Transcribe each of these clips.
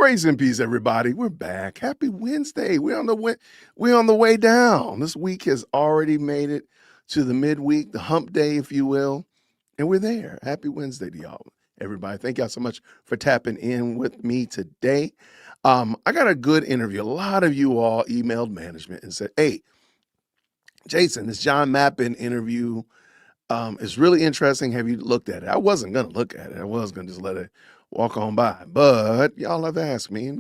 Grace and peace, everybody. We're back. Happy Wednesday. We're on the way down. This week has already made it to the midweek, the hump day, if you will, and we're there. Happy Wednesday to y'all, everybody. Thank y'all so much for tapping in with me today. I got a good interview. A lot of you all emailed management and said, "Hey, Jason, this John Mappin interview is really interesting. Have you looked at it?" I wasn't going to look at it. I was going to just let it walk on by. But y'all have asked me, and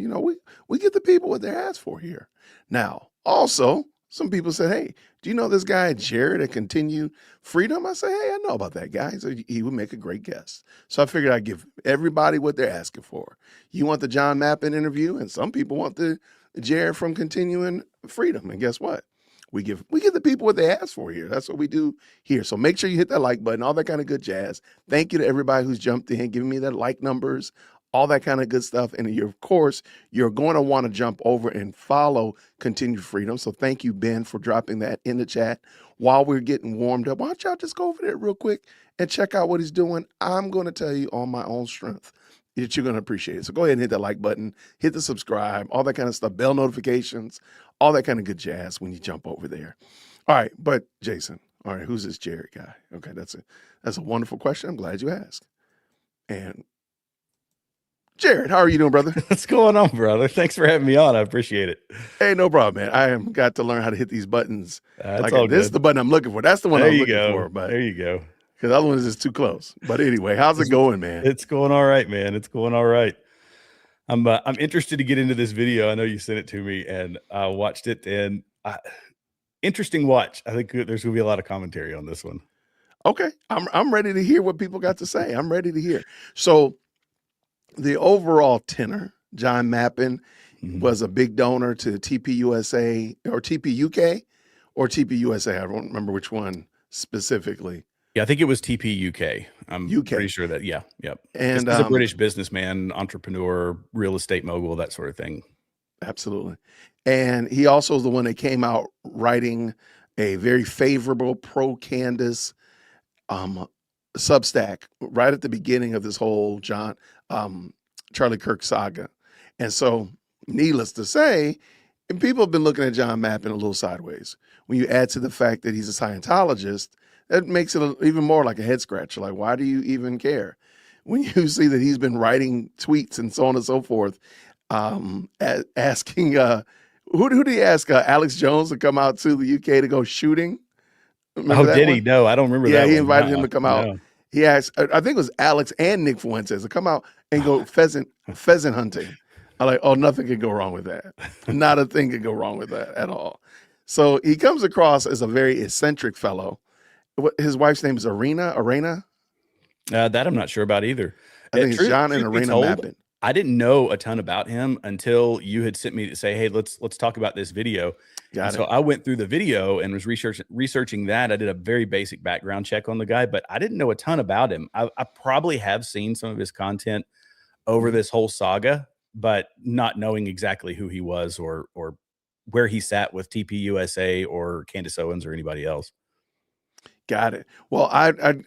we get the people what they're asked for here. Now, also, some people said, "Hey, do you know this guy Jared at Continue Freedom?" I said, "Hey, I know about that guy. So he would make a great guest." So I figured I'd give everybody what they're asking for. You want the John Mappin interview, and some people want the Jared from Continuing Freedom. And guess what? We give the people what they ask for here. That's what we do here. So make sure you hit that like button, all that kind of good jazz. Thank you to everybody who's jumped in, giving me that like numbers, all that kind of good stuff. And of course, you're going to want to jump over and follow Continue Freedom. So thank you, Ben, for dropping that in the chat while we're getting warmed up. Why don't y'all just go over there real quick and check out what he's doing? I'm going to tell you on my own strength that you're going to appreciate it. So go ahead and hit that like button, hit the subscribe, all that kind of stuff, bell notifications, all that kind of good jazz when you jump over there. All right, but Jason, all right, who's this Jared guy? Okay, that's a wonderful question. I'm glad you asked. And Jared, how are you doing, brother? What's going on, brother? Thanks for having me on. I appreciate it. Hey, no problem, man. I have got to learn how to hit these buttons. That's all this is the button I'm looking for. That's the one I'm looking for. But there you go. Because the other one is just too close. But anyway, how's it going, man? It's going all right, man. It's going all right. I'm interested to get into this video. I know you sent it to me, and I watched it. And interesting watch. I think there's going to be a lot of commentary on this one. Okay, I'm ready to hear what people got to say. I'm ready to hear. So the overall tenor, John Mappin was a big donor to TPUSA or TPUK or TPUSA. I don't remember which one specifically. Yeah, I think it was TPUK. I'm pretty sure that, yeah. And he's a British businessman, entrepreneur, real estate mogul, that sort of thing. Absolutely. And he also is the one that came out writing a very favorable pro-Candace Substack right at the beginning of this whole Charlie Kirk saga. And so, needless to say, and people have been looking at John Mappin a little sideways. When you add to the fact that he's a Scientologist, that makes it even more like a head scratcher. Like, why do you even care? When you see that he's been writing tweets and so on and so forth, asking, who did he ask? Alex Jones to come out to the UK to go shooting? Remember did he? No, I don't remember that. Yeah, he invited him to come out. No. He asked, I think it was Alex and Nick Fuentes to come out and go pheasant hunting. I'm like, oh, nothing could go wrong with that. Not a thing could go wrong with that at all. So he comes across as a very eccentric fellow. His wife's name is Arena? That I'm not sure about either. I think it's John and Arena Mappin. I didn't know a ton about him until you had sent me to say, hey, let's talk about this video. So I went through the video and was researching that. I did a very basic background check on the guy, but I didn't know a ton about him. I probably have seen some of his content over this whole saga, but not knowing exactly who he was or where he sat with TPUSA or Candace Owens or anybody else. Got it. Well, I've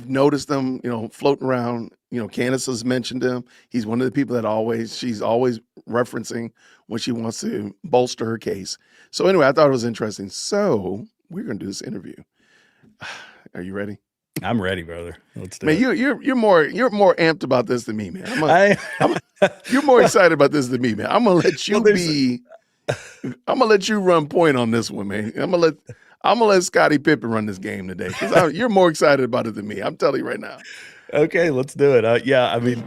noticed them, floating around. Candace has mentioned him. He's one of the people that she's always referencing when she wants to bolster her case. So anyway, I thought it was interesting. So we're going to do this interview. Are you ready? I'm ready, brother. Let's do it. Man, you're more amped about this than me, man. You're more excited about this than me, man. I'm gonna let you I'm gonna let you run point on this one, man. I'm gonna let Scottie Pippen run this game today because you're more excited about it than me. I'm telling you right now. Okay, let's do it. Yeah, I mean,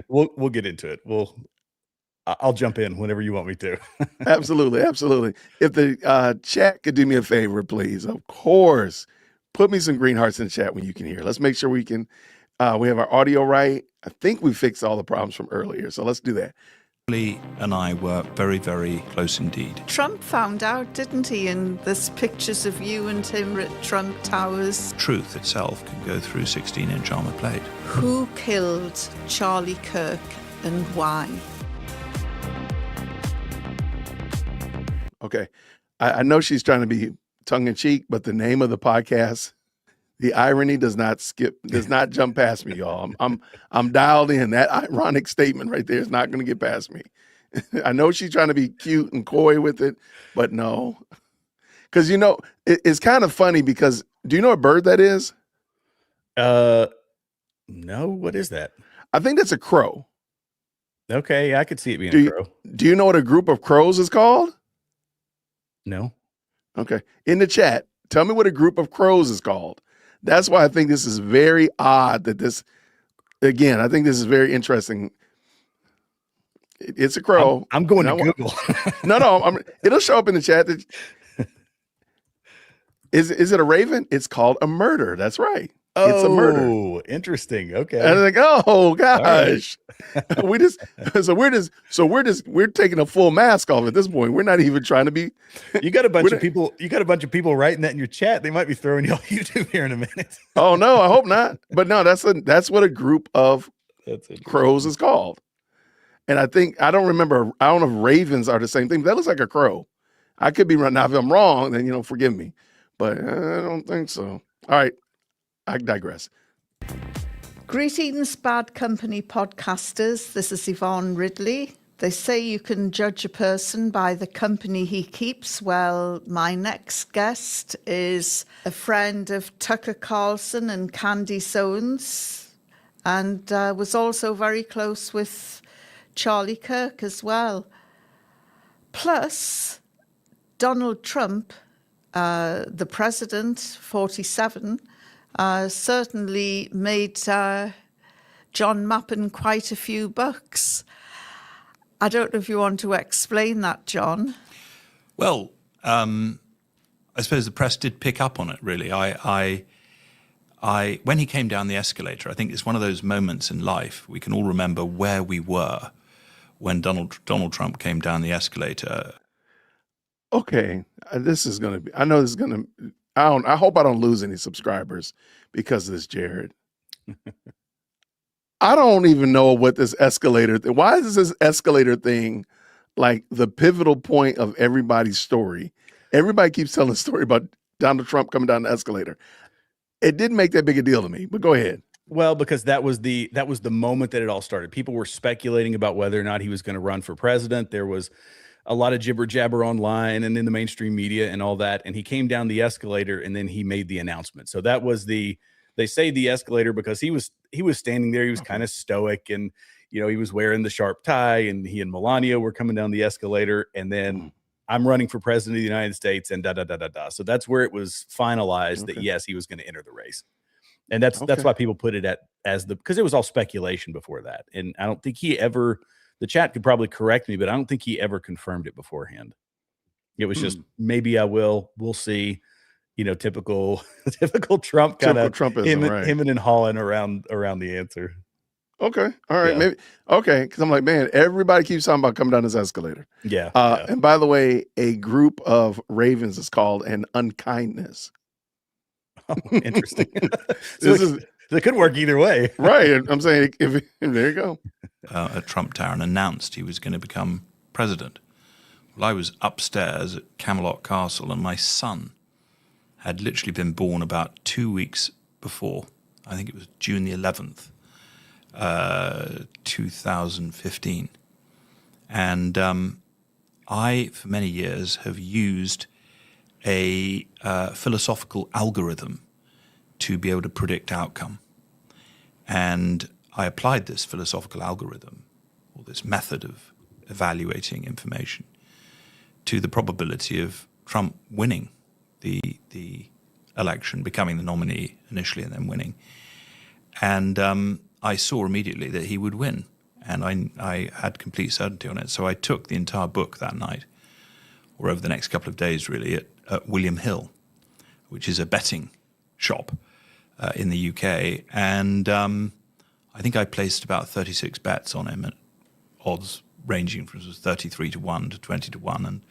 we'll get into it. I'll jump in whenever you want me to. Absolutely. If the chat could do me a favor, please, of course, put me some green hearts in the chat when you can hear. Let's make sure we can. We have our audio right. I think we fixed all the problems from earlier, so let's do that. Lee and I were very, very close indeed. Trump found out, didn't he? And there's pictures of you and him at Trump Towers. Truth itself can go through 16-inch armor plate. Who killed Charlie Kirk and why? Okay. I know she's trying to be tongue-in-cheek, but the name of the podcast The irony does not jump past me, y'all. I'm dialed in. That ironic statement right there is not going to get past me. I know she's trying to be cute and coy with it, but no. Because, it's kind of funny because do you know what bird that is? No, what is that? I think that's a crow. Okay, I could see it being a crow. Do you know what a group of crows is called? No. Okay. In the chat, tell me what a group of crows is called. That's why I think this is very odd that I think this is very interesting. It's a crow. I'm going to Google. No, it'll show up in the chat. Is it a raven? It's called a murder. That's right. It's a murder. Oh, interesting. Okay. And I'm like, oh gosh, right. we're taking a full mask off at this point. We're not even trying to be. You got a bunch of people. You got a bunch of people writing that in your chat. They might be throwing you off YouTube here in a minute. Oh no, I hope not. But no, that's what a group of crows is called. And I don't remember. I don't know if ravens are the same thing. That looks like a crow. I could be wrong. Now, if I'm wrong, then forgive me. But I don't think so. All right. I digress. Greetings, Bad Company podcasters. This is Yvonne Ridley. They say you can judge a person by the company he keeps. Well, my next guest is a friend of Tucker Carlson and Candy Soanes, and was also very close with Charlie Kirk as well. Plus, Donald Trump, the president, 47, certainly made John Mappin quite a few bucks. I don't know if you want to explain that, John. Well, I suppose the press did pick up on it, really. When he came down the escalator, I think it's one of those moments in life we can all remember where we were when Donald Trump came down the escalator. Okay, this is going to be. I know this is going to. I hope I don't lose any subscribers because of this, Jared. I don't even know what this escalator. Why is this escalator thing like the pivotal point of everybody's story? Everybody keeps telling a story about Donald Trump coming down the escalator. It didn't make that big a deal to me, but go ahead. Well, because that was the moment that it all started. People were speculating about whether or not he was going to run for president. There was a lot of jibber jabber online and in the mainstream media and all that. And he came down the escalator and then he made the announcement. So that was they say the escalator because he was standing there. He was kind of stoic and, he was wearing the sharp tie and he and Melania were coming down the escalator. And then I'm running for president of the United States and da. So that's where it was finalized that, yes, he was going to enter the race. And that's why people put it because it was all speculation before that. And I don't think he ever, the chat could probably correct me, but I don't think he ever confirmed it beforehand. It was just, maybe I will, we'll see, typical Trump kind of him and hawing around the answer. Okay. All right. Yeah. Maybe. Okay. Cause I'm like, man, everybody keeps talking about coming down this escalator. Yeah. And by the way, a group of ravens is called an unkindness. Oh, interesting. It could work either way. Right. I'm saying, there you go. At Trump Tower and announced he was going to become president. Well, I was upstairs at Camelot Castle and my son had literally been born about 2 weeks before. I think it was June the 11th, 2015. And I, for many years, have used a philosophical algorithm to be able to predict outcome. And I applied this philosophical algorithm, or this method of evaluating information, to the probability of Trump winning the election, becoming the nominee initially and then winning. And I saw immediately that he would win. And I had complete certainty on it. So I took the entire book that night, or over the next couple of days really, at William Hill, which is a betting shop in the UK. And I think I placed about 36 bets on him at odds ranging from 33 to 1 to 20 to 1. And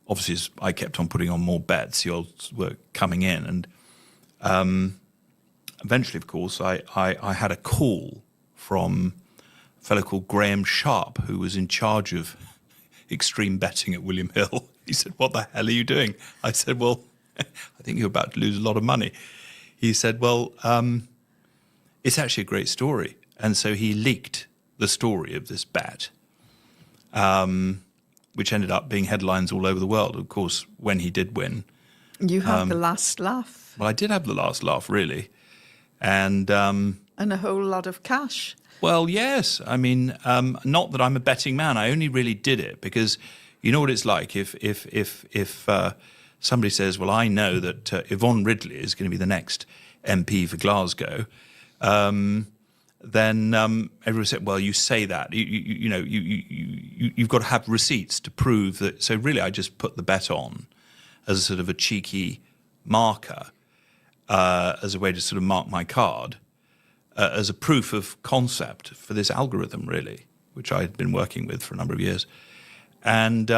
obviously, as I kept on putting on more bets, the odds were coming in. And eventually, of course, I had a call from a fellow called Graham Sharp, who was in charge of extreme betting at William Hill. He said, "What the hell are you doing?" I said, "Well, I think you're about to lose a lot of money. He said, well, it's actually a great story. And so he leaked the story of this bet, which ended up being headlines all over the world. Of course, when he did win. You had the last laugh. Well, I did have the last laugh, really. And a whole lot of cash. well, yes. I mean, not that I'm a betting man. I only really did it because you know what it's like. If somebody says, well, I know that Yvonne Ridley is going to be the next MP for Glasgow, then everyone said, well, you say that. You've got to have receipts to prove that. So really, I just put the bet on as a sort of a cheeky marker, as a way to sort of mark my card, as a proof of concept for this algorithm, really, which I had been working with for a number of years. And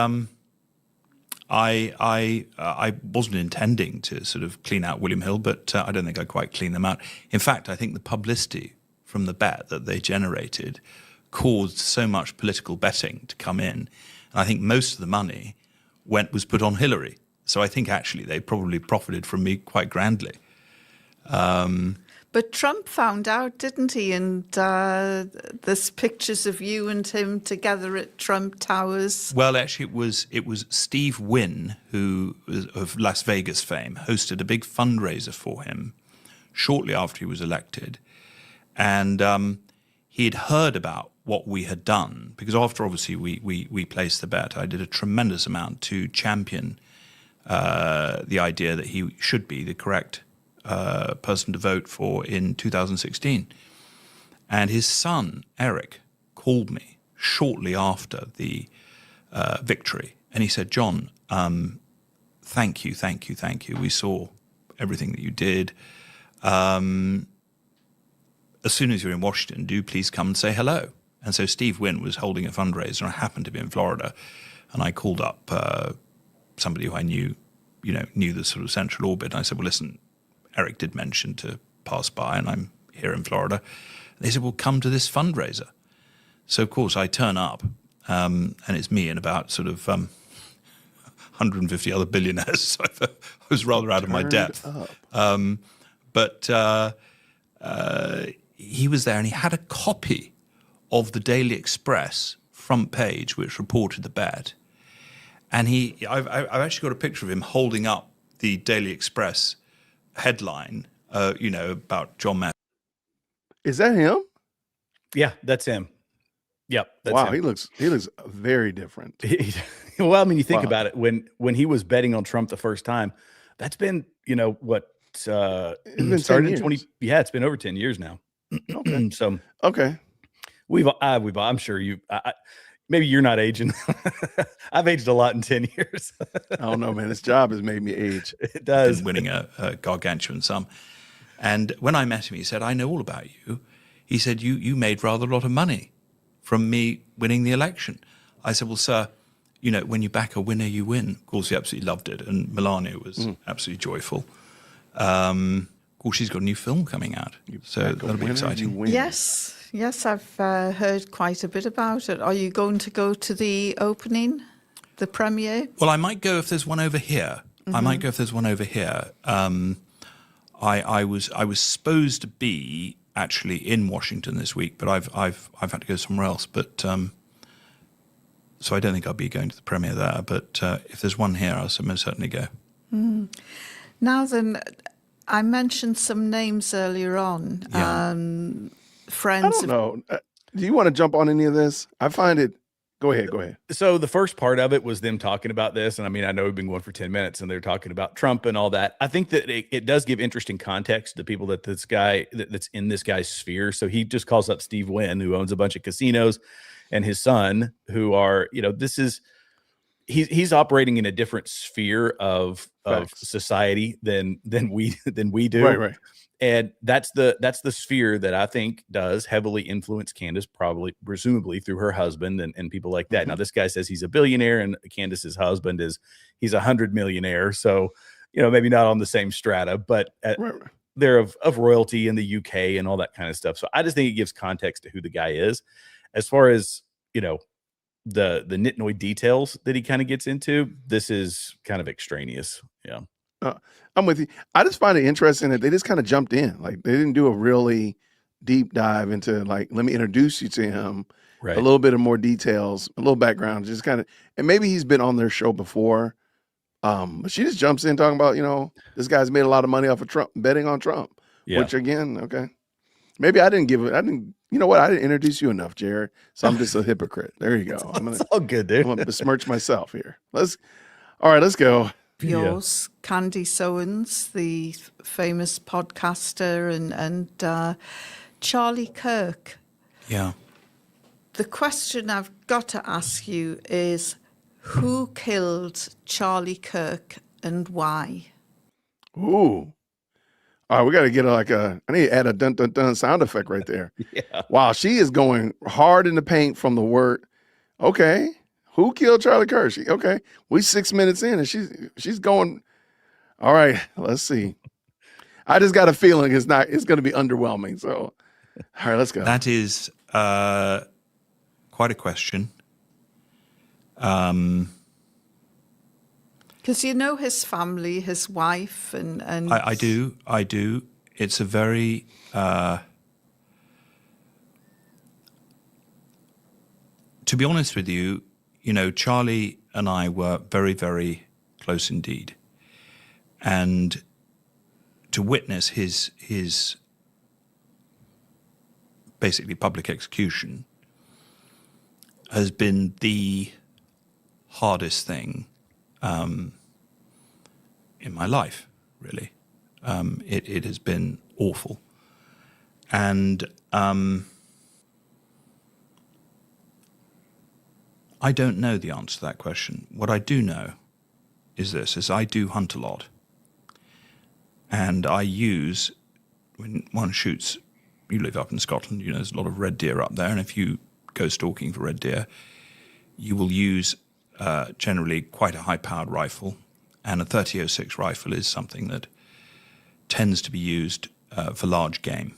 I wasn't intending to sort of clean out William Hill, but I don't think I quite cleaned them out. In fact, I think the publicity from the bet that they generated caused so much political betting to come in. And I think most of the money was put on Hillary. So I think actually they probably profited from me quite grandly. But Trump found out, didn't he? And there's pictures of you and him together at Trump Towers. Well, actually, it was Steve Wynn, who was of Las Vegas fame, hosted a big fundraiser for him shortly after he was elected. And he had heard about what we had done, because after obviously we placed the bet, I did a tremendous amount to champion the idea that he should be the correct person to vote for in 2016. And his son, Eric, called me shortly after the victory. And he said, John, thank you. We saw everything that you did. As soon as you're in Washington, do please come and say hello. And so Steve Wynn was holding a fundraiser. I happened to be in Florida. And I called up somebody who I knew the sort of central orbit. And I said, well, listen, Eric did mention to pass by, and I'm here in Florida. And they said, well, come to this fundraiser. So, of course, I turn up, and it's me and about sort of 150 other billionaires. So I was rather out of my depth. But he was there, and he had a copy of the Daily Express front page, which reported the bet. And I've actually got a picture of him holding up the Daily Express headline, about John Mattis. Is that him? Yeah, that's him. Yep. That's wow, him. he looks very different. Well, I mean, you think about it, when he was betting on Trump the first time, that's been, what, It's been 10 started years. in 20. Yeah, it's been over 10 years now. Okay. So Okay. I'm sure maybe you're not aging. I've aged a lot in 10 years. I don't know, man. This job has made me age. It does. Winning a gargantuan sum. And when I met him, he said, I know all about you. He said, you made rather a lot of money from me winning the election. I said, well, sir, when you back a winner, you win. Of course, he absolutely loved it. And Melania was absolutely joyful. Of course, she's got a new film coming out. So that'll be exciting. Yes, I've heard quite a bit about it. Are you going to go to the opening, the premiere? Well, I might go if there's one over here. I was supposed to be actually in Washington this week, but I've had to go somewhere else. But so I don't think I'll be going to the premiere there. But if there's one here, I'll most certainly go. Now then, I mentioned some names earlier on. Yeah. Friends. I don't know. Do you want to jump on any of this? I find it. Go ahead. So the first part of it was them talking about this. And I mean, I know we've been going for 10 minutes and they're talking about Trump and all that. I think that it does give interesting context to people that's in this guy's sphere. So he just calls up Steve Wynn, who owns a bunch of casinos, and his son, who are, he's operating in a different sphere of society than we do. Right. And that's the sphere that I think does heavily influence Candace, presumably through her husband and people like that. Now, this guy says he's a billionaire, and Candace's husband he's 100 millionaire. So, maybe not on the same strata, but they're of royalty in the UK and all that kind of stuff. So I just think it gives context to who the guy is. As far as, the nitnoid details that he kind of gets into, this is kind of extraneous. Yeah. Uh, I'm with you. I just find it interesting that they just kind of jumped in. Like they didn't do a really deep dive into like, let me introduce you to him, a Right. little bit of more details, a little background, just kind of, and maybe he's been on their show before. But she just jumps in talking about, this guy's made a lot of money off of Trump, betting on Trump, Yeah. which again, okay. Maybe I didn't you know what? I didn't introduce you enough, Jared. So I'm just a hypocrite. There you go. It's all good, dude. I'm gonna besmirch myself here. All right, let's go. Yours, Candy Sowens, the famous podcaster, and Charlie Kirk. Yeah. The question I've got to ask you is, who killed Charlie Kirk and why? Ooh. All right, we got to get I need to add a dun dun dun sound effect right there. Yeah. Wow, she is going hard in the paint from the word. Okay, who killed Charlie Kirk? Okay, we 6 minutes in and she's going. All right, let's see. I just got a feeling it's going to be underwhelming. So, all right, let's go. That is quite a question. Because you know his family, his wife, and I do. It's a very to be honest with you, Charlie and I were very, very close indeed. And to witness his basically public execution has been the hardest thing in my life, really. It has been awful. And I don't know the answer to that question. What I do know is I do hunt a lot. And I use, when one shoots, you live up in Scotland, there's a lot of red deer up there, and if you go stalking for red deer, you will use generally quite a high-powered rifle, and a 30-06 rifle is something that tends to be used for large game.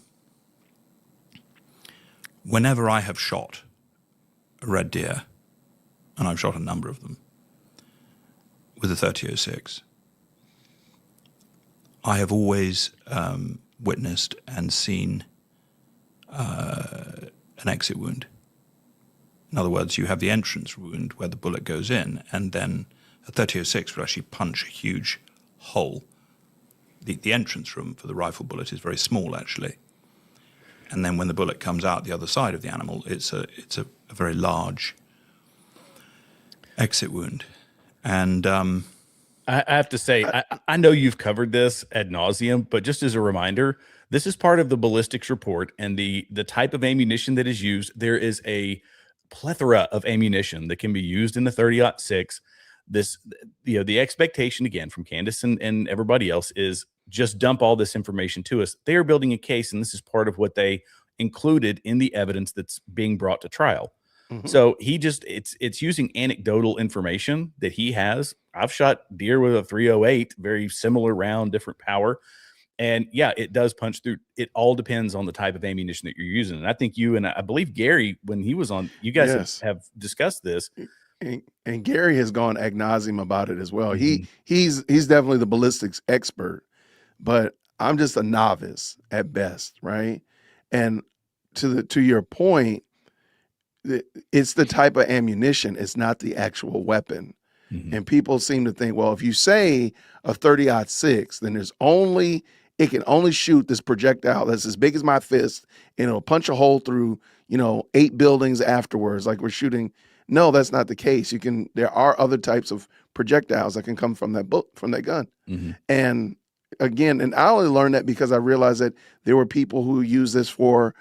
Whenever I have shot a red deer, and I've shot a number of them, with a 30-06, I have always witnessed and seen an exit wound. In other words, you have the entrance wound where the bullet goes in, and then a 30-06 would actually punch a huge hole. The entrance room for the rifle bullet is very small, actually. And then when the bullet comes out the other side of the animal, it's a very large exit wound. And I have to say, I know you've covered this ad nauseum, but just as a reminder, this is part of the ballistics report, and the type of ammunition that is used. There is a plethora of ammunition that can be used in the 30-06. The expectation again from Candace and everybody else is just dump all this information to us. They are building a case, and this is part of what they included in the evidence that's being brought to trial. Mm-hmm. So it's using anecdotal information that he has. I've shot deer with a 308, very similar round, different power. And yeah, it does punch through. It all depends on the type of ammunition that you're using. And I think you and I believe Gary, when he was on, you guys have discussed this. And Gary has gone ad nauseum about it as well. Mm-hmm. He's definitely the ballistics expert, but I'm just a novice at best, right? And to your point, it's the type of ammunition. It's not the actual weapon. Mm-hmm. And people seem to think, well, if you say a 30-06, then it can only shoot this projectile that's as big as my fist, and it'll punch a hole through, 8 buildings afterwards, like we're shooting. No, that's not the case. There are other types of projectiles that can come from that gun. Mm-hmm. And again, and I only learned that because I realized that there were people who use this for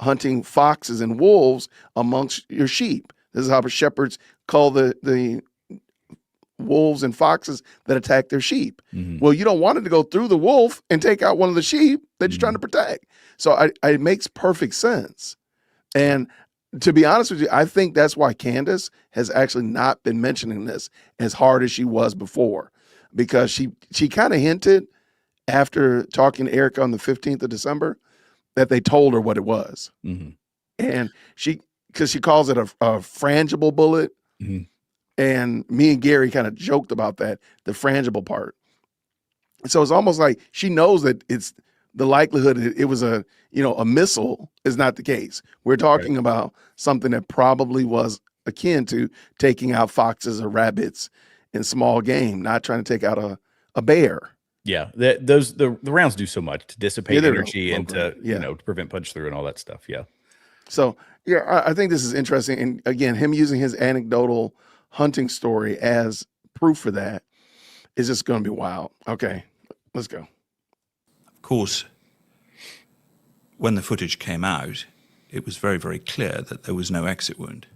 hunting foxes and wolves amongst your sheep. This is how shepherds call the wolves and foxes that attack their sheep. Mm-hmm. Well, you don't want it to go through the wolf and take out one of the sheep that you're trying to protect. So it makes perfect sense. And to be honest with you, I think that's why Candace has actually not been mentioning this as hard as she was before, because she kind of hinted after talking to Erica on the 15th of December that they told her what it was. Mm-hmm. And because she calls it a frangible bullet. Mm-hmm. And me and Gary kind of joked about that, the frangible part. So it's almost like she knows that it's the likelihood it was a missile is not the case. We're talking about something that probably was akin to taking out foxes or rabbits in small game, not trying to take out a bear. Yeah, the rounds do so much to dissipate energy and to to prevent punch through and all that stuff. Yeah. So yeah, I think this is interesting, and again, him using his anecdotal hunting story as proof for that is just going to be wild. Okay, let's go. Of course, when the footage came out, it was very, very clear that there was no exit wound.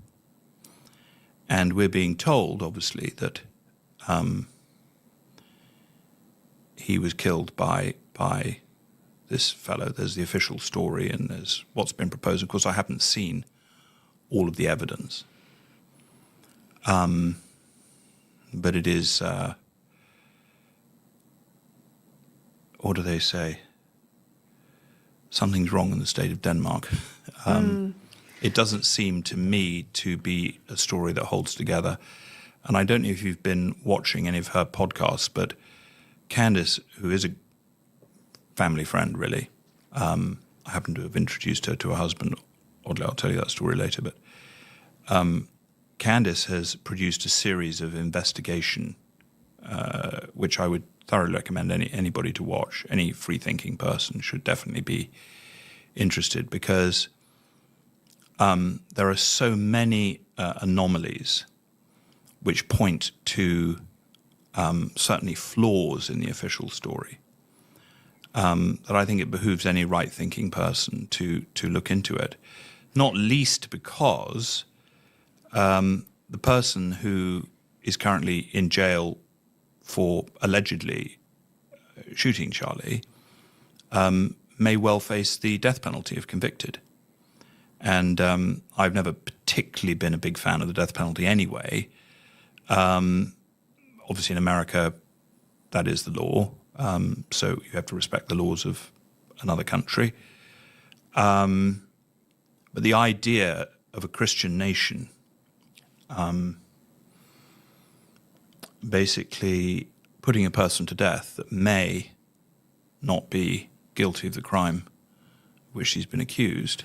And we're being told, obviously, that he was killed by this fellow. There's the official story and there's what's been proposed. Of course, I haven't seen all of the evidence. But it is, what do they say? Something's wrong in the state of Denmark. It doesn't seem to me to be a story that holds together. And I don't know if you've been watching any of her podcasts, but Candace, who is a family friend, really, I happen to have introduced her to her husband. Oddly, I'll tell you that story later. But Candace has produced a series of investigation, which I would thoroughly recommend anybody to watch. Any free-thinking person should definitely be interested, because there are so many anomalies which point to certainly flaws in the official story, that I think it behooves any right-thinking person to look into it, not least because the person who is currently in jail for allegedly shooting Charlie may well face the death penalty if convicted. And I've never particularly been a big fan of the death penalty anyway. Obviously in America, that is the law. So you have to respect the laws of another country. But the idea of a Christian nation basically putting a person to death that may not be guilty of the crime which she's been accused,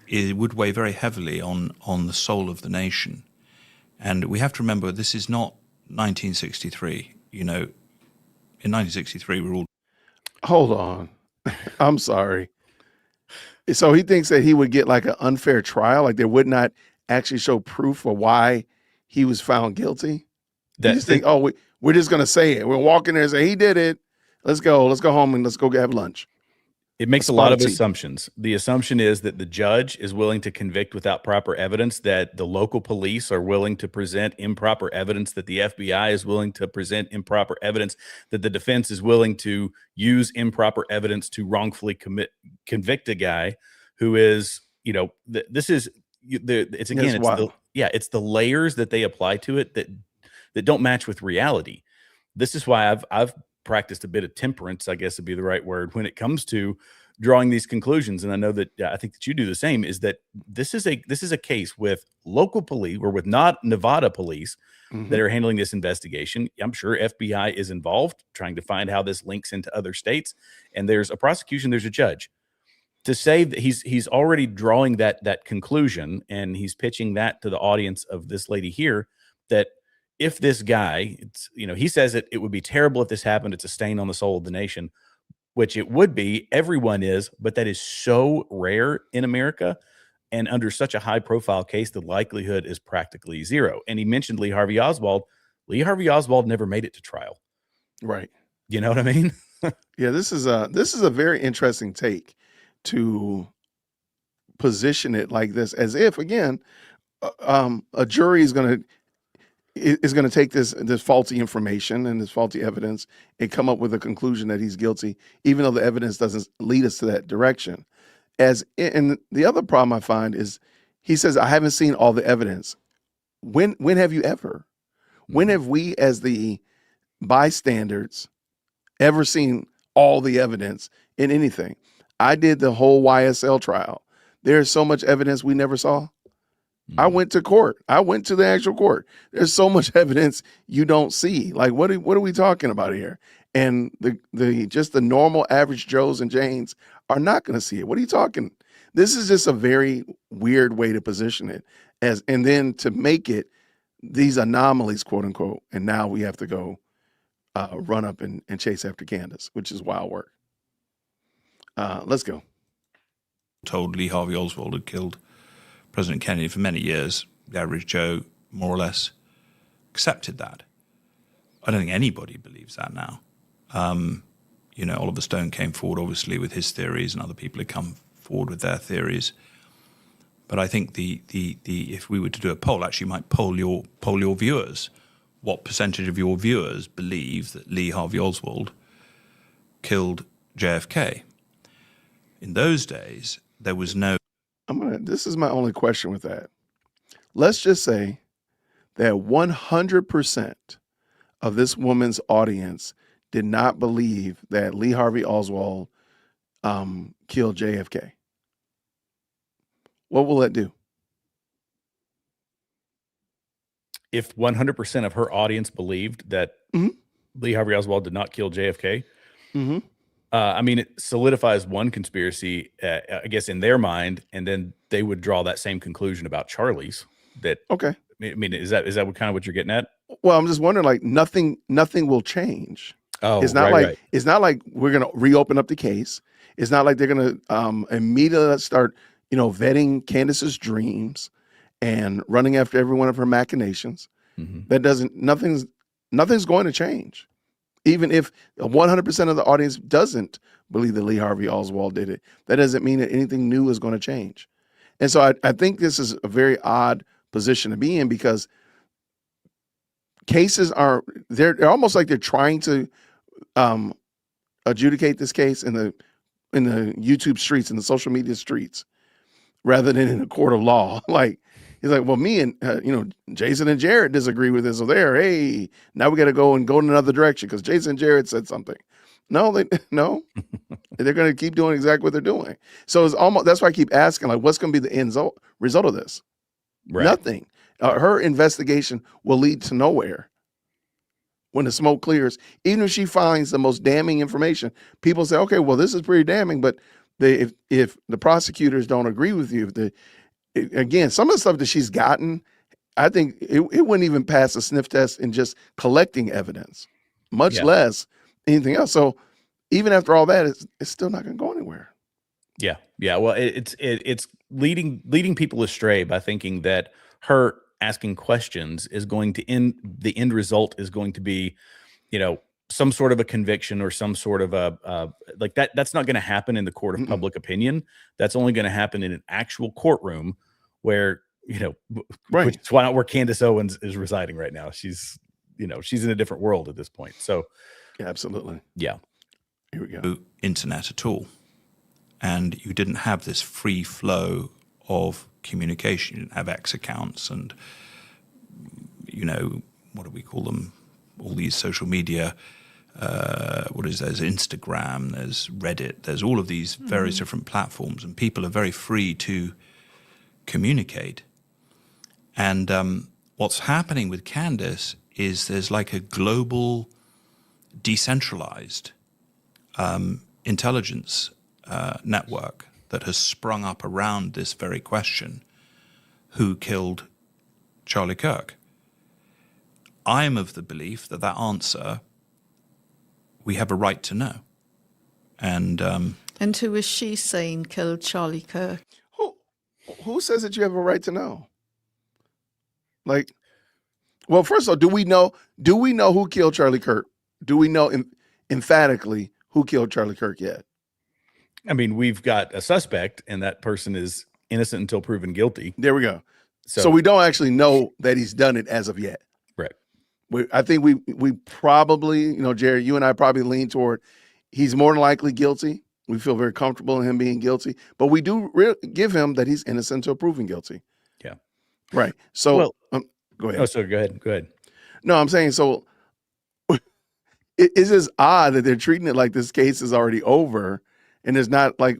it would weigh very heavily on the soul of the nation. And we have to remember, this is not 1963. You know, in 1963, we're all... Hold on. I'm sorry. So he thinks that he would get like an unfair trial, like they would not actually show proof of why he was found guilty? You just think, oh, we're just going to say it. We'll walk in there and say, he did it. Let's go home and let's go have lunch. It makes a lot of assumptions. The assumption is that the judge is willing to convict without proper evidence, that the local police are willing to present improper evidence, that the FBI is willing to present improper evidence, that the defense is willing to use improper evidence to wrongfully convict a guy who is, this is, it's the layers that they apply to it that don't match with reality. This is why I've practiced a bit of temperance, I guess would be the right word, when it comes to drawing these conclusions. And I know that I think that you do the same, is that this is a case with local police, or with not Nevada police that are handling this investigation. I'm sure FBI is involved, trying to find how this links into other states. And there's a prosecution, there's a judge. To say that he's already drawing that conclusion, and he's pitching that to the audience of this lady here, that if this guy, he says it would be terrible if this happened. It's a stain on the soul of the nation, which it would be. Everyone is, but that is so rare in America. And under such a high profile case, the likelihood is practically zero. And he mentioned Lee Harvey Oswald. Lee Harvey Oswald never made it to trial. Right. You know what I mean? Yeah, this is a very interesting take to position it like this, as if, again, a jury is going to take this faulty information and this faulty evidence and come up with a conclusion that he's guilty, even though the evidence doesn't lead us to that direction. And the other problem I find is he says, I haven't seen all the evidence. When have you ever? When have we, as the bystanders, ever seen all the evidence in anything? I did the whole YSL trial. There's so much evidence we never saw. I went to court. I went to the actual court. There's so much evidence you don't see. Like, what are we talking about here? and the just the normal average Joes and Janes are not going to see it. What are you talking? This is just a very weird way to position it and then to make it these anomalies, quote unquote. And now we have to go run up and chase after Candace, which is wild work. Let's go. Told Lee Harvey Oswald had killed President Kennedy for many years. The average Joe more or less accepted that. I don't think anybody believes that now. Oliver Stone came forward, obviously, with his theories, and other people had come forward with their theories. But I think the if we were to do a poll, actually, you might poll your viewers. What percentage of your viewers believe that Lee Harvey Oswald killed JFK? In those days, there was no. This is my only question with that. Let's just say that 100% of this woman's audience did not believe that Lee Harvey Oswald killed JFK. What will that do? If 100% of her audience believed that Lee Harvey Oswald did not kill JFK, it solidifies one conspiracy, I guess, in their mind, and then they would draw that same conclusion about Charlie's. Okay. Is that kind of what you're getting at? Well, I'm just wondering, like, nothing will change. Oh, it's not It's not like we're gonna reopen up the case. It's not like they're gonna immediately start, vetting Candace's dreams and running after every one of her machinations. Nothing's going to change. Even if 100% of the audience doesn't believe that Lee Harvey Oswald did it, that doesn't mean that anything new is going to change. And so I think this is a very odd position to be in, because cases they're almost like they're trying to adjudicate this case in the YouTube streets, in the social media streets, rather than in a court of law. Like, he's like, well, me and Jason and Jared disagree with this. So hey, now we got to go in another direction because Jason and Jared said something. No, they're going to keep doing exactly what they're doing. So it's almost, that's why I keep asking, like, what's going to be the end result of this? Right. Nothing. Her investigation will lead to nowhere when the smoke clears. Even if she finds the most damning information, people say, okay, well, this is pretty damning, but if the prosecutors don't agree with you, again, some of the stuff that she's gotten, I think it wouldn't even pass a sniff test in just collecting evidence, much less anything else. So even after all that, it's still not going to go anywhere. Yeah. Well, it's leading people astray by thinking that her asking questions is going to the end result is going to be, some sort of a conviction or some sort of a like that. That's not going to happen in the court of public opinion. That's only going to happen in an actual courtroom where, right. Which is why not where Candace Owens is residing right now. She's in a different world at this point. So yeah, absolutely. Yeah. Here we go. No internet at all. And you didn't have this free flow of communication. You didn't have X accounts and, what do we call them? All these social media. There's Instagram, there's Reddit, there's all of these various different platforms, and people are very free to communicate. And what's happening with Candace is there's like a global decentralized intelligence network that has sprung up around this very question: who killed Charlie Kirk? I'm of the belief that answer, we have a right to know. And who is she saying killed Charlie Kirk? Who says that you have a right to know? Like, well, first of all, do we know who killed Charlie Kirk? Do we know emphatically who killed Charlie Kirk yet? I mean, we've got a suspect, and that person is innocent until proven guilty. There we go. So we don't actually know that he's done it as of yet. Right. I think we probably, Jared, you and I probably lean toward he's more than likely guilty. We feel very comfortable in him being guilty, but we do give him that he's innocent until proven guilty. Yeah. Right. So go ahead. Oh, so go ahead. No, I'm saying, so it's just odd that they're treating it like this case is already over. And it's not like,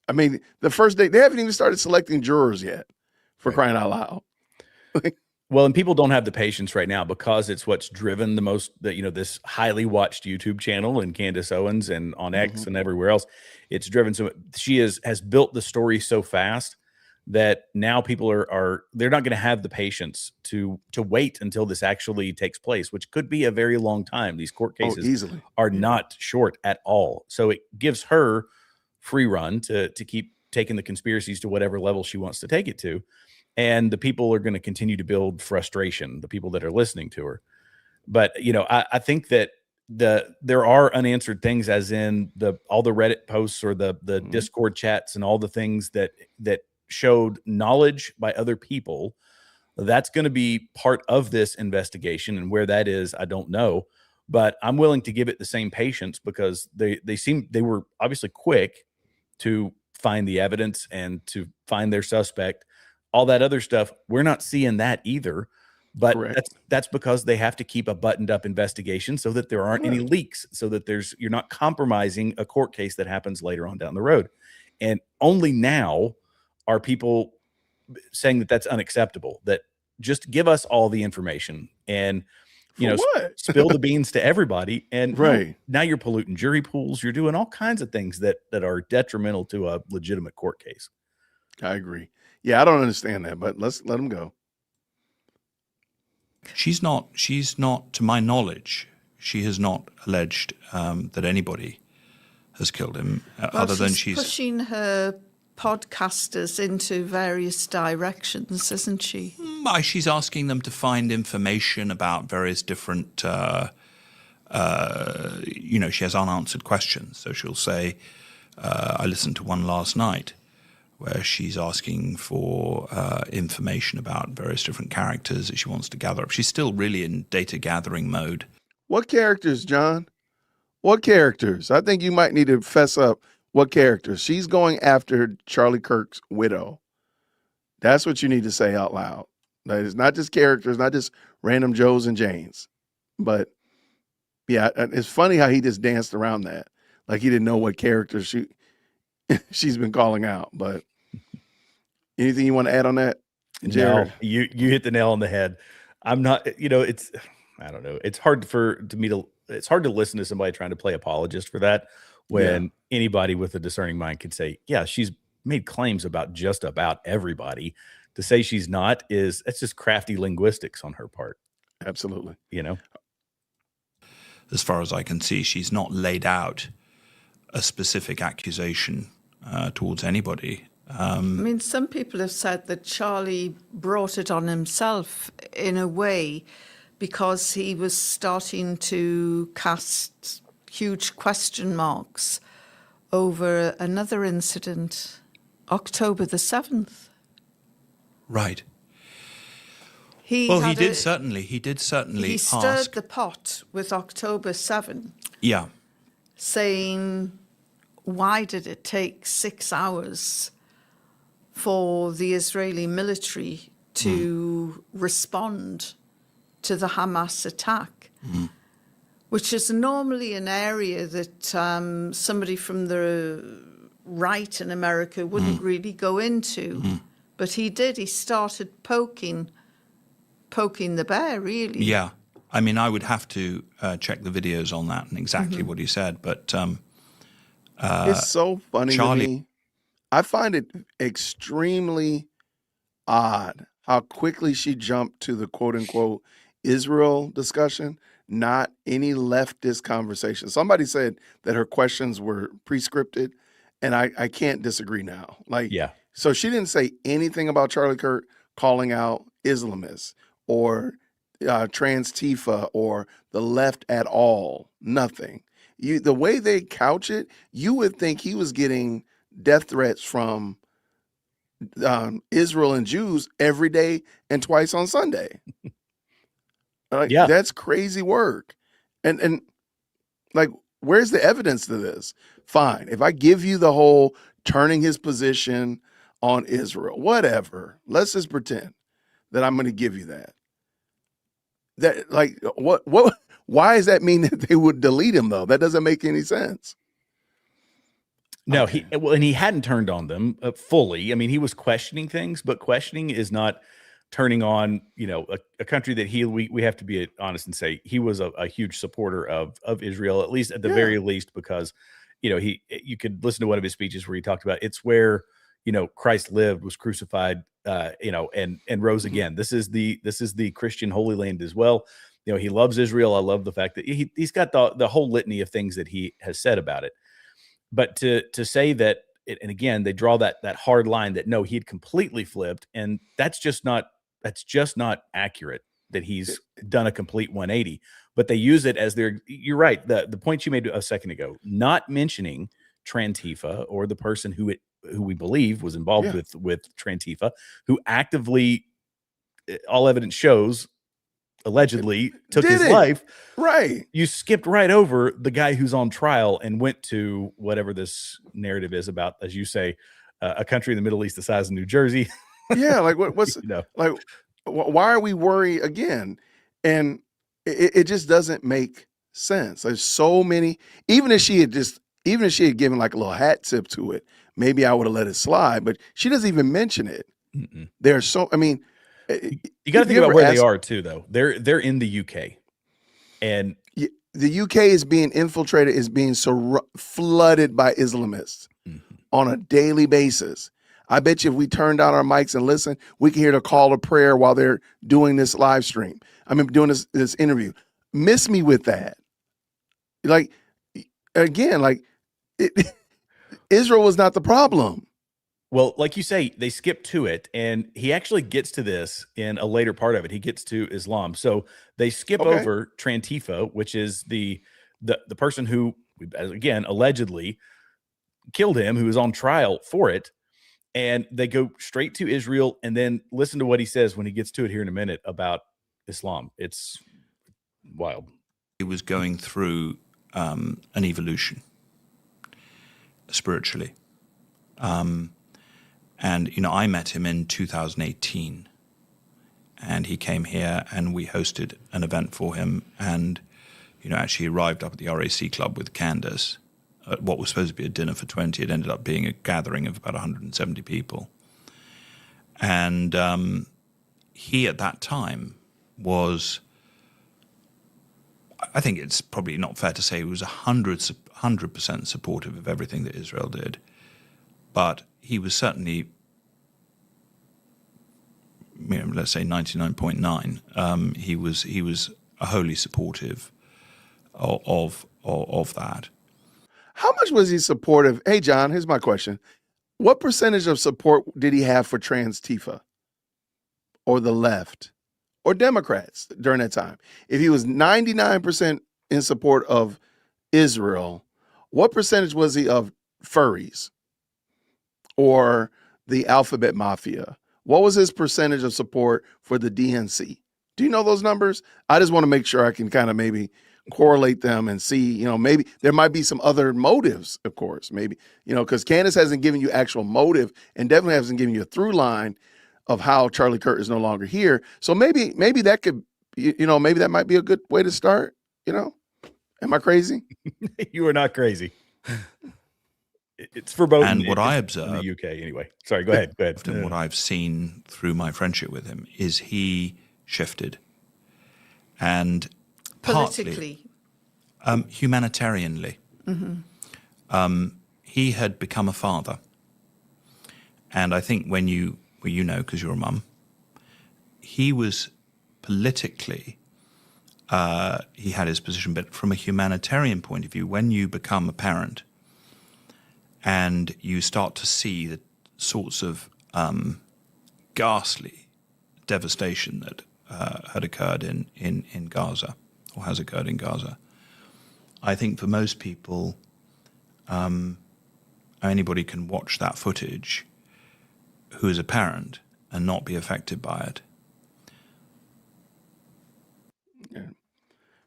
the first day, they haven't even started selecting jurors yet, for crying out loud. Well, and people don't have the patience right now because it's what's driven the most, this highly watched YouTube channel and Candace Owens and on X and everywhere else. It's driven she has built the story so fast that now people they're not going to have the patience to wait until this actually takes place, which could be a very long time. These court cases easily are not short at all. So it gives her free run to keep taking the conspiracies to whatever level she wants to take it to. And the people are going to continue to build frustration, the people that are listening to her. But, I think that there are unanswered things, as in all the Reddit posts or the Discord chats and all the things that showed knowledge by other people. That's going to be part of this investigation, and where that is, I don't know. But I'm willing to give it the same patience because they were obviously quick to find the evidence and to find their suspect. All that other stuff, we're not seeing that either. But that's because they have to keep a buttoned up investigation so that there aren't any leaks, so that you're not compromising a court case that happens later on down the road. And only now are people saying that that's unacceptable, that just give us all the information and spill the beans to everybody. And now you're polluting jury pools. You're doing all kinds of things that are detrimental to a legitimate court case. I agree. Yeah, I don't understand that, but let's let them go. She's not, to my knowledge, she has not alleged that anybody has killed him, other than she's pushing her podcasters into various directions, isn't she? She's asking them to find information about various different, she has unanswered questions. So she'll say, I listened to one last night where she's asking for information about various different characters that she wants to gather up. She's still really in data gathering mode. What characters, John? What characters? I think you might need to fess up. What characters? She's going after Charlie Kirk's widow. That's what you need to say out loud. That it's not just characters, not just random Joes and Janes. But yeah, it's funny how he just danced around that. Like he didn't know what characters she's been calling out. But anything you want to add on that, Jared? No, you hit the nail on the head. I'm not, it's, I don't know. It's hard it's hard to listen to somebody trying to play apologist for that when anybody with a discerning mind could say, yeah, she's made claims about just about everybody. To say she's not that's just crafty linguistics on her part. Absolutely. As far as I can see, she's not laid out a specific accusation towards anybody. Some people have said that Charlie brought it on himself in a way because he was starting to cast huge question marks over another incident, October the 7th. Right. He did certainly He stirred the pot with October 7. Yeah. Saying, why did it take 6 hours for the Israeli military to respond to the Hamas attack, which is normally an area that somebody from the right in America wouldn't really go into. But he did. He started poking the bear, really. Yeah. I would have to check the videos on that and exactly what he said. But it's so funny Charlie, to me. I find it extremely odd how quickly she jumped to the quote-unquote Israel discussion, not any leftist conversation. Somebody said that her questions were pre-scripted, and I can't disagree now. So she didn't say anything about Charlie Kirk calling out Islamists or trans Tifa or the left at all. Nothing. The way they couch it, you would think he was getting death threats from Israel and Jews every day and twice on Sunday. That's crazy work. And where's the evidence to this? Fine. If I give you the whole turning his position on Israel, whatever, let's just pretend that I'm going to give you that. Why does that mean that they would delete him though? That doesn't make any sense. No, and he hadn't turned on them fully. He was questioning things, but questioning is not turning on, a country that we have to be honest and say he was a huge supporter of Israel, at least at the very least, because, you could listen to one of his speeches where he talked about it's where, Christ lived, was crucified, and rose again. This is the Christian Holy Land as well. He loves Israel. I love the fact that he's got the whole litany of things that he has said about it. But to say that, and again, they draw that hard line that no, he'd completely flipped, and that's just not accurate, that he's done a complete 180. But they use it as you're right. The point you made a second ago, not mentioning Trantifa or the person who we believe was involved with Trantifa, who actively, all evidence shows, allegedly took his life. Right. You skipped right over the guy who's on trial and went to whatever this narrative is about, as you say, a country in the Middle East the size of New Jersey. Yeah. Like what's like, why are we worried again? And it just doesn't make sense. There's so many, even if she had given like a little hat tip to it, maybe I would have let it slide, but she doesn't even mention it. Mm-mm. There's so, I mean, you got to think about where they are too, though. They're in the UK, and the UK is being infiltrated, is being flooded by Islamists on a daily basis. I bet you if we turn down our mics and listen, we can hear the call to prayer while they're doing this live stream. I mean, doing this interview. Miss me with that. Like, again, like Israel was not the problem. Well, like you say, they skip to it, and he actually gets to this in a later part of it. He gets to Islam. So they skip over Trantifa, which is the person who, again, allegedly killed him, who is on trial for it. And they go straight to Israel, and then listen to what he says when he gets to it here in a minute about Islam. It's wild. He was going through an evolution spiritually. And, I met him in 2018, and he came here and we hosted an event for him, and, actually arrived up at the RAC Club with Candace at what was supposed to be a dinner for 20. It ended up being a gathering of about 170 people. And he, at that time, was, I think it's probably not fair to say he was 100% supportive of everything that Israel did, but he was certainly, let's say 99.9. He was wholly supportive of that. How much was he supportive? Hey, John, here's my question. What percentage of support did he have for Trantifa or the left or Democrats during that time? If he was 99% in support of Israel, what percentage was he of furries or the Alphabet Mafia? What was his percentage of support for the DNC? Do you know those numbers? I just want to make sure I can kind of maybe correlate them and see, maybe there might be some other motives, of course, maybe, because Candace hasn't given you actual motive and definitely hasn't given you a through line of how Charlie Kirk is no longer here. So maybe that could, maybe that might be a good way to start, Am I crazy? You are not crazy. It's for both. And what I observed in the UK anyway. Sorry, go ahead. And what I've seen through my friendship with him is he shifted. And politically, humanitarianly. He had become a father. And I think when because you're a mum, he was politically, he had his position, but from a humanitarian point of view, when you become a parent and you start to see the sorts of ghastly devastation that had occurred in Gaza, or has occurred in Gaza, I think for most people, anybody can watch that footage who is a parent and not be affected by it.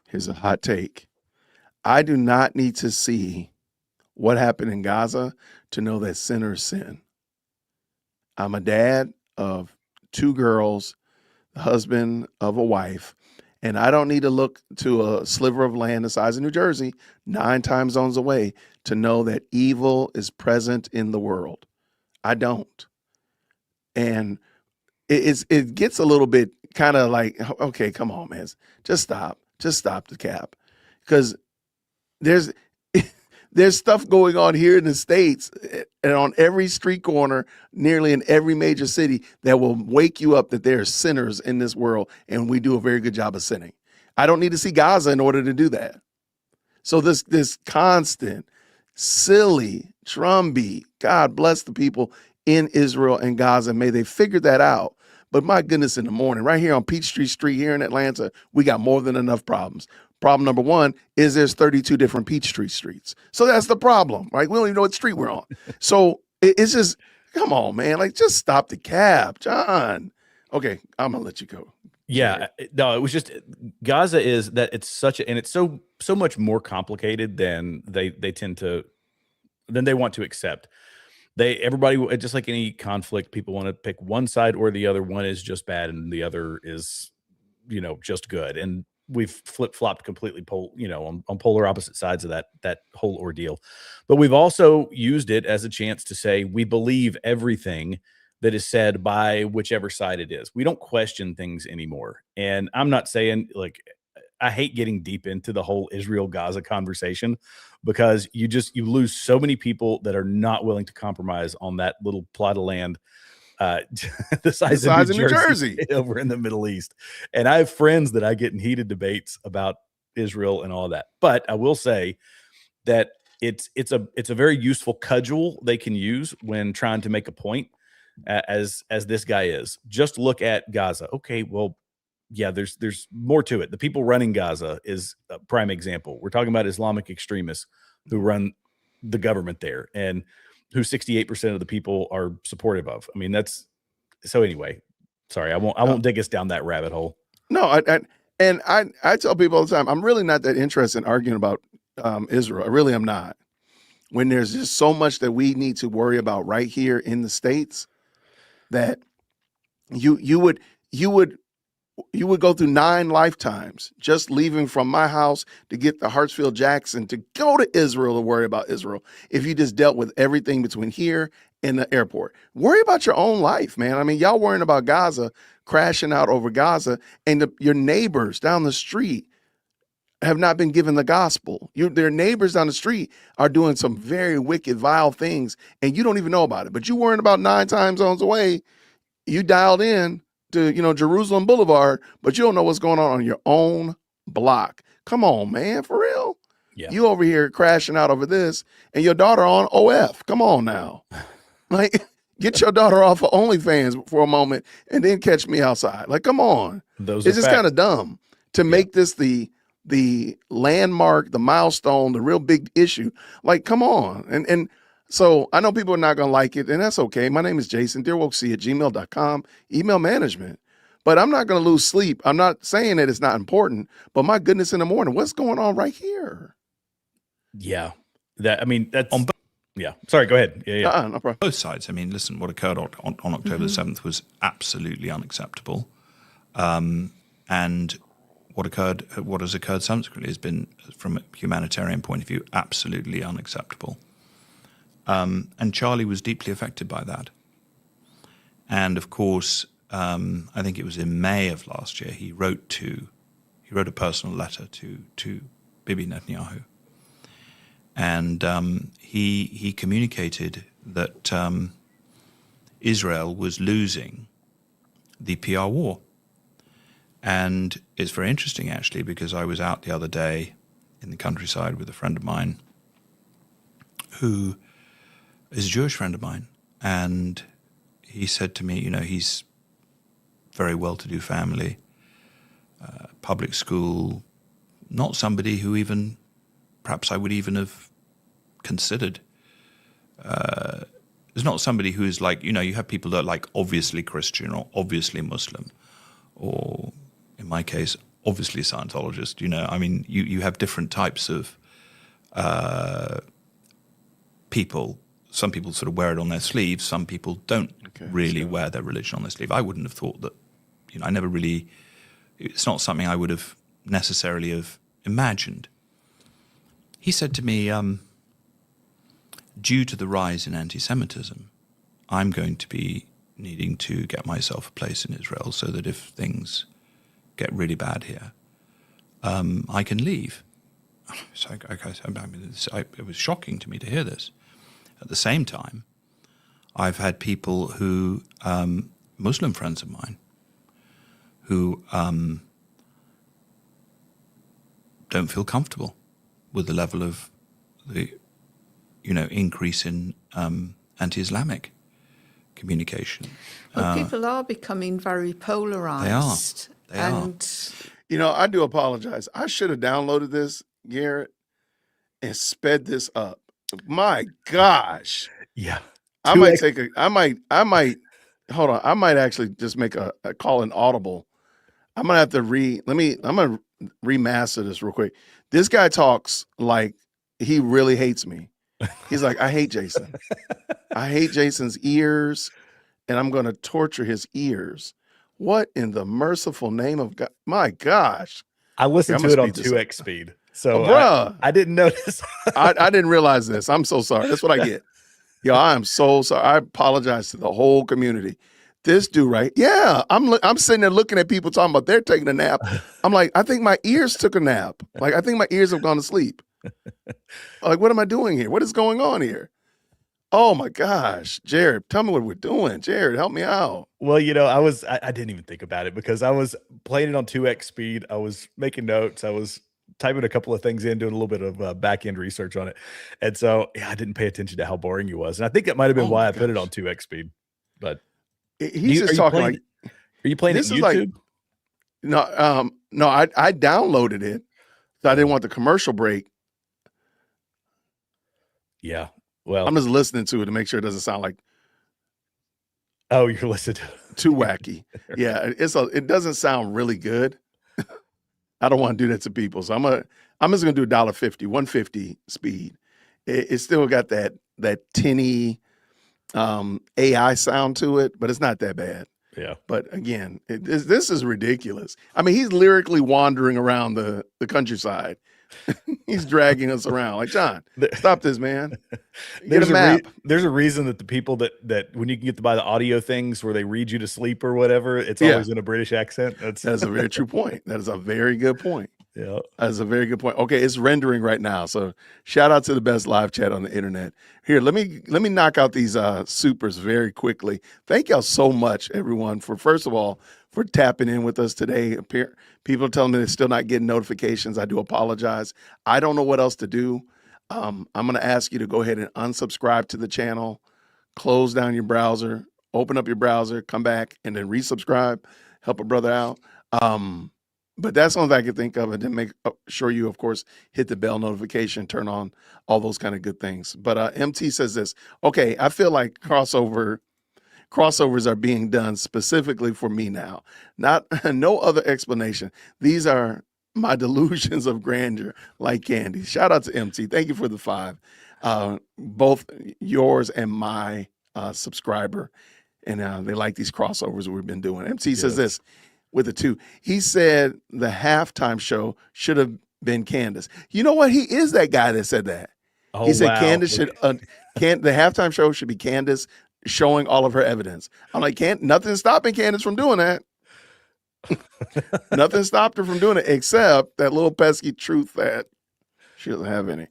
Here's a hot take. I do not need to see what happened in Gaza to know that sinners sin. I'm a dad of 2 girls, the husband of a wife, and I don't need to look to a sliver of land the size of New Jersey, 9 time zones away, to know that evil is present in the world. I don't. And it gets a little bit kind of like, okay, come on, man, just stop the cap, because there's there's stuff going on here in the States and on every street corner, nearly in every major city, that will wake you up that there are sinners in this world, and we do a very good job of sinning. I don't need to see Gaza in order to do that. So this constant, silly drumbeat, God bless the people in Israel and Gaza. May they figure that out. But my goodness, in the morning, right here on Peachtree Street here in Atlanta, we got more than enough problems. Problem number one is there's 32 different Peachtree streets. So that's the problem, right? We don't even know what street we're on. So it's just, come on, man. Like, just stop the cap, John. Okay, I'm going to let you go. Yeah, no, it was just Gaza is that it's such a, and it's so much more complicated than they tend to, than they want to accept. Everybody, just like any conflict, people want to pick one side or the other. One is just bad and the other is, just good. And we've flip-flopped completely, on polar opposite sides of that whole ordeal. But we've also used it as a chance to say we believe everything that is said by whichever side it is. We don't question things anymore. And I'm not saying, like, I hate getting deep into the whole Israel-Gaza conversation, because you lose so many people that are not willing to compromise on that little plot of land the size of New Jersey over in the Middle East. And I have friends that I get in heated debates about Israel and all that. But I will say that it's a very useful cudgel they can use when trying to make a point, as this guy is. Just look at Gaza. Okay, well, yeah, there's more to it. The people running Gaza is a prime example. We're talking about Islamic extremists who run the government there, and who 68% of the people are supportive of. I mean, that's so. Anyway, sorry, I won't dig us down that rabbit hole. No, I tell people all the time, I'm really not that interested in arguing about Israel. I really am not. When there's just so much that we need to worry about right here in the States, that you would go through 9 lifetimes just leaving from my house to get to Hartsfield-Jackson to go to Israel to worry about Israel, if you just dealt with everything between here and the airport. Worry about your own life, man. I mean, y'all worrying about Gaza, crashing out over Gaza, and your neighbors down the street have not been given the gospel. Their neighbors down the street are doing some very wicked, vile things, and you don't even know about it. But you worrying about 9 time zones away. You dialed in to, Jerusalem Boulevard, but you don't know what's going on your own block. Come on, man, for real. Yeah. You over here crashing out over this, and your daughter on OF. Come on now. Like, get your daughter off of OnlyFans for a moment and then catch me outside. Like, come on. It's just kind of dumb to make this the landmark, the milestone, the real big issue. Like, come on. And so I know people are not going to like it, and that's okay. My name is Jason, dearwokec@gmail.com, email management. But I'm not going to lose sleep. I'm not saying that it's not important, but my goodness, in the morning, what's going on right here? Yeah. That's on. Yeah. Sorry, go ahead. Yeah. No problem. Both sides. I mean, listen, what occurred on October the 7th was absolutely unacceptable. And what has occurred subsequently has been, from a humanitarian point of view, absolutely unacceptable. And Charlie was deeply affected by that. And of course, I think it was in May of last year, he wrote a personal letter to Bibi Netanyahu. And he communicated that Israel was losing the PR war. And it's very interesting, actually, because I was out the other day in the countryside with a friend of mine who is a Jewish friend of mine. And he said to me, he's very well-to-do family, public school, not somebody who even, perhaps I would even have considered. It's not somebody who is like, you have people that are like obviously Christian or obviously Muslim, or in my case, obviously Scientologist. I mean, you have different types of people. Some people sort of wear it on their sleeve. Some people don't really wear their religion on their sleeve. I wouldn't have thought that, I never really, it's not something I would have necessarily have imagined. He said to me, due to the rise in anti-Semitism, I'm going to be needing to get myself a place in Israel so that if things get really bad here, I can leave. So it was shocking to me to hear this. At the same time, I've had people who, Muslim friends of mine, who don't feel comfortable with the level of the, increase in anti-Islamic communication. Well, people are becoming very polarized. They are. And I do apologize. I should have downloaded this, Garrett, and sped this up. My gosh. Yeah. I might hold on. I might actually just make a call an audible. I'm gonna have to I'm gonna remaster this real quick. This guy talks like he really hates me. He's like, I hate Jason. I hate Jason's ears, and I'm gonna torture his ears. What in the merciful name of God? My gosh. I listened Okay, to it on I'm gonna speed this 2x speed. So bruh. I didn't notice. I didn't realize this. I'm so sorry. That's what I get. Yo, I am so sorry. I apologize to the whole community. This dude, right? Yeah, I'm sitting there looking at people talking about they're taking a nap. I'm like, I think my ears took a nap. Like, I think my ears have gone to sleep. Like, what am I doing here? What is going on here? Oh my gosh, Jared, tell me what we're doing. Jared, help me out. Well, I didn't even think about it because I was playing it on 2x speed. I was making notes. I was typing a couple of things in, doing a little bit of back end research on it. And so, I didn't pay attention to how boring he was. And I think it might have been why I put it on 2x speed. But He's just talking like, are you playing it this on is like, YouTube? no, I downloaded it. So I didn't want the commercial break. Yeah. Well, I'm just listening to it to make sure it doesn't sound like oh, you're listening to too wacky. Yeah, it doesn't sound really good. I don't want to do that to people. So I'm just gonna do $1.50, 150 speed. It still got that tinny AI sound to it, but it's not that bad. Yeah. But again, this is ridiculous. I mean, he's lyrically wandering around the countryside. He's dragging us around. Like, John, stop this, man. Get a map. There's a reason that the people that when you can get to buy the audio things where they read you to sleep or whatever, it's always in a British accent. That's a very true point. That is a very good point. Yeah. That's a very good point. Okay, it's rendering right now. So shout out to the best live chat on the internet. Here, let me knock out these supers very quickly. Thank y'all so much, everyone, for first of all, for tapping in with us today. People are telling me they're still not getting notifications. I do apologize. I don't know what else to do. I'm going to ask you to go ahead and unsubscribe to the channel, close down your browser, open up your browser, come back, and then resubscribe. Help a brother out. But that's the only thing I can think of. And then make sure you, of course, hit the bell notification, turn on all those kind of good things. But MT says this. Okay, I feel like crossovers are being done specifically for me now. No other explanation. These are my delusions of grandeur like candy. Shout out to MT. Thank you for the 5. Both yours and my subscriber. And they like these crossovers we've been doing. MT says this with a 2. He said the halftime show should have been Candace. You know what? He is that guy that said that. Oh, he said wow. Candace should the halftime show should be Candace showing all of her evidence. I'm like, nothing's stopping Candace from doing that. Nothing stopped her from doing it except that little pesky truth that she doesn't have any.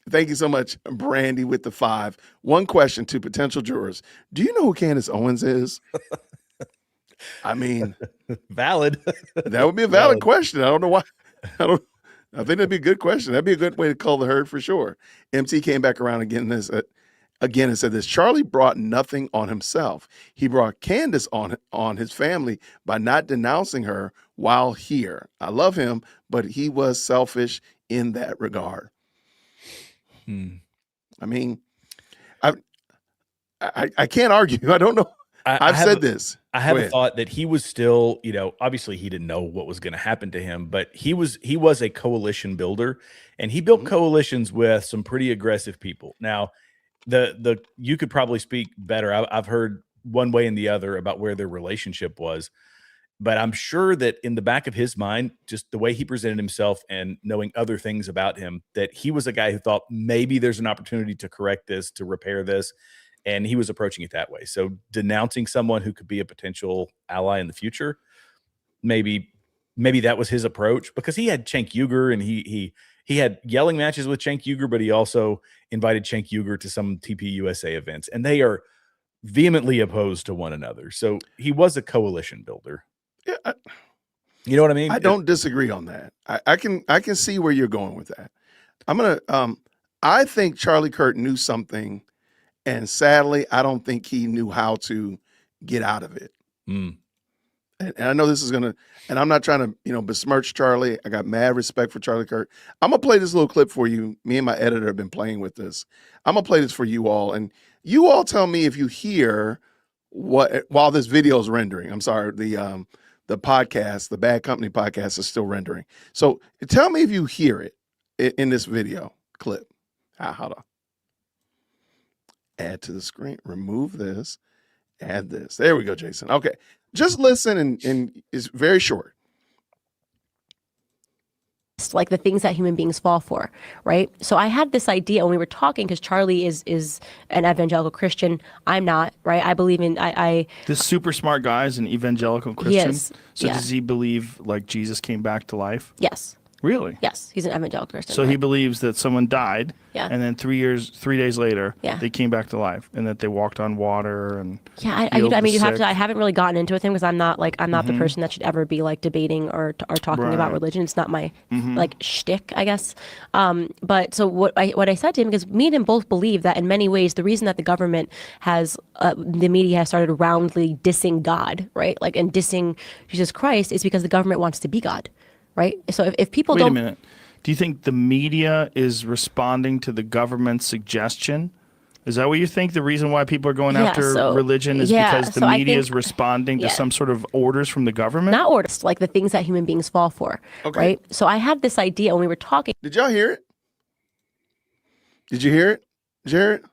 Thank you so much, Brandy, with the 5. One question to potential jurors. Do you know who Candace Owens is? I mean, valid. That would be a valid question. I don't know why. I think that'd be a good question. That'd be a good way to call the herd for sure. MT came back around again and said this. Charlie brought nothing on himself. He brought Candace on his family by not denouncing her while here. I love him, but he was selfish in that regard. I mean, I can't argue. I don't know. I've said this. I have a thought that he was still, obviously he didn't know what was going to happen to him, but he was a coalition builder, and he built coalitions with some pretty aggressive people. Now, you could probably speak better. I've heard one way and the other about where their relationship was, but I'm sure that in the back of his mind, just the way he presented himself and knowing other things about him, that he was a guy who thought maybe there's an opportunity to correct this, to repair this. and he was approaching it that way. So denouncing someone who could be a potential ally in the future, maybe that was his approach, because he had Cenk Uygur, and he had yelling matches with Cenk Uygur, but he also invited Cenk Uygur to some TPUSA events, and they are vehemently opposed to one another. So he was a coalition builder. Yeah, you know what I mean? I don't disagree on that. I can see where you're going with that. I think Charlie Kirk knew something, and sadly, I don't think he knew how to get out of it. Mm. And I know this is gonna, and I'm not trying to, besmirch Charlie. I got mad respect for Charlie Kirk. I'm gonna play this little clip for you. Me and my editor have been playing with this. I'm gonna play this for you all, and you all tell me if you hear what while this video is rendering. I'm sorry, the podcast, the Bad Company podcast, is still rendering. So tell me if you hear it in this video clip. Hold on. Add to the screen. Remove this. Add this. There we go, Jason. Okay. Just listen, and it's very short. Like the things that human beings fall for, right? So I had this idea when we were talking, because Charlie is an evangelical Christian. I'm not, right? I believe in This super smart guy is an evangelical Christian. Yes. So Yeah. does he believe like Jesus came back to life? Yes. Really? Yes, he's an evangelical Christian. So he right? believes that someone died, Yeah. and then 3 days later, Yeah. they came back to life, and that they walked on water and Yeah, healed I mean, the you have to. sick. I haven't really gotten into it with him, because I'm not the person that should ever be like debating or talking about Right. religion. It's not my like shtick, I guess. But so what I said to him, because me and him both believe that in many ways the reason that the government has the media has started roundly dissing God, right, like, and dissing Jesus Christ, is because the government wants to be God, right? So if people Wait don't. a minute. Do you think the media is responding to the government's suggestion? Is that what you think? The reason why people are going Yeah, after so- religion is yeah, because the so I media is think- responding to yeah. some sort of orders from the government? Not orders, like the things that human beings fall for, Okay. right? So I had this idea when we were talking. Did y'all hear it? Did you hear it, Jared?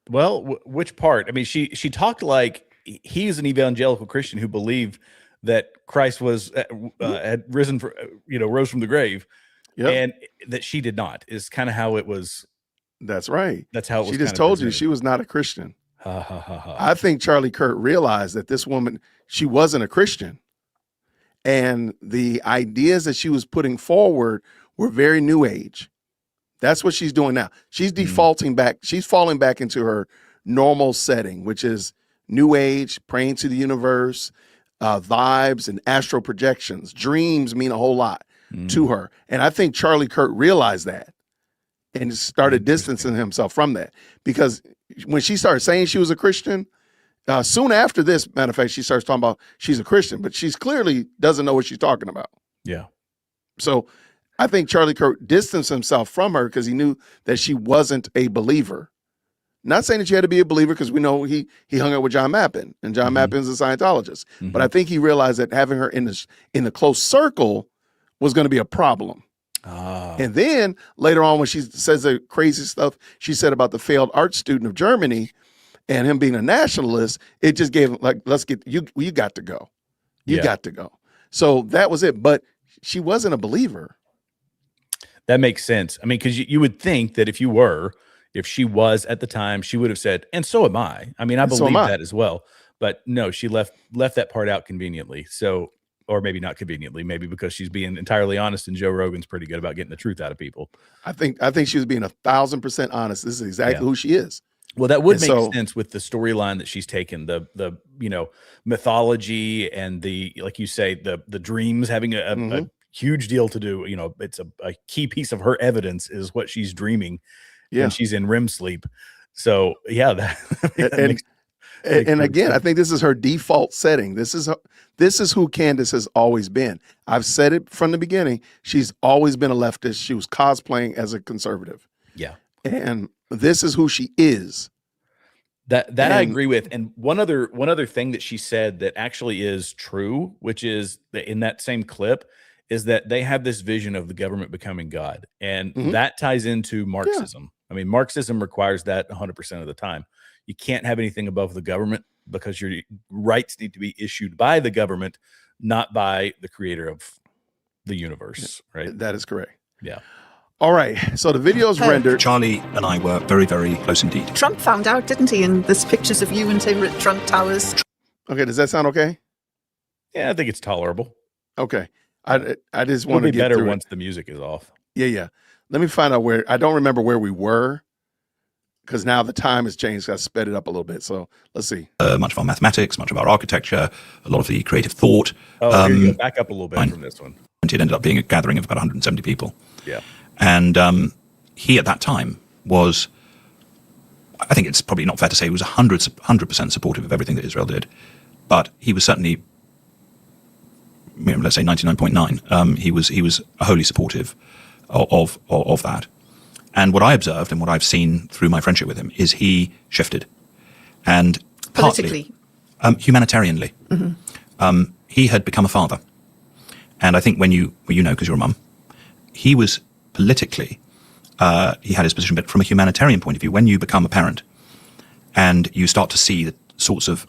Well, which part? I mean, she talked like he's an evangelical Christian who believed that Christ was had risen rose from the grave, Yep. and that she did not. Is kind of how it was. That's right. That's how it was. She just kinda told you presented. she was not a Christian. Ha ha ha ha. I think Charlie Kirk realized that this woman, she wasn't a Christian. And the ideas that she was putting forward were very new age. That's what she's doing now. She's defaulting back. She's falling back into her normal setting, which is new age, praying to the universe, vibes and astral projections. Dreams mean a whole lot to her. And I think Charlie Kirk realized that and started distancing himself from that, because when she started saying she was a Christian, soon after this, matter of fact, she starts talking about she's a Christian, but she's clearly doesn't know what she's talking about. Yeah. So I think Charlie Kirk distanced himself from her because he knew that she wasn't a believer. Not saying that you had to be a believer, because we know he hung out with John Mappin, and John Mappin's a Scientologist. But I think he realized that having her in the close circle was going to be a problem. And then later on, when she says the crazy stuff she said about the failed art student of Germany and him being a nationalist, it just gave him like, let's get you got to go. You got to go. So that was it. But she wasn't a believer. That makes sense. I mean, because you would think that if she was at the time, she would have said, and so am I. I mean, I And so believe am I. that as well. But no, she left that part out conveniently. So, or maybe not conveniently, maybe because she's being entirely honest, and Joe Rogan's pretty good about getting the truth out of people. I think she was being 1,000% honest. This is exactly who she is. Well, that would And make so- sense with the storyline that she's taken, the mythology and the, like you say, the dreams having a huge deal to do. It's a key piece of her evidence is what she's dreaming when she's in REM sleep. So yeah, that And again, I think this is her default setting. This is who Candace has always been. I've said it from the beginning. She's always been a leftist. She was cosplaying as a conservative. yeah. And this is who she is. That I And- agree with. And one other thing that she said that actually is true, which is that in that same clip, is that they have this vision of the government becoming God. And that ties into Marxism. I mean, Marxism requires that 100% of the time. You can't have anything above the government because your rights need to be issued by the government, not by the creator of the universe, right? That is correct. Yeah. All right. So the video's rendered. Charlie and I were very, very close indeed. Trump found out, didn't he? And there's pictures of you and him at Trump Towers. Okay. Does that sound okay? Yeah, I think it's tolerable. Okay. I just It'll want to be get better through once the music is off. it. Yeah. Let me find out where. I don't remember where we were because now the time has changed. I sped it up a little bit. So let's see. Much of our mathematics, much of our architecture, a lot of the creative thought. Oh, here you go. Back up a little bit fine. from this one. It ended up being a gathering of about 170 people. Yeah. And he, at that time, was, I think it's probably not fair to say he was 100% supportive of everything that Israel did, but he was certainly, let's say 99.9. He was wholly supportive of that. And what I observed and what I've seen through my friendship with him is he shifted. And Politically. partly, humanitarianly. He had become a father. And I think when you know, because you're a mum, he was politically, he had his position, but from a humanitarian point of view, when you become a parent and you start to see the sorts of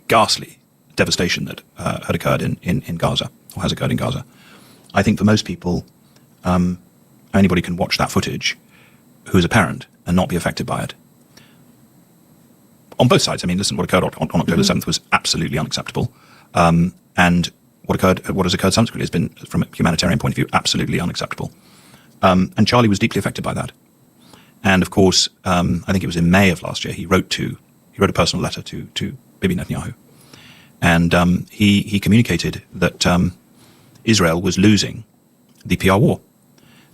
ghastly devastation that had occurred in Gaza, or has occurred in Gaza, I think for most people, anybody can watch that footage who is a parent and not be affected by it. On both sides. I mean, listen, what occurred on October 7th was absolutely unacceptable. And what has occurred subsequently has been, from a humanitarian point of view, absolutely unacceptable. And Charlie was deeply affected by that. And of course, I think it was in May of last year, he wrote a personal letter to Bibi Netanyahu. And he communicated that Israel was losing the PR war.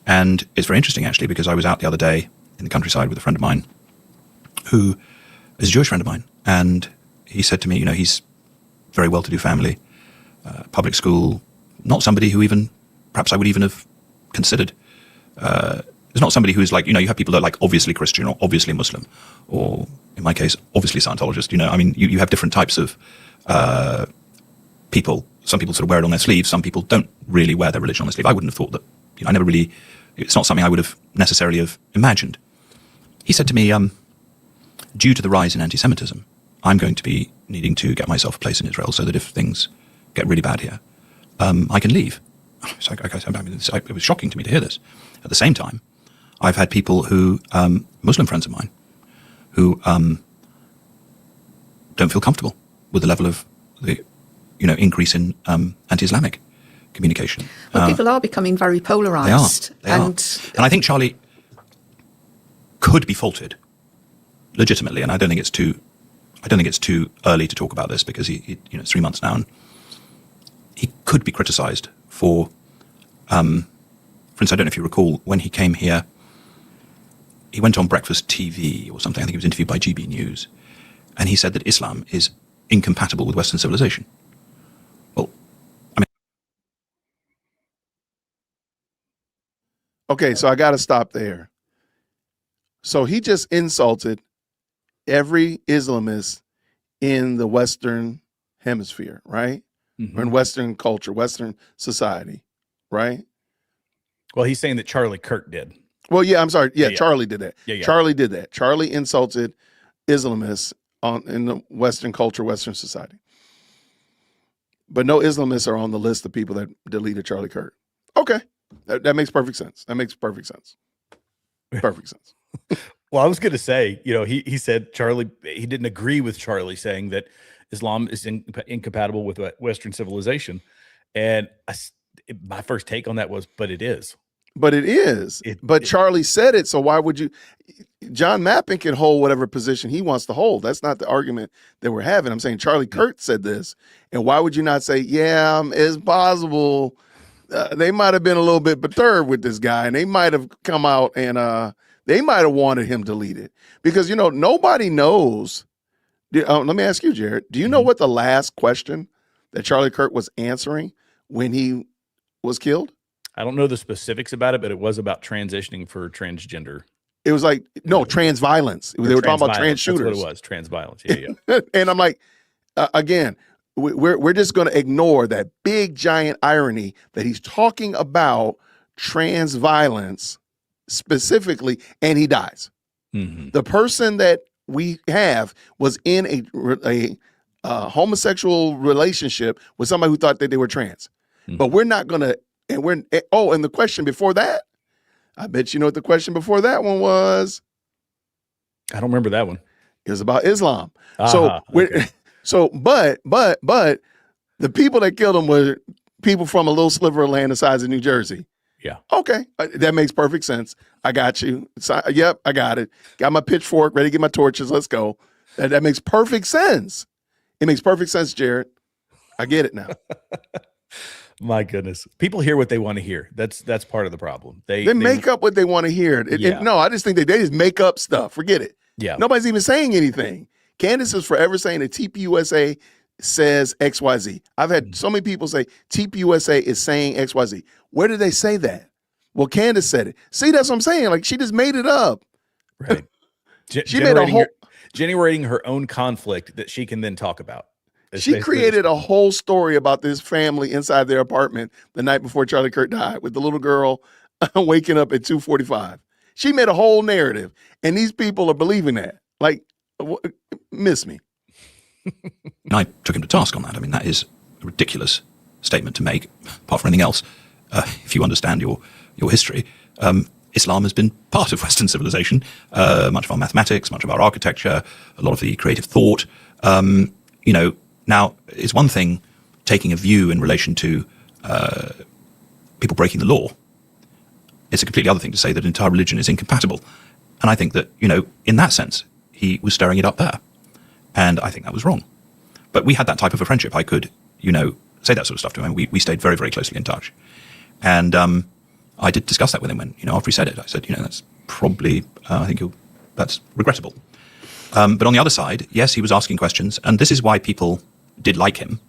And it's very interesting, actually, because I was out the other day in the countryside with a friend of mine who is a Jewish friend of mine. And he said to me, he's very well-to-do family, public school, not somebody who even, perhaps I would even have considered. It's not somebody who's like, you have people that are like obviously Christian or obviously Muslim, or in my case, obviously Scientologist. You have different types of people. Some people sort of wear it on their sleeve. Some people don't really wear their religion on their sleeve. I wouldn't have thought that, I never really, it's not something I would have necessarily have imagined. He said to me, due to the rise in anti-Semitism, I'm going to be needing to get myself a place in Israel so that if things get really bad here, I can leave. It's like, okay, it was shocking to me to hear this. At the same time, I've had people who, Muslim friends of mine, who don't feel comfortable with the level of the, increase in anti-Islamic communication. Well, people are becoming very polarised. They are. And I think Charlie could be faulted legitimately, and I don't think it's too early to talk about this because it's 3 months now, and he could be criticised for instance, I don't know if you recall, when he came here, he went on Breakfast TV or something. I think he was interviewed by GB News, and he said that Islam is incompatible with Western civilization. Well, I mean, Okay, so I got to stop there. So he just insulted every Islamist in the Western hemisphere, right? Or in Western culture, Western society, right? Well, he's saying that Charlie Kirk did. Well, yeah, I'm sorry. Yeah, Charlie did that. Yeah. Charlie did that. Charlie insulted Islamists in the Western culture, Western society. But no Islamists are on the list of people that deleted Charlie Kirk. Okay. That makes perfect sense. Perfect sense. Well, I was going to say, he said Charlie, he didn't agree with Charlie saying that Islam is incompatible with Western civilization. And my first take on that was, but it is. But it is. But Charlie said it, so why would you? John Mappin can hold whatever position he wants to hold. That's not the argument that we're having. I'm saying Charlie Kirk said this, and why would you not say, yeah, it's possible they might have been a little bit perturbed with this guy, and they might have come out and they might have wanted him deleted because nobody knows. Let me ask you, Jared. Do you know what the last question that Charlie Kirk was answering when he was killed? I don't know the specifics about it, but it was about transitioning for transgender. It was like, no, trans violence. They were talking about trans shooters. That's what it was, trans violence. Yeah. And I'm like, again, we're just going to ignore that big, giant irony that he's talking about trans violence specifically, and he dies. The person that we have was in a homosexual relationship with somebody who thought that they were trans. But we're not going to, and the question before that, I bet you know what the question before that one was. I don't remember that one. It was about Islam. Okay. But the people that killed him were people from a little sliver of land the size of New Jersey. Yeah. Okay, that makes perfect sense. I got you. Yep, I got it. Got my pitchfork, ready to get my torches. Let's go. That makes perfect sense. It makes perfect sense, Jared. I get it now. My goodness. People hear what they want to hear. That's part of the problem. They make up what they want to hear. No, I just think they just make up stuff. Forget it. Yeah. Nobody's even saying anything. Candace is forever saying that TPUSA says XYZ. I've had so many people say TPUSA is saying XYZ. Where did they say that? Well, Candace said it. See, that's what I'm saying. Like, she just made it up. Right. She made a whole generating her own conflict that she can then talk about. She created a whole story about this family inside their apartment the night before Charlie Kirk died, with the little girl waking up at 2:45. She made a whole narrative, and these people are believing that. Like, miss me. I took him to task on that. I mean, that is a ridiculous statement to make, apart from anything else. If you understand your history, Islam has been part of Western civilization, much of our mathematics, much of our architecture, a lot of the creative thought. Now, it's one thing taking a view in relation to people breaking the law. It's a completely other thing to say that entire religion is incompatible. And I think that, in that sense, he was stirring it up there. And I think that was wrong. But we had that type of a friendship. I could, say that sort of stuff to him. We stayed very, very closely in touch. And I did discuss that with him when, after he said it. I said, that's probably, I think that's regrettable. But on the other side, yes, he was asking questions. And this is why people did like him,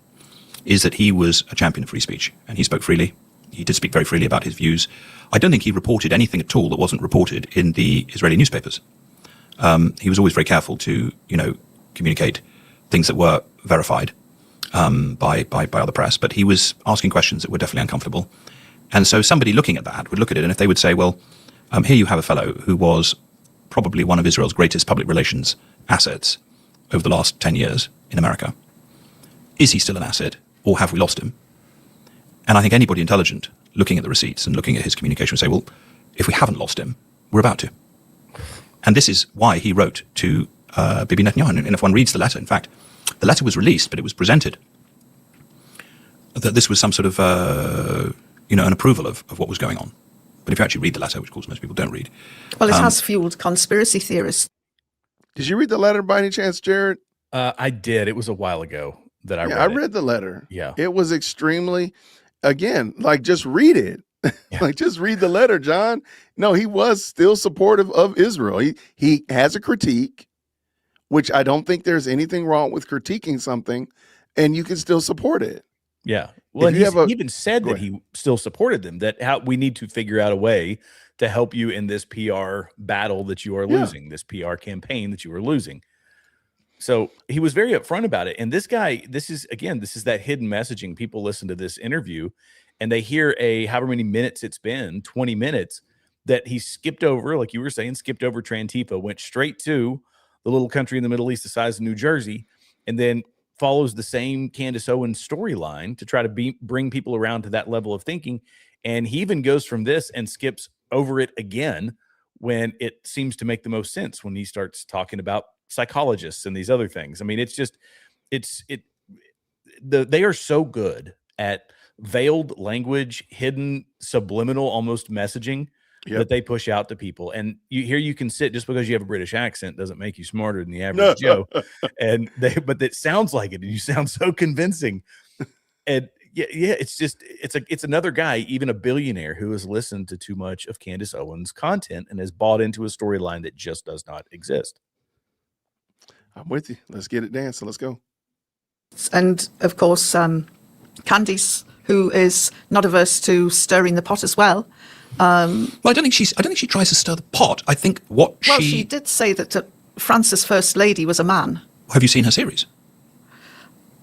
is that he was a champion of free speech. And he spoke freely. He did speak very freely about his views. I don't think he reported anything at all that wasn't reported in the Israeli newspapers. He was always very careful to, communicate things that were verified by other press. But he was asking questions that were definitely uncomfortable. And so somebody looking at that would look at it, and if they would say, well, here you have a fellow who was probably one of Israel's greatest public relations assets over the last 10 years in America. Is he still an asset, or have we lost him? And I think anybody intelligent looking at the receipts and looking at his communication would say, well, if we haven't lost him, we're about to. And this is why he wrote to Bibi Netanyahu. And if one reads the letter, in fact, the letter was released, but it was presented that this was some sort of, an approval of what was going on. But if you actually read the letter, which of course most people don't read. Well, it has fueled conspiracy theorists. Did you read the letter by any chance, Jared? I did. It was a while ago that I read it. I read the letter. Yeah. It was extremely, again, like, just read it. Yeah. Like, just read the letter, John. No, he was still supportive of Israel. He has a critique, which I don't think there's anything wrong with critiquing something, and you can still support it. Yeah. Well, and he even said that ahead. he still supported them, that how we need to figure out a way to help you in this PR battle that you are losing, this PR campaign that you are losing. So he was very upfront about it. And this guy, this is that hidden messaging. People listen to this interview and they hear however many minutes it's been, 20 minutes, that he skipped over, like you were saying, skipped over Trantifa, went straight to the little country in the Middle East the size of New Jersey, and then follows the same Candace Owens storyline to try to bring people around to that level of thinking. And he even goes from this and skips over it again when it seems to make the most sense, when he starts talking about psychologists and these other things. I mean, they are so good at veiled language, hidden subliminal almost messaging that they push out to people. And you can sit, just because you have a British accent doesn't make you smarter than the average Joe. But it sounds like it, and you sound so convincing. And it's another guy, even a billionaire, who has listened to too much of Candace Owens' content and has bought into a storyline that just does not exist. I'm with you. Let's get it dancing. Let's go. And of course, Candice, who is not averse to stirring the pot as well. Well, I don't think she tries to stir the pot. I think she did say that France's first lady was a man. Have you seen her series?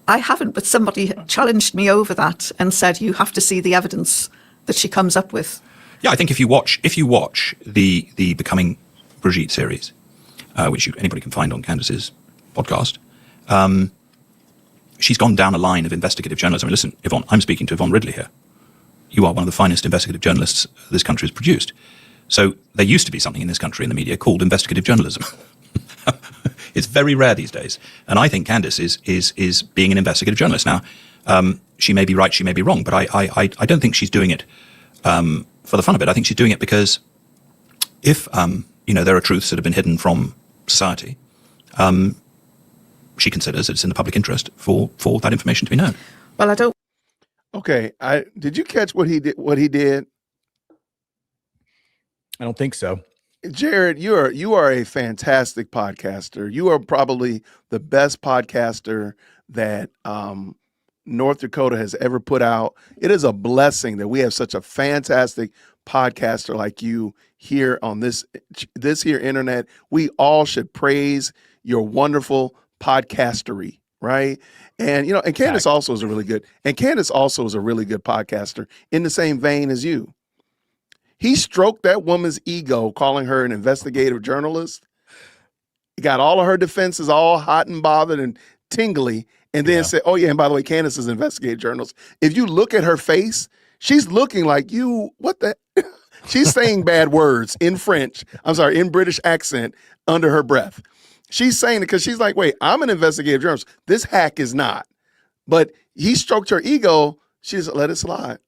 I haven't, but somebody challenged me over that and said you have to see the evidence that she comes up with. Yeah, I think if you watch the Becoming Brigitte series, which anybody can find on Candace's podcast, she's gone down a line of investigative journalism. I mean, listen, Yvonne, I'm speaking to Yvonne Ridley here. You are one of the finest investigative journalists this country has produced. So there used to be something in this country in the media called investigative journalism. It's very rare these days. And I think Candace is being an investigative journalist. Now, she may be right, she may be wrong, but I don't think she's doing it for the fun of it. I think she's doing it because if there are truths that have been hidden from society, she considers it's in the public interest for that information to be known. Well, I don't. Okay, did you catch what he did? What he did, I don't think so. Jared? You are a fantastic podcaster. You are probably the best podcaster that North Dakota has ever put out. It is a blessing that we have such a fantastic podcaster like you here on this here internet. We all should praise your wonderful podcastery, right? And and Candace also is a really good podcaster in the same vein as you. He stroked that woman's ego, calling her an investigative journalist. He got all of her defenses all hot and bothered and tingly, and then said, "Oh yeah, and by the way, Candace is an investigative journalist." If you look at her face, she's looking like you. What the? She's saying bad words in French. I'm sorry, in British accent under her breath. She's saying it because she's like, "Wait, I'm an investigative journalist. This hack is not." But he stroked her ego. She just let it slide.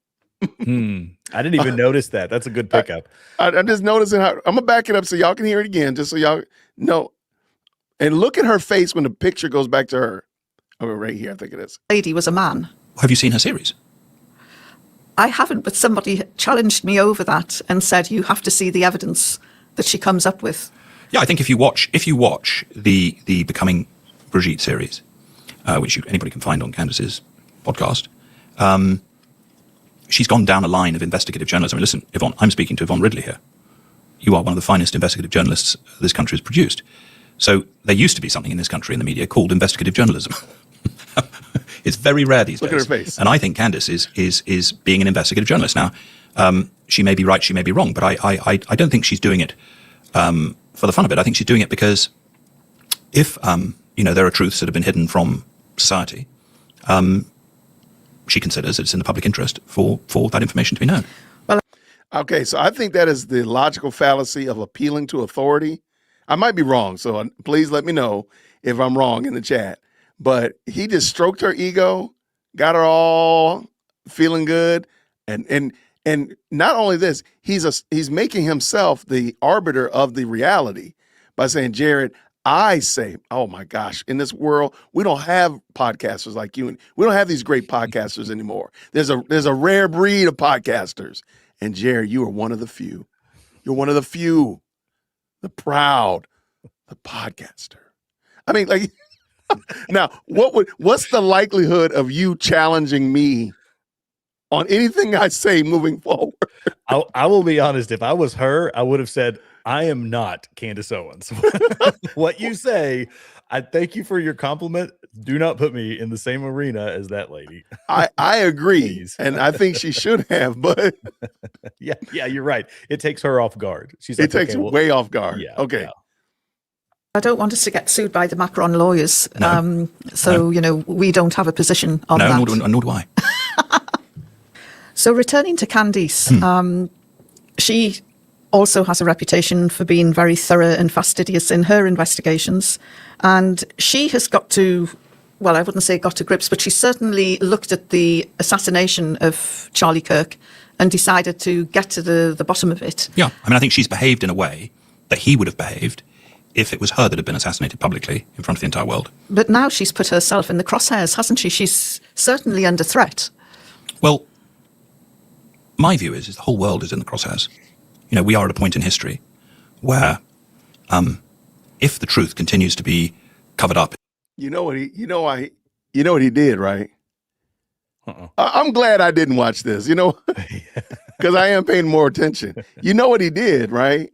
I didn't even notice that. That's a good pickup. I'm just noticing how I'm gonna back it up so y'all can hear it again, just so y'all know. And look at her face when the picture goes back to her. Oh, right here, I think it is. Lady was a man. Have you seen her series? I haven't, but somebody challenged me over that and said you have to see the evidence that she comes up with. Yeah, I think if you watch the Becoming Brigitte series, which anybody can find on Candace's podcast, she's gone down a line of investigative journalism. I mean, listen, Yvonne, I'm speaking to Yvonne Ridley here. You are one of the finest investigative journalists this country has produced. So there used to be something in this country in the media called investigative journalism. It's very rare these days. Look at her face. And I think Candace is being an investigative journalist. Now, she may be right, she may be wrong, but I don't think she's doing it for the fun of it. I think she's doing it because if there are truths that have been hidden from society, she considers it's in the public interest for that information to be known. Okay, so I think that is the logical fallacy of appealing to authority. I might be wrong, so please let me know if I'm wrong in the chat. But he just stroked her ego, got her all feeling good, and not only this, he's making himself the arbiter of the reality by saying, Jared, I say, oh my gosh, in this world, we don't have podcasters like you, and we don't have these great podcasters anymore. There's a rare breed of podcasters. And Jared, you are one of the few. You're one of the few, the proud, the podcaster. I mean, like, now, what's the likelihood of you challenging me on anything I say moving forward? I will be honest. If I was her, I would have said, I am not Candace Owens. What you say, I thank you for your compliment. Do not put me in the same arena as that lady. I agree. Please. And I think she should have, but yeah, you're right. It takes her off guard. She's like, it takes her way off guard. Yeah, okay. yeah. I don't want us to get sued by the Macron lawyers. No. We don't have a position on that. No, nor do I. So returning to Candice, she also has a reputation for being very thorough and fastidious in her investigations. And she has got to, well, I wouldn't say got to grips, but she certainly looked at the assassination of Charlie Kirk and decided to get to the bottom of it. Yeah, I mean, I think she's behaved in a way that he would have behaved if it was her that had been assassinated publicly in front of the entire world. But now she's put herself in the crosshairs, hasn't she? She's certainly under threat. Well, my view is the whole world is in the crosshairs. We are at a point in history where if the truth continues to be covered up. You know what he did, right? I'm glad I didn't watch this, because I am paying more attention. You know what he did, right?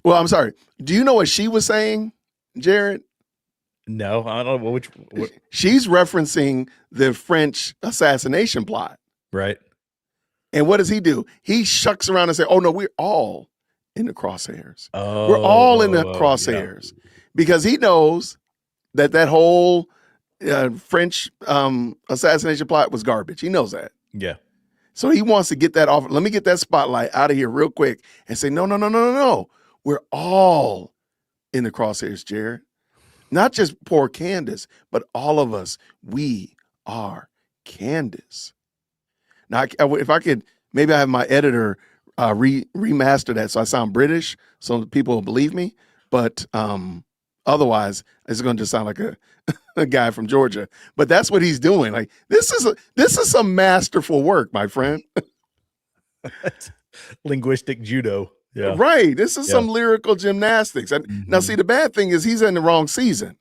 Well, I'm sorry. Do you know what she was saying, Jared? No, I don't know which. She's referencing the French assassination plot. Right. And what does he do? He shucks around and says, oh, no, we're all in the crosshairs. Oh, we're all in the crosshairs. Yeah. Because he knows that whole French assassination plot was garbage. He knows that. Yeah. So he wants to get that off. Let me get that spotlight out of here real quick and say, no, no, no, no, no, no. We're all in the crosshairs, Jared. Not just poor Candace, but all of us. We are Candace. Now, if I could, maybe I have my editor remaster that so I sound British, so people will believe me. But otherwise, it's going to just sound like a guy from Georgia. But that's what he's doing. Like this is some masterful work, my friend. Linguistic judo. Yeah. Right. This is some lyrical gymnastics. And now, see, the bad thing is he's in the wrong season.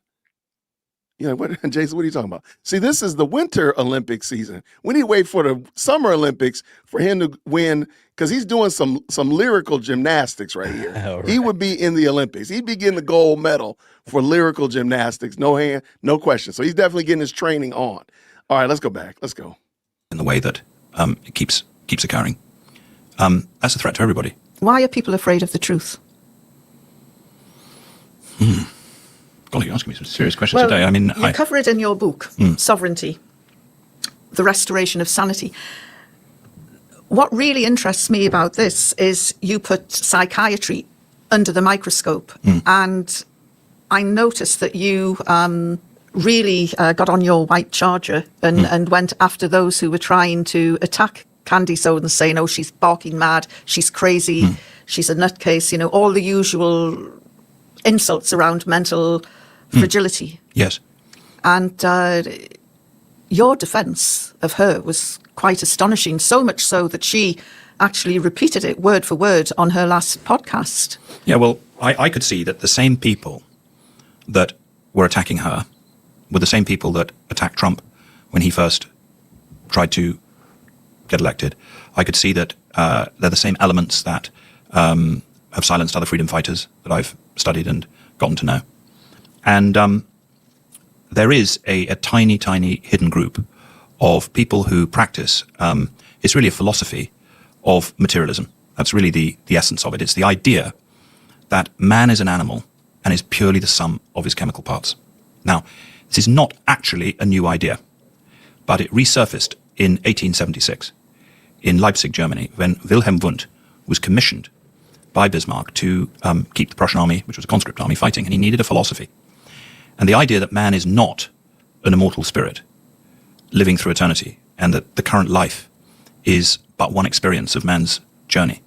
You know, Jason, what are you talking about? See, this is the Winter Olympic season. We need to wait for the Summer Olympics for him to win because he's doing some lyrical gymnastics right here. Right. He would be in the Olympics. He'd be getting the gold medal for lyrical gymnastics. No question. So he's definitely getting his training on. All right, let's go back. Let's go. In the way that it keeps occurring. That's a threat to everybody. Why are people afraid of the truth? Golly, you're asking me some serious questions today. I mean, you cover it in your book, Sovereignty, the Restoration of Sanity. What really interests me about this is you put psychiatry under the microscope, and I noticed that you really got on your white charger and went after those who were trying to attack Candace Owens, saying, oh, she's barking mad, she's crazy, she's a nutcase, you know, all the usual insults around mental fragility. yes. And your defense of her was quite astonishing, so much so that she actually repeated it word for word on her last podcast. Yeah, well, I could see that the same people that were attacking her were the same people that attacked Trump when he first tried to get elected. I could see that they're the same elements that have silenced other freedom fighters that I've studied and gotten to know. And there is a tiny, tiny hidden group of people who practice, it's really a philosophy of materialism. That's really the essence of it. It's the idea that man is an animal and is purely the sum of his chemical parts. Now, this is not actually a new idea, but it resurfaced in 1876 in Leipzig, Germany, when Wilhelm Wundt was commissioned by Bismarck to keep the Prussian army, which was a conscript army, fighting, and he needed a philosophy. And the idea that man is not an immortal spirit living through eternity, and that the current life is but one experience of man's journey,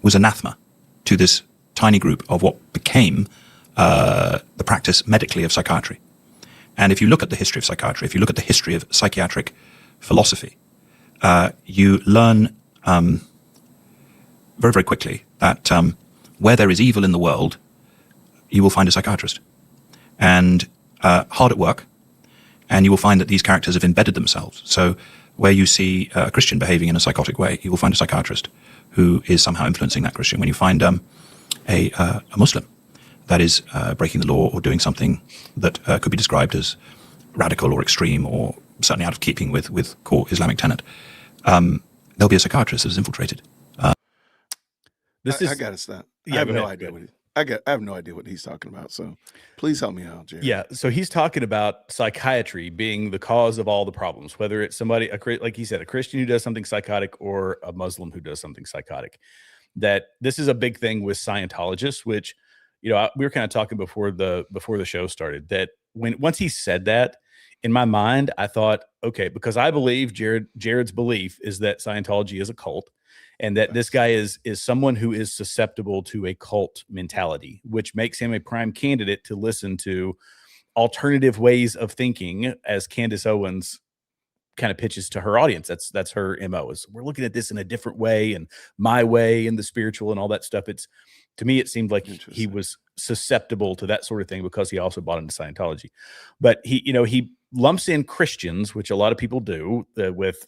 was anathema to this tiny group of what became the practice medically of psychiatry. And if you look at the history of psychiatry, if you look at the history of psychiatric philosophy, you learn very, very quickly that where there is evil in the world, you will find a psychiatrist. And hard at work, and you will find that these characters have embedded themselves. So where you see a Christian behaving in a psychotic way, you will find a psychiatrist who is somehow influencing that Christian. When you find a Muslim that is breaking the law or doing something that could be described as radical or extreme or certainly out of keeping with core Islamic tenet, there'll be a psychiatrist that is infiltrated. I gotta stop. Yeah, I have go no ahead, idea go what I have no idea what he's talking about. So please help me out, Jerry. Yeah, so he's talking about psychiatry being the cause of all the problems, whether it's somebody, like he said, a Christian who does something psychotic or a Muslim who does something psychotic. That this is a big thing with Scientologists, which, you know, we were kind of talking before the show started, that once he said that, in my mind, I thought, okay, because I believe Jared's belief is that Scientology is a cult, and that this guy is someone who is susceptible to a cult mentality, which makes him a prime candidate to listen to alternative ways of thinking, as Candace Owens kind of pitches to her audience. That's her MO, is we're looking at this in a different way, and my way, and the spiritual and all that stuff. To me, it seemed like he was susceptible to that sort of thing because he also bought into Scientology. But he lumps in Christians, which a lot of people do, with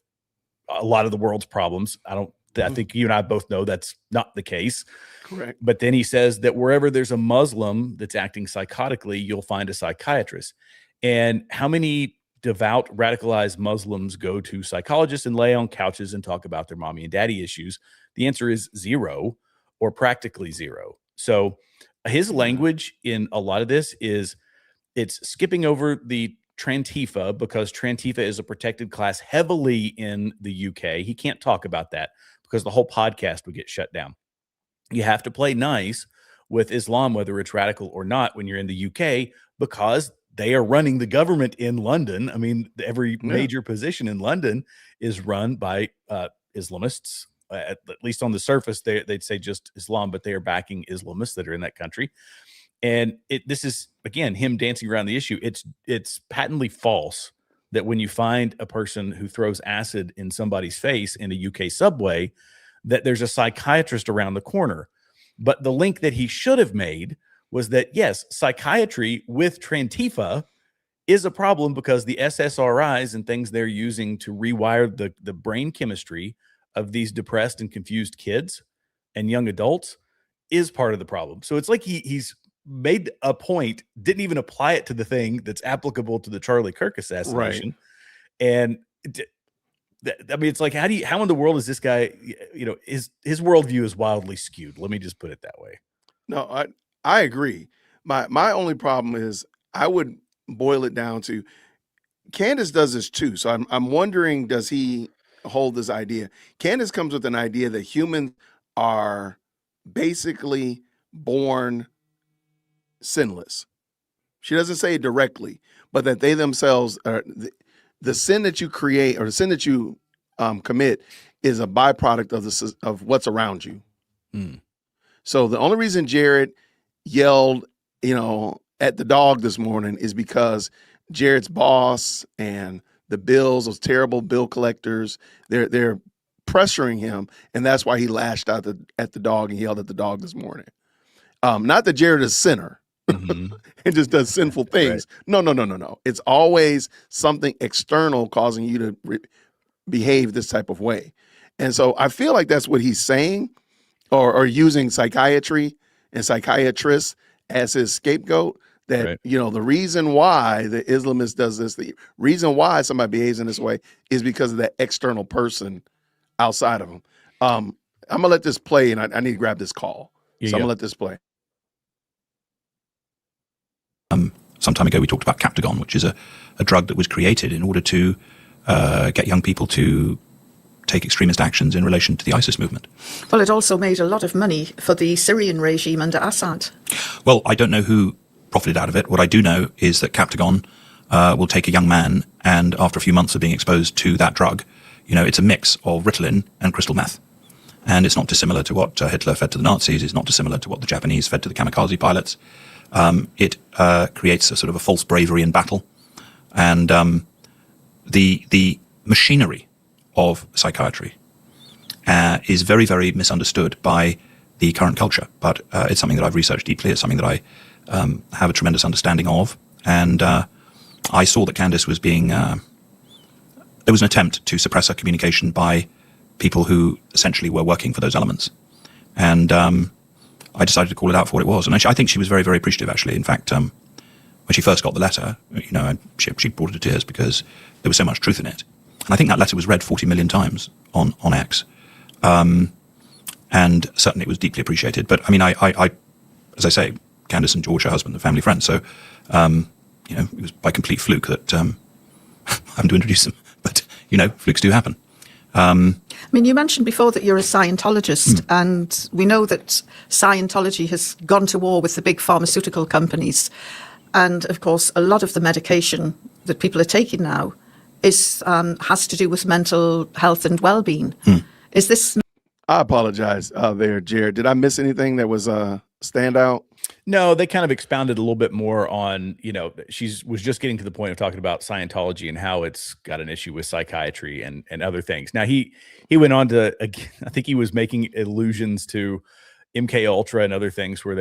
a lot of the world's problems. I think you and I both know that's not the case. Correct. But then he says that wherever there's a Muslim that's acting psychotically, you'll find a psychiatrist. And how many devout, radicalized Muslims go to psychologists and lay on couches and talk about their mommy and daddy issues? The answer is zero, or practically zero. So his language in a lot of this it's skipping over the Trantifa because Trantifa is a protected class heavily in the UK. He can't talk about that because the whole podcast would get shut down. You have to play nice with Islam, whether it's radical or not, when you're in the UK, because they are running the government in London. I mean, every major position in London is run by Islamists. At least on the surface, they'd say just Islam, but they are backing Islamists that are in that country. And this is, again, him dancing around the issue. It's patently false that when you find a person who throws acid in somebody's face in a UK subway, that there's a psychiatrist around the corner. But the link that he should have made was that, yes, psychiatry with Trantifa is a problem because the SSRIs and things they're using to rewire the brain chemistry of these depressed and confused kids and young adults is part of the problem. So it's like he's made a point, didn't even apply it to the thing that's applicable to the Charlie Kirk assassination. Right. And I mean, it's like, how in the world is this guy, his worldview is wildly skewed. Let me just put it that way. No, I agree. My only problem is I would boil it down to Candace does this too. So I'm wondering, does he hold this idea? Candace comes with an idea that humans are basically born sinless. She doesn't say it directly, but that they themselves are the sin that you create or the sin that you commit is a byproduct of what's around you. Mm. So the only reason Jared yelled, at the dog this morning is because Jared's boss and the bills, those terrible bill collectors, they're pressuring him, and that's why he lashed out at the dog and yelled at the dog this morning. Not that Jared is a sinner. Mm-hmm. And just does sinful things. Right. No. It's always something external causing you to behave this type of way. And so I feel like that's what he's saying, or using psychiatry and psychiatrists as his scapegoat. That, right. The reason why the Islamist does this, the reason why somebody behaves in this way is because of that external person outside of him. I'm going to let this play, and I need to grab this call. So I'm going to let this play. Some time ago, we talked about Captagon, which is a drug that was created in order to get young people to take extremist actions in relation to the ISIS movement. Well, it also made a lot of money for the Syrian regime under Assad. Well, I don't know who profited out of it. What I do know is that Captagon will take a young man, and after a few months of being exposed to that drug, it's a mix of Ritalin and crystal meth. And it's not dissimilar to what Hitler fed to the Nazis. It's not dissimilar to what the Japanese fed to the kamikaze pilots. It creates a sort of a false bravery in battle. And the machinery of psychiatry is very, very misunderstood by the current culture. But it's something that I've researched deeply. It's something that I have a tremendous understanding of. And I saw that Candace was being... there was an attempt to suppress her communication by people who essentially were working for those elements. And I decided to call it out for what it was. And I think she was very, very appreciative, actually. In fact, when she first got the letter, she brought her to tears because there was so much truth in it. And I think that letter was read 40 million times on X. And certainly it was deeply appreciated. But I mean, I as I say, Candace and George, her husband, are family friends. So, it was by complete fluke that I'm to introduce them. But, flukes do happen. I mean, you mentioned before that you're a Scientologist, and we know that Scientology has gone to war with the big pharmaceutical companies. And, of course, a lot of the medication that people are taking now has to do with mental health and well-being. Is this... I apologize there, Jared. Did I miss anything that was a standout? No, they kind of expounded a little bit more on, was just getting to the point of talking about Scientology and how it's got an issue with psychiatry and other things. Now, he went on to, I think he was making allusions to MK Ultra and other things where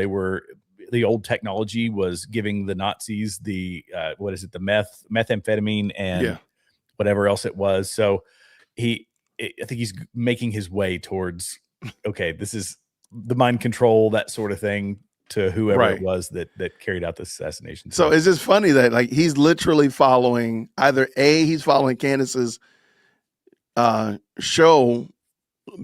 the old technology was giving the Nazis the, the methamphetamine and whatever else it was. So I think he's making his way towards, okay, this is the mind control, that sort of thing, to whoever it was that carried out the assassination. So it's just funny that he's literally following he's following Candace's show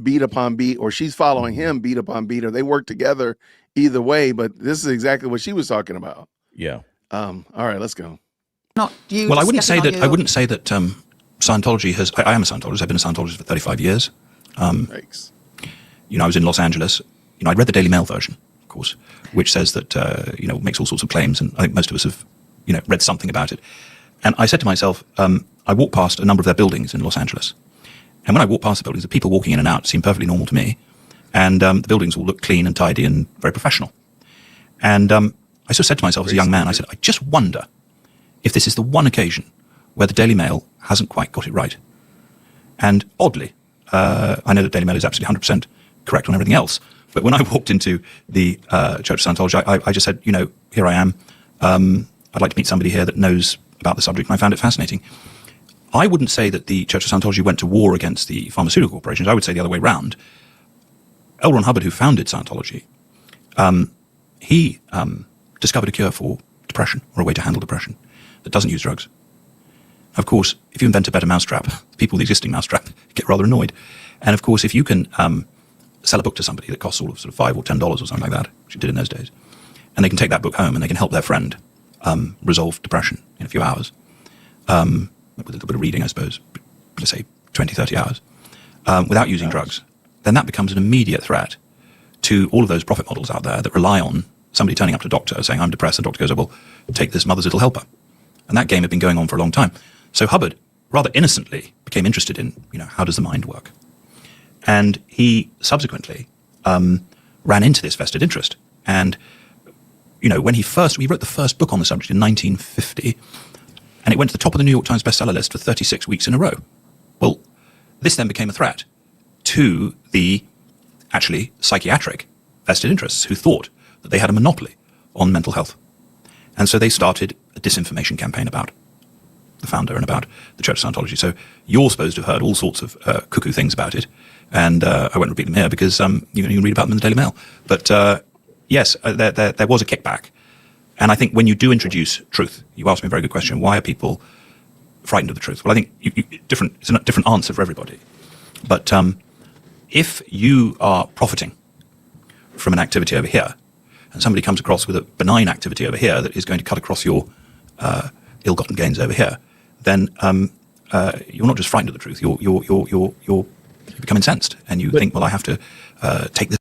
beat upon beat, or she's following him beat upon beat, or they work together either way. But this is exactly what she was talking about. Yeah. All right, let's go. not you. Well, I just wouldn't say getting on that. your- I wouldn't say that Scientology has. I am a Scientologist. I've been a Scientologist for 35 years. Thanks. I was in Los Angeles. I read the Daily Mail version, of course, which says that makes all sorts of claims, and I think most of us have read something about it. And I said to myself, I walked past a number of their buildings in Los Angeles, and when I walked past the buildings, the people walking in and out seemed perfectly normal to me, and the buildings all looked clean and tidy and very professional. And I sort of said to myself as a young man, I said, I just wonder if this is the one occasion where the Daily Mail hasn't quite got it right. And oddly, I know that Daily Mail is absolutely 100% correct on everything else, but when I walked into the Church of Scientology, I just said, here I am. I'd like to meet somebody here that knows about the subject, and I found it fascinating. I wouldn't say that the Church of Scientology went to war against the pharmaceutical corporations. I would say the other way around. L. Ron Hubbard, who founded Scientology, he discovered a cure for depression, or a way to handle depression that doesn't use drugs. Of course, if you invent a better mousetrap, the people with the existing mousetrap get rather annoyed. And of course, if you can sell a book to somebody that costs all of sort of $5 or $10 or something like that, which you did in those days, and they can take that book home and they can help their friend resolve depression in a few hours, with a little bit of reading, I suppose, let's say 20, 30 hours, without using drugs, then that becomes an immediate threat to all of those profit models out there that rely on somebody turning up to a doctor saying, I'm depressed. The doctor goes, oh, well, take this mother's little helper. And that game had been going on for a long time. So Hubbard, rather innocently, became interested in, how does the mind work? And he subsequently ran into this vested interest. And, when he wrote the first book on the subject in 1950, and it went to the top of the New York Times bestseller list for 36 weeks in a row. Well, this then became a threat to the actually psychiatric vested interests who thought that they had a monopoly on mental health. And so they started a disinformation campaign about the founder and about the Church of Scientology. So you're supposed to have heard all sorts of cuckoo things about it. And I won't repeat them here because you can read about them in the Daily Mail. But yes, there was a kickback. And I think when you do introduce truth, you asked me a very good question. Why are people frightened of the truth? Well, I think it's a different answer for everybody. But if you are profiting from an activity over here, and somebody comes across with a benign activity over here that is going to cut across your ill-gotten gains over here, then you're not just frightened of the truth. You become incensed, and you think, well, I have to take this.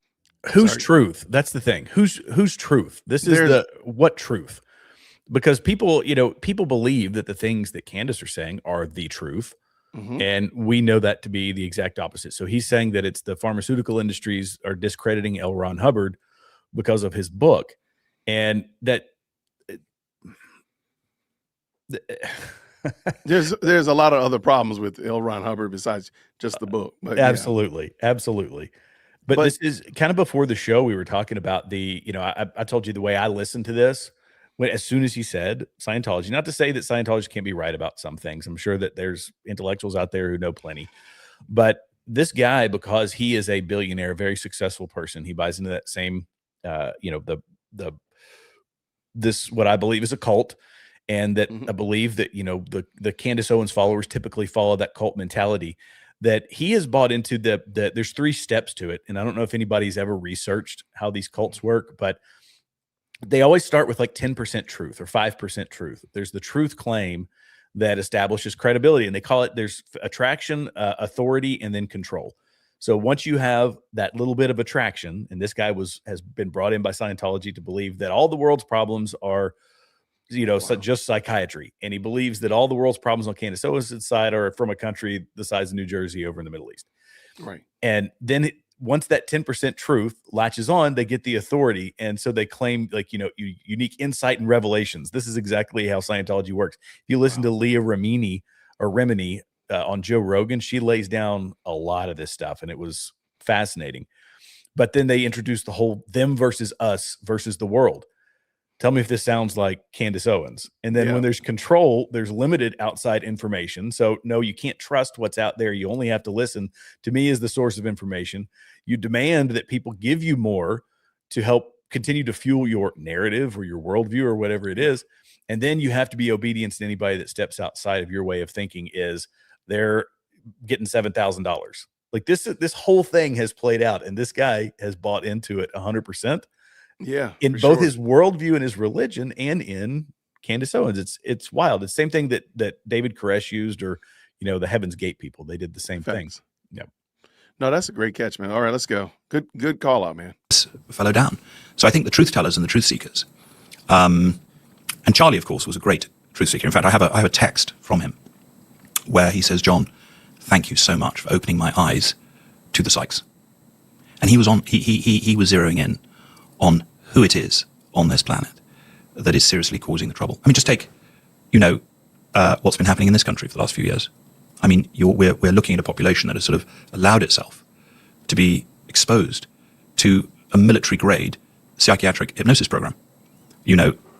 Whose truth? That's the thing. Whose truth? This is what truth? Because people believe that the things that Candace are saying are the truth. Mm-hmm. And we know that to be the exact opposite. So he's saying that it's the pharmaceutical industries are discrediting L. Ron Hubbard because of his book, and that there's a lot of other problems with L. Ron Hubbard besides just the book. But absolutely. But this is kind of before the show. We were talking about I told you the way I listened to this. As soon as he said Scientology, not to say that Scientology can't be right about some things. I'm sure that there's intellectuals out there who know plenty. But this guy, because he is a billionaire, very successful person, he buys into that same, this what I believe is a cult, and that I believe that the Candace Owens followers typically follow that cult mentality. That he has bought into there's 3 steps to it, and I don't know if anybody's ever researched how these cults work, but they always start with like 10% truth or 5% truth. There's the truth claim that establishes credibility, and they call it, there's attraction, authority, and then control. So once you have that little bit of attraction, and this guy has been brought in by Scientology to believe that all the world's problems are, just psychiatry. And he believes that all the world's problems on Candace Owens' side are from a country the size of New Jersey over in the Middle East. Right. And then once that 10% truth latches on, they get the authority. And so they claim unique insight and revelations. This is exactly how Scientology works. If you listen to Leah Remini on Joe Rogan, she lays down a lot of this stuff, and it was fascinating. But then they introduced the whole them versus us versus the world. Tell me if this sounds like Candace Owens. And then when there's control, there's limited outside information. So no, you can't trust what's out there. You only have to listen to me as the source of information. You demand that people give you more to help continue to fuel your narrative or your worldview or whatever it is. And then you have to be obedient to anybody that steps outside of your way of thinking. Is they're getting $7,000. Like this whole thing has played out, and this guy has bought into it 100%. Yeah. In both his worldview and his religion, and in Candace Owens. It's wild. It's the same thing that David Koresh used, or the Heaven's Gate people. They did the same thing. Facts. Yep. No, that's a great catch, man. All right, let's go. Good call out, man. Fellow down. So I think the truth tellers and the truth seekers, and Charlie, of course, was a great truth seeker. In fact, I have a text from him where he says, "John, thank you so much for opening my eyes to the psychs." And he was zeroing in on who it is on this planet that is seriously causing the trouble. I mean, just take, what's been happening in this country for the last few years. I mean, we're looking at a population that has sort of allowed itself to be exposed to a military-grade psychiatric hypnosis program,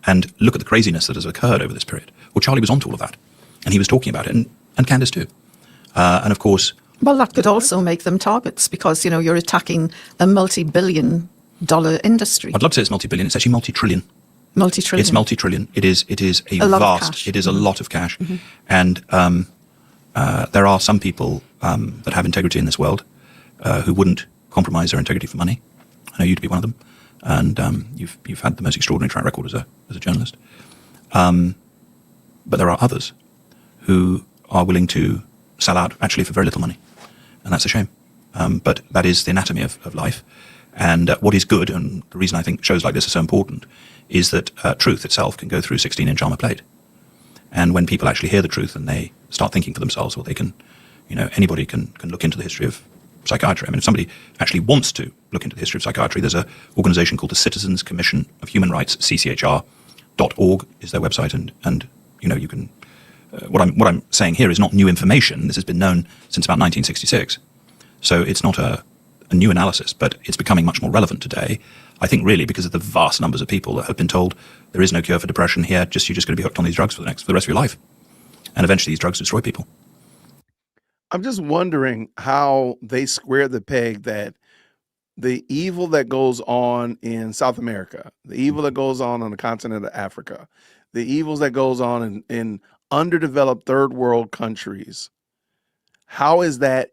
and look at the craziness that has occurred over this period. Well, Charlie was onto all of that, and he was talking about it, and Candace too. And of course... Well, that could also make them targets because, you're attacking a multi-billion-dollar industry. I'd love to say it's multi-billion. It's actually multi-trillion. Multi-trillion. It's multi-trillion. It is a lot of vast... cash. It is a lot of cash. And there are some people that have integrity in this world who wouldn't compromise their integrity for money. I know you to be one of them. And you've had the most extraordinary track record as a journalist. But there are others who are willing to sell out actually for very little money. And that's a shame. But that is the anatomy of life. And what is good, and the reason I think shows like this are so important, is that truth itself can go through 16-inch armor plate. And when people actually hear the truth and they start thinking for themselves, well, they can, anybody can look into the history of psychiatry. I mean, if somebody actually wants to look into the history of psychiatry, there's an organization called the Citizens Commission of Human Rights, cchr.org is their website. And you can, what I'm saying here is not new information. This has been known since about 1966. So it's not a new analysis, but it's becoming much more relevant today. I think really because of the vast numbers of people that have been told there is no cure for depression here, you're just going to be hooked on these drugs for the rest of your life. And eventually these drugs destroy people. I'm just wondering how they square the peg that the evil that goes on in South America, the evil that goes on the continent of Africa, the evils that goes on in underdeveloped third world countries, how is that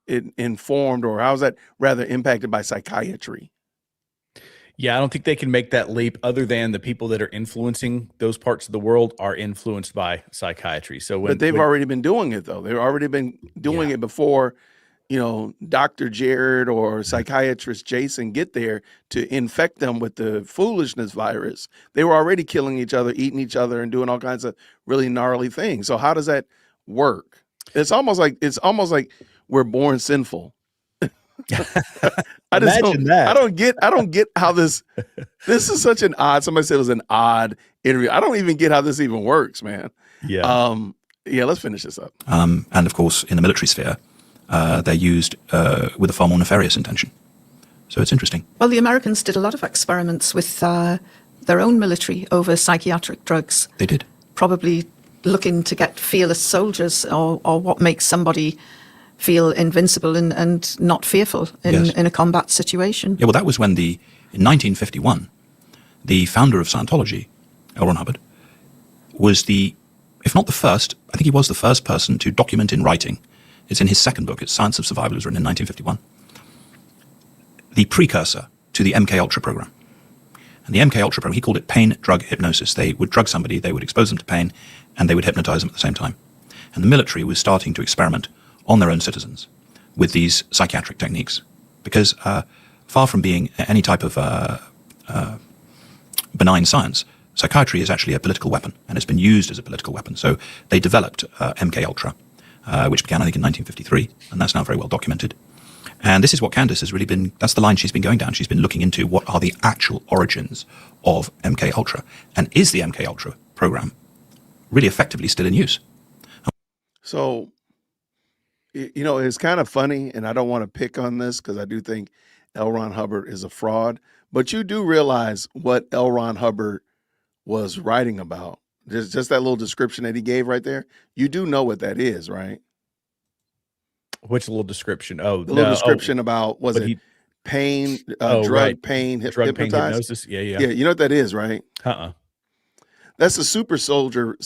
informed, or how is that rather impacted by psychiatry? Yeah, I don't think they can make that leap other than the people that are influencing those parts of the world are influenced by psychiatry. So but they've already been doing it, though. They've already been doing it before, Dr. Jared or psychiatrist Jason get there to infect them with the foolishness virus. They were already killing each other, eating each other, and doing all kinds of really gnarly things. So how does that work? It's almost like we're born sinful. I don't get how this is such an odd. Somebody said it was an odd interview. I don't even get how this even works, man. Yeah. Let's finish this up. And of course, in the military sphere, they're used with a far more nefarious intention. So it's interesting. Well, the Americans did a lot of experiments with their own military over psychiatric drugs. They did. Probably looking to get fearless soldiers, or what makes somebody feel invincible and not fearful in a combat situation. Yeah, well, that was when in 1951, the founder of Scientology, L. Ron Hubbard, was if not the first, I think he was the first person to document in writing. It's in his second book, it's Science of Survival, it was written in 1951. The precursor to the MK Ultra program. And the MK Ultra program, he called it pain drug hypnosis. They would drug somebody, they would expose them to pain, and they would hypnotize them at the same time. And the military was starting to experiment on their own citizens with these psychiatric techniques. Because far from being any type of benign science, psychiatry is actually a political weapon, and it's been used as a political weapon. So they developed MK Ultra, which began, I think, in 1953, and that's now very well documented. And this is what Candace has really been, that's the line she's been going down. She's been looking into what are the actual origins of MK Ultra, and is the MK Ultra program really effectively still in use? So, it's kind of funny, and I don't want to pick on this because I do think L. Ron Hubbard is a fraud, but you do realize what L. Ron Hubbard was writing about. Just that little description that he gave right there. You do know what that is, right? Which little description? Oh, the little description about, was it pain, drug, right. pain, drug, pain, hypnosis? Yeah. Yeah, you know what that is, right? That's the super soldier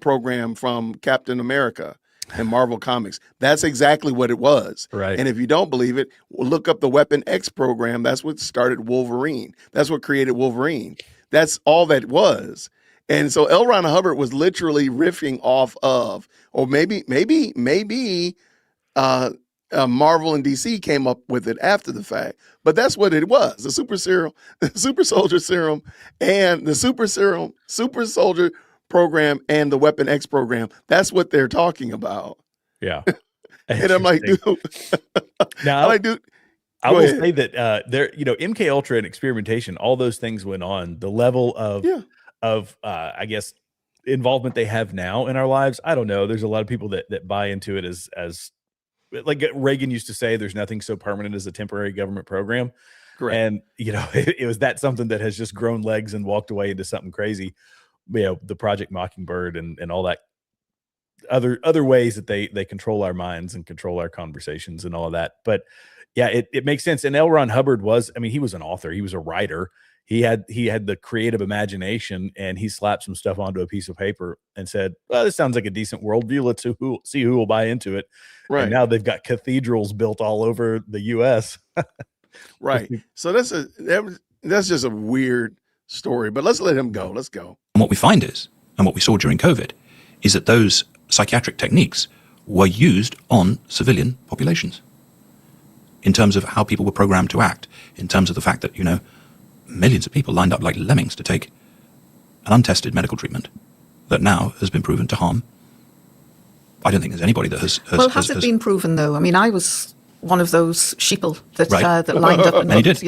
program from Captain America and Marvel Comics. That's exactly what it was. Right. And if you don't believe it, look up the Weapon X program. That's what started Wolverine. That's what created Wolverine. That's all that was. And so L. Ron Hubbard was literally riffing off of, or maybe Marvel and DC came up with it after the fact, but that's what it was: the super serum, the super soldier serum, and the super soldier program, and the Weapon X program. That's what they're talking about. Yeah. And I'm like, dude, now, I'm like, dude. I will say that there, MK Ultra and experimentation, all those things went on. The level of I guess involvement they have now in our lives, I don't know. There's a lot of people that buy into it as like Reagan used to say, there's nothing so permanent as a temporary government program. Correct. And it was that something that has just grown legs and walked away into something crazy. The Project Mockingbird and all that other ways that they control our minds and control our conversations and all of that. But yeah, it makes sense. And L. Ron Hubbard he was an author, he was a writer. He had the creative imagination, and he slapped some stuff onto a piece of paper and said, well, this sounds like a decent worldview. Let's see who will buy into it. Right. And now they've got cathedrals built all over the US. Right. So that's just a weird story, but let's let him go. Let's go. And what we find is, and what we saw during COVID, is that those psychiatric techniques were used on civilian populations in terms of how people were programmed to act, in terms of the fact that, millions of people lined up like lemmings to take an untested medical treatment that now has been proven to harm. I don't think there's anybody that has has it been proven, though? I mean, I was one of those sheeple that lined up and did.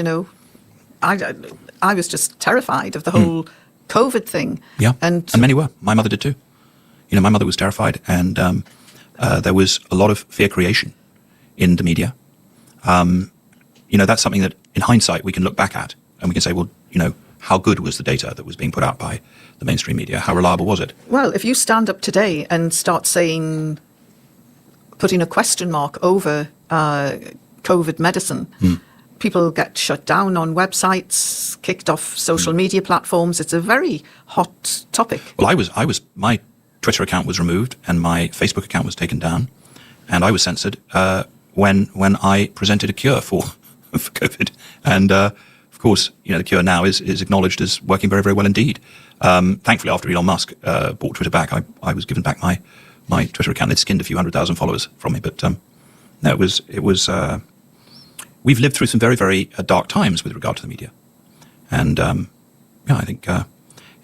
I was just terrified of the whole COVID thing. Yeah, and many were. My mother did too. My mother was terrified, and there was a lot of fear creation in the media. That's something that in hindsight we can look back at and we can say, well, how good was the data that was being put out by the mainstream media? How reliable was it? Well, if you stand up today and start putting a question mark over COVID medicine, people get shut down on websites, kicked off social media platforms. It's a very hot topic. Well, my Twitter account was removed and my Facebook account was taken down, and I was censored when I presented a cure for COVID. And of course, the cure now is acknowledged as working very, very well indeed. Thankfully, after Elon Musk bought Twitter back, I was given back my Twitter account. They'd skinned a few 100,000 followers from me, but no, it was. We've lived through some very, very dark times with regard to the media, and I think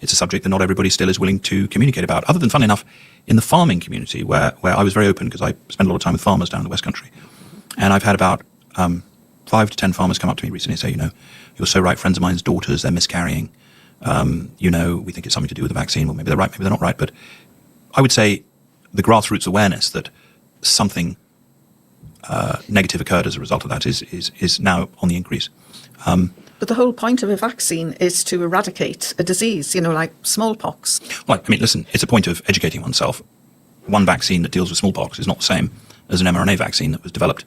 it's a subject that not everybody still is willing to communicate about. Other than, fun enough, in the farming community, where I was very open because I spent a lot of time with farmers down in the West Country, and I've had about 5 to 10 farmers come up to me recently and say, you're so right. Friends of mine's daughters, they're miscarrying. We think it's something to do with the vaccine. Well, maybe they're right, maybe they're not right. But I would say the grassroots awareness that something negative occurred as a result of that is now on the increase. But the whole point of a vaccine is to eradicate a disease, like smallpox. Well, listen, it's a point of educating oneself. One vaccine that deals with smallpox is not the same as an mRNA vaccine that was developed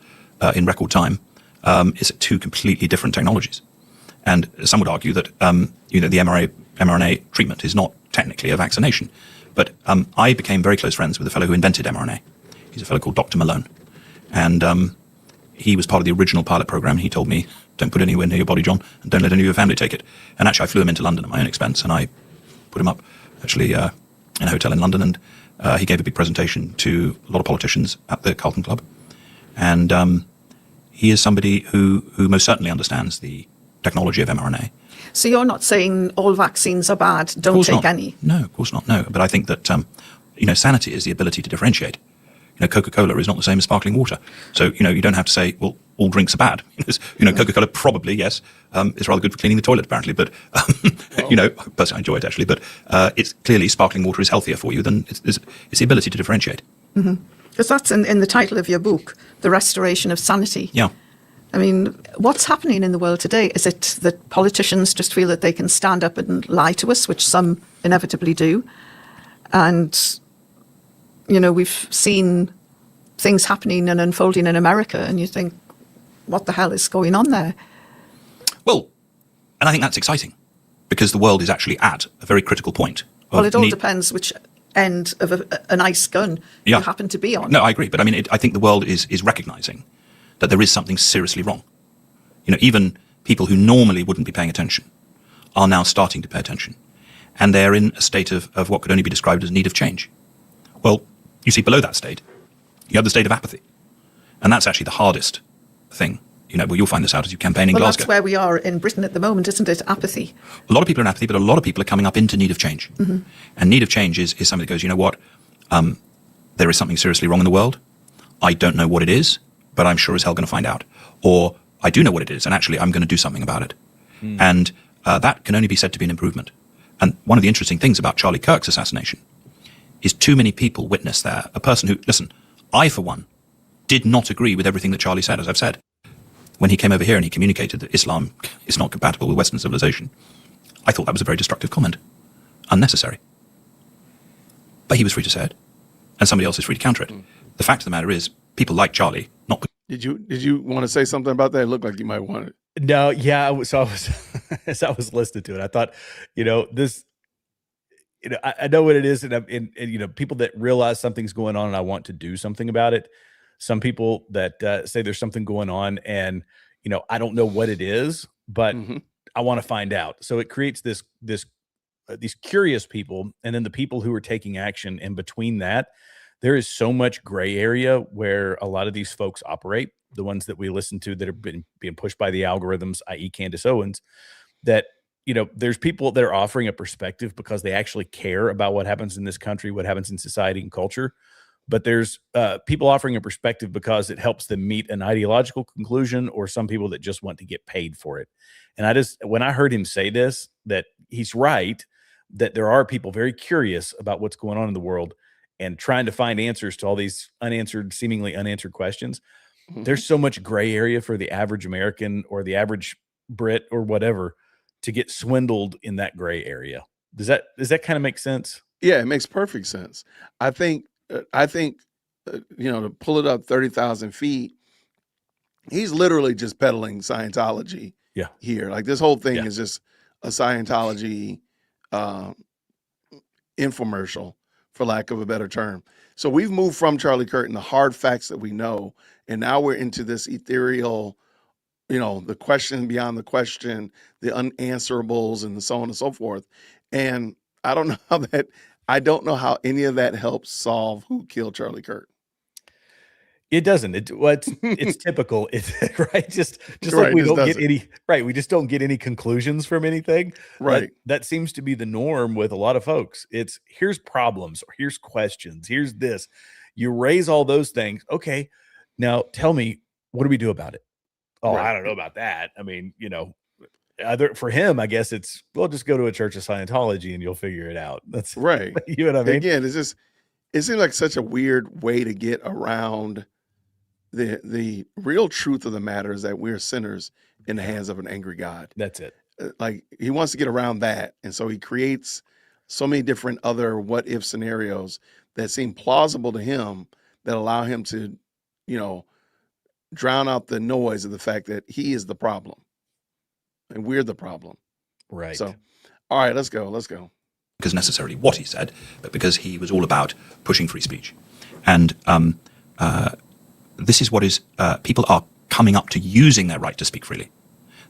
in record time. It's two completely different technologies. And some would argue that the mRNA treatment is not technically a vaccination. But I became very close friends with the fellow who invented mRNA. He's a fellow called Dr. Malone. And he was part of the original pilot program. He told me, don't put it anywhere near your body, John, and don't let any of your family take it. And actually, I flew him into London at my own expense, and I put him up actually in a hotel in London. And he gave a big presentation to a lot of politicians at the Carlton Club. And he is somebody who most certainly understands the technology of mRNA. So you're not saying all vaccines are bad, don't take any? No, of course not, no. But I think that, sanity is the ability to differentiate. Coca-Cola is not the same as sparkling water. So, you don't have to say, well, all drinks are bad. Coca-Cola probably, yes, it's rather good for cleaning the toilet, apparently. But, personally, I enjoy it, actually. But it's clearly sparkling water is healthier for you than it's the ability to differentiate. Because that's in the title of your book, The Restoration of Sanity. Yeah. I mean, what's happening in the world today? Is it that politicians just feel that they can stand up and lie to us, which some inevitably do? And, we've seen things happening and unfolding in America, and you think, what the hell is going on there? Well, and I think that's exciting, because the world is actually at a very critical point. Well, it all depends which end of an ice gun you happen to be on. No, I agree. But I think the world is recognizing that there is something seriously wrong. Even people who normally wouldn't be paying attention are now starting to pay attention. and they're in a state of what could only be described as need of change. Well, you see, below that state, you have the state of apathy. And that's actually the hardest thing. Well, you'll find this out as you campaign in Glasgow. That's where we are in Britain at the moment, isn't it? Apathy. A lot of people are in apathy, but a lot of people are coming up into need of change. Mm-hmm. And need of change is something that goes, you know what? There is something seriously wrong in the world. I don't know what it is, but I'm sure as hell going to find out. Or I do know what it is, and actually I'm going to do something about it. And that can only be said to be an improvement. And one of the interesting things about Charlie Kirk's assassination is too many people witnessed there. A person who, listen, I, for one, did not agree with everything that Charlie said, as I've said. When he came over here and he communicated that Islam is not compatible with Western civilization, I thought that was a very destructive comment. Unnecessary. But he was free to say it, and somebody else is free to counter it. The fact of the matter is, people like Charlie, not... Did you want to say something about that? It looked like you might want it. No, yeah. So I was, as I was listening to it, I thought, this, I know what it is, and people that realize something's going on and I want to do something about it. Some people that say there's something going on and, I don't know what it is, but I want to find out. So it creates these curious people, and then the people who are taking action. And between that, there is so much gray area where a lot of these folks operate, the ones that we listen to that have been being pushed by the algorithms, i.e. Candace Owens, that, there's people that are offering a perspective because they actually care about what happens in this country, what happens in society and culture. But there's people offering a perspective because it helps them meet an ideological conclusion, or some people that just want to get paid for it. And when I heard him say this, that he's right, that there are people very curious about what's going on in the world and trying to find answers to all these seemingly unanswered questions. There's so much gray area for the average American or the average Brit or whatever to get swindled in that gray area. Does that kind of make sense? Yeah, it makes perfect sense. I think, to pull it up 30,000 feet, he's literally just peddling Scientology here. Like, this whole thing is just a Scientology infomercial, for lack of a better term. So we've moved from Charlie Kirk and the hard facts that we know, and now we're into this ethereal, the question beyond the question, the unanswerables, and so on and so forth. And I don't know how any of that helps solve who killed Charlie Kirk. It doesn't. It's typical. It's right. Just like we don't get any, right. We just don't get any conclusions from anything. Right. That seems to be the norm with a lot of folks. It's here's problems, or here's questions, here's this. You raise all those things. Okay. Now tell me, what do we do about it? Oh, I don't know about that. I mean, for him, I guess it's, well, just go to a church of Scientology and you'll figure it out. That's right. You know what I mean? Again, it seems like such a weird way to get around the real truth of the matter is that we're sinners in the hands of an angry God. That's it. Like, he wants to get around that. And so he creates so many different other what if scenarios that seem plausible to him, that allow him to, drown out the noise of the fact that he is the problem and we're the problem. Right. So, all right, let's go. Because necessarily what he said, but because he was all about pushing free speech. And this is what is, people are coming up to using their right to speak freely.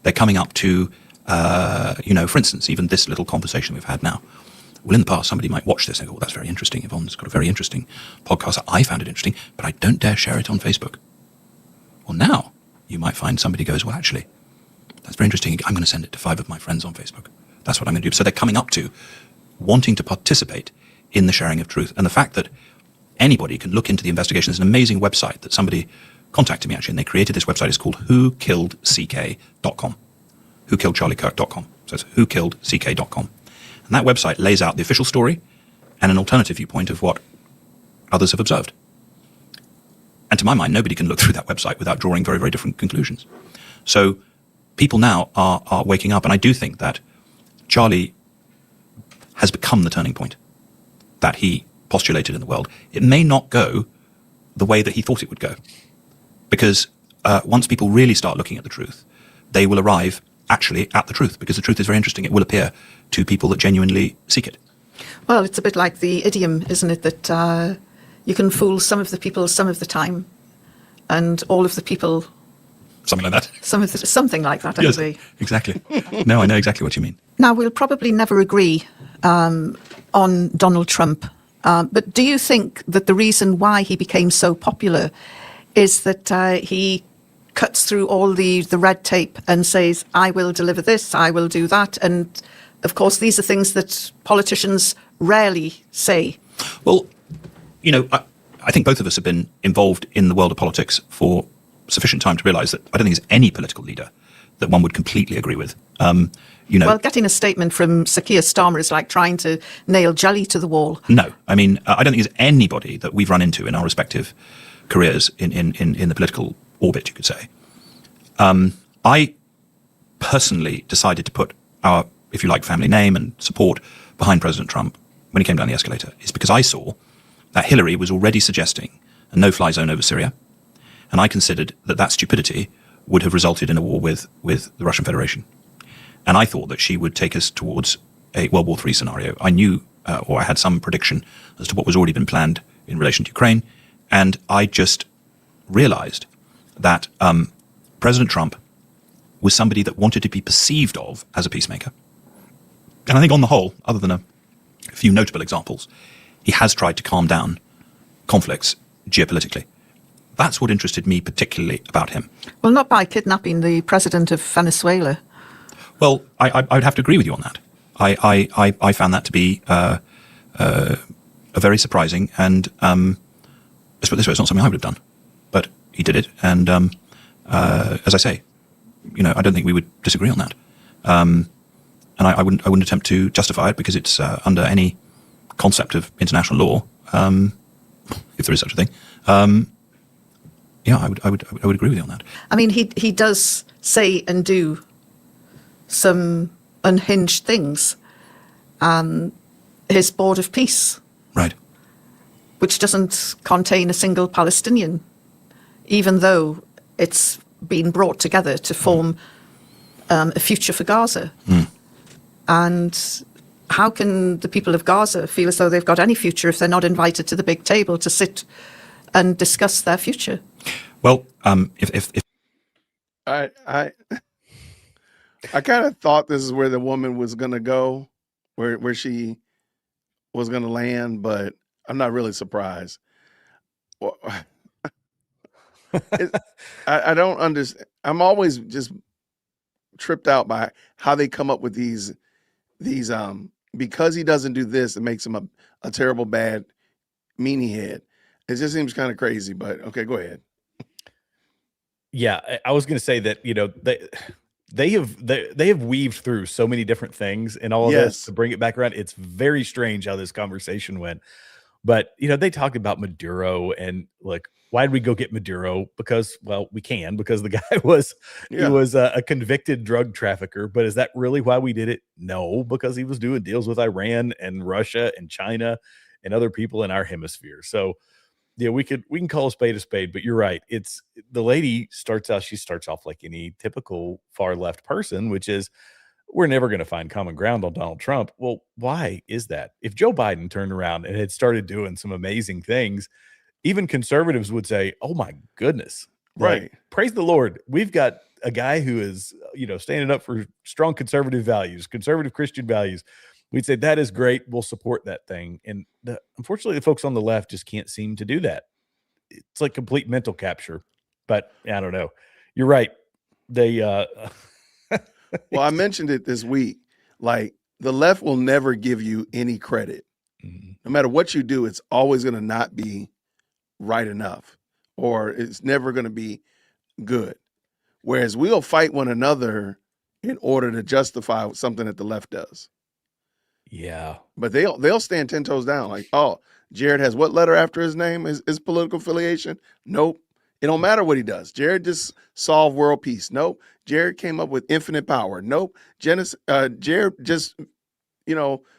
They're coming up to, for instance, even this little conversation we've had now. Well, in the past, somebody might watch this and go, well, that's very interesting. Yvonne's got a very interesting podcast. I found it interesting, but I don't dare share it on Facebook. Well, now you might find somebody goes, well, actually, that's very interesting. I'm going to send it to 5 of my friends on Facebook. That's what I'm going to do. So they're coming up to wanting to participate in the sharing of truth. And the fact that anybody can look into the investigation. There's an amazing website that somebody contacted me, actually, and they created this website. It's called whokilledck.com. whokilledcharliekirk.com. So it's whokilledck.com. And that website lays out the official story and an alternative viewpoint of what others have observed. And to my mind, nobody can look through that website without drawing very, very different conclusions. So people now are waking up, and I do think that Charlie has become the turning point that he postulated in the world. It may not go the way that he thought it would go, because once people really start looking at the truth, they will arrive actually at the truth, because the truth is very interesting. It will appear to people that genuinely seek it. Well, it's a bit like the idiom, isn't it, that you can fool some of the people some of the time, and all of the people... Something like that. Something like that, anyway. Yes, exactly. No, I know exactly what you mean. Now, we'll probably never agree on Donald Trump. But do you think that the reason why he became so popular is that he cuts through all the red tape and says, I will deliver this, I will do that? And of course, these are things that politicians rarely say. Well, I think both of us have been involved in the world of politics for sufficient time to realise that I don't think there's any political leader that one would completely agree with. Well, getting a statement from Sir Keir Starmer is like trying to nail jelly to the wall. No, I mean, I don't think there's anybody that we've run into in our respective careers in the political orbit, you could say. I personally decided to put our, if you like, family name and support behind President Trump when he came down the escalator, is because I saw that Hillary was already suggesting a no-fly zone over Syria, and I considered that stupidity would have resulted in a war with the Russian Federation. And I thought that she would take us towards a World War III scenario. I knew, or I had some prediction as to what was already been planned in relation to Ukraine, and I just realized that President Trump was somebody that wanted to be perceived of as a peacemaker. And I think on the whole, other than a few notable examples, he has tried to calm down conflicts geopolitically. That's what interested me particularly about him. Well, not by kidnapping the president of Venezuela. Well, I would have to agree with you on that. I found that to be a very surprising, and let's put it this way, it's not something I would have done, but he did it, and as I say, I don't think we would disagree on that, and I wouldn't attempt to justify it because it's under any concept of international law, if there is such a thing. Yeah, I would agree with you on that. I mean, he does say and do some unhinged things. His Board of Peace, Right. which doesn't contain a single Palestinian, even though it's been brought together to form a future for Gaza. And how can the people of Gaza feel as though they've got any future if they're not invited to the big table to sit and discuss their future? Well, if I kind of thought this is where the woman was going to go, where she was going to land, but I'm not really surprised. Well, I don't understand. I'm always just tripped out by how they come up with these because he doesn't do this, it makes him a terrible bad meanie head. It just seems kind of crazy, but okay, go ahead. Yeah, I was going to say that they have weaved through so many different things and all of this to bring it back around. It's very strange how this conversation went, but they talked about Maduro and like, why did we go get Maduro? Because, well, we can, because the guy was he was a convicted drug trafficker. But is that really why we did it? No, because he was doing deals with Iran and Russia and China and other people in our hemisphere. So yeah, we can call a spade, but you're right. It's the lady she starts off like any typical far left person, which is we're never going to find common ground on Donald Trump. Well, why is that? If Joe Biden turned around and had started doing some amazing things, even conservatives would say, oh my goodness, Right. like, praise the Lord. We've got a guy who is, standing up for strong conservative values, conservative Christian values. We'd say that is great. We'll support that thing. And unfortunately, the folks on the left just can't seem to do that. It's like complete mental capture. But I don't know. You're right. They Well, I mentioned it this week. Like the left will never give you any credit. No matter what you do, it's always going to not be right enough, or it's never going to be good. Whereas we'll fight one another in order to justify something that the left does. Yeah. But they'll stand 10 toes down. Like, oh, Jared has what letter after his name? His political affiliation? Nope. It don't matter what he does. Jared just solved world peace. Nope. Jared came up with infinite power. Nope. Jared just,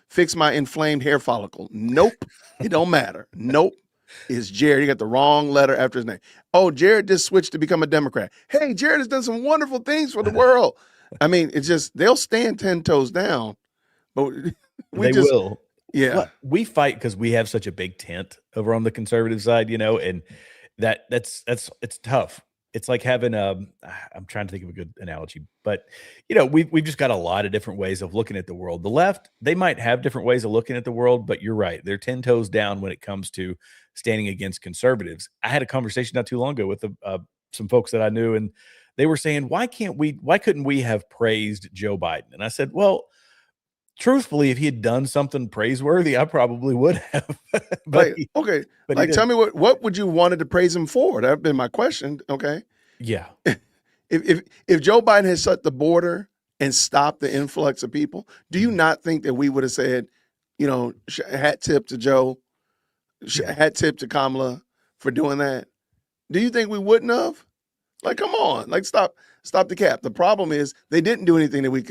fixed my inflamed hair follicle. Nope. It don't matter. Nope. It's Jared. He got the wrong letter after his name. Oh, Jared just switched to become a Democrat. Hey, Jared has done some wonderful things for the world. I mean, it's just they'll stand 10 toes down, but They will. Yeah. Look, we fight because we have such a big tent over on the conservative side, and it's tough. it's like having I'm trying to think of a good analogy, but you know, we've just got a lot of different ways of looking at the world. The left, they might have different ways of looking at the world, but you're right. They're 10 toes down when it comes to standing against conservatives. I had a conversation not too long ago with some folks that I knew, and they were saying, why couldn't we have praised Joe Biden? And I said, well, truthfully, if he had done something praiseworthy, I probably would have. But okay, but like tell me what would you wanted to praise him for? That'd been my question. Okay, yeah. if Joe Biden had shut the border and stopped the influx of people, do you not think that we would have said, you know, hat tip to Joe, hat tip to Kamala for doing that? Do you think we wouldn't have? Like, come on, like stop the cap. The problem is they didn't do anything that we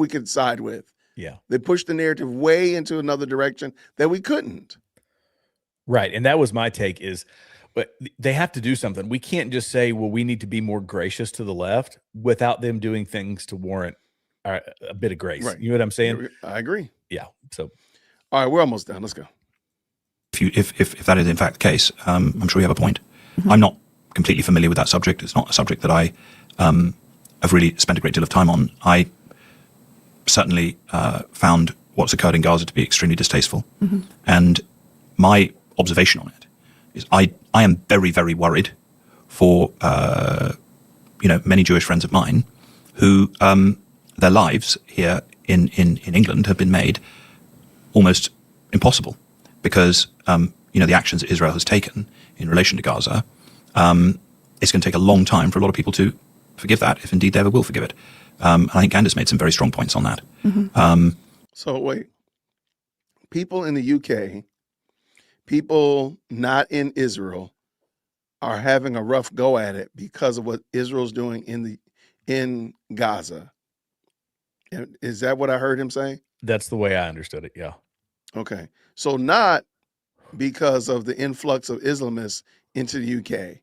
could side with. Yeah. They pushed the narrative way into another direction that we couldn't. Right. And that was my take is, but they have to do something. We can't just say, well, we need to be more gracious to the left without them doing things to warrant a bit of grace. Right. You know what I'm saying? I agree. Yeah. So, all right, we're almost done. Let's go. If that is in fact the case, I'm sure you have a point. I'm not completely familiar with that subject. It's not a subject that I have really spent a great deal of time on. I certainly found what's occurred in Gaza to be extremely distasteful. And my observation on it is I am very, very worried for many Jewish friends of mine who their lives here in England have been made almost impossible because the actions that Israel has taken in relation to Gaza, it's going to take a long time for a lot of people to forgive that, if indeed they ever will forgive it. I think Candace made some very strong points on that. So wait, people in the UK, people not in Israel, are having a rough go at it because of what Israel's doing in Gaza. Is that what I heard him say? that's the way I understood it. Yeah. Okay, so not because of the influx of Islamists into the UK,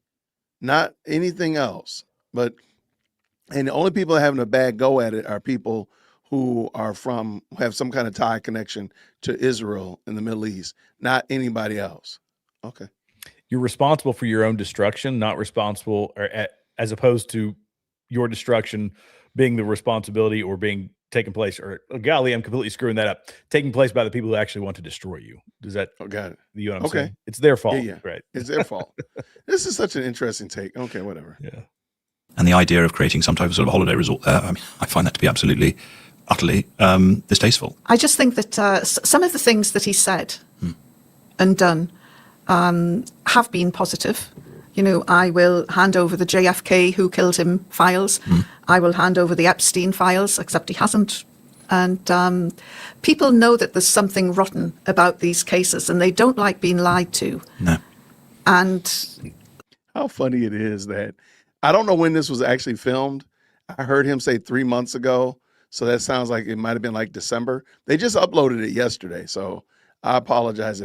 not anything else, and the only people having a bad go at it are people who have some kind of tie connection to Israel in the Middle East, not anybody else. Okay. You're responsible for your own destruction, not responsible as opposed to your destruction being the responsibility or being taken place, or golly, I'm completely screwing that up. Taking place by the people who actually want to destroy you. Does that? Oh, got it. You know what I'm Okay. saying? It's their fault. Yeah. Right. It's their fault. This is such an interesting take. Okay, whatever. Yeah. And the idea of creating some type of sort of holiday resort there, I mean, I find that to be absolutely, utterly distasteful. I just think that some of the things that he said and done have been positive. You know, I will hand over the JFK who killed him files. I will hand over the Epstein files, except he hasn't. And people know that there's something rotten about these cases and they don't like being lied to. No. And How funny it is that I don't know when this was actually filmed. I heard him say 3 months ago. So that sounds like it might have been like December. They just uploaded it yesterday. So I apologize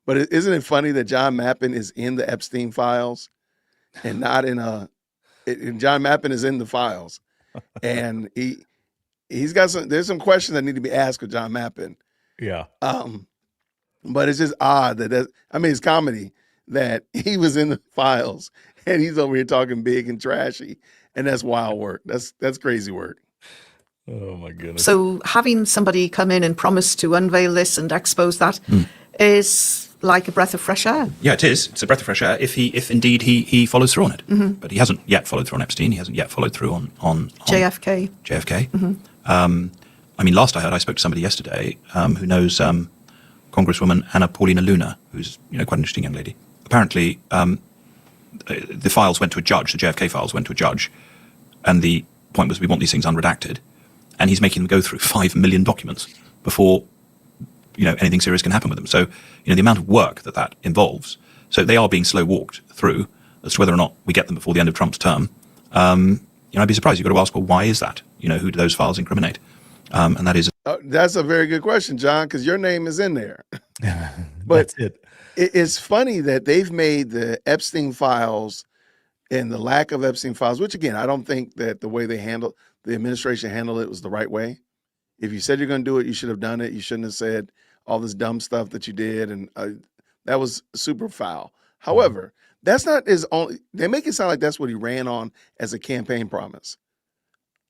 but isn't it funny that John Mappin is in the Epstein files and not and John Mappin is in the files, and he's got there's some questions that need to be asked of John Mappin. Yeah. But it's just odd it's comedy that he was in the files and he's over here talking big and trashy, and that's wild work. That's crazy work. Oh my goodness. so having somebody come in and promise to unveil this and expose that is like a breath of fresh air. Yeah, it is. It's a breath of fresh air if indeed he follows through on it. But he hasn't yet followed through on Epstein. He hasn't yet followed through on JFK. JFK. I mean, last I heard, I spoke to somebody yesterday who knows Congresswoman Anna Paulina Luna, who's quite an interesting young lady. Apparently, the files went to a judge. The JFK files went to a judge, and the point was we want these things unredacted, and he's making them go through 5 million documents before anything serious can happen with them. So the amount of work that involves. So they are being slow walked through as to whether or not we get them before the end of Trump's term. I'd be surprised. You've got to ask, well, why is that? Who do those files incriminate? And that is. That's a very good question, John, because your name is in there. That's it. It's funny that they've made the Epstein files and the lack of Epstein files, which again, I don't think that the way the administration handled it was the right way. If you said you're going to do it, you should have done it. You shouldn't have said all this dumb stuff that you did. And that was super foul. However, That's not his only. They make it sound like that's what he ran on as a campaign promise.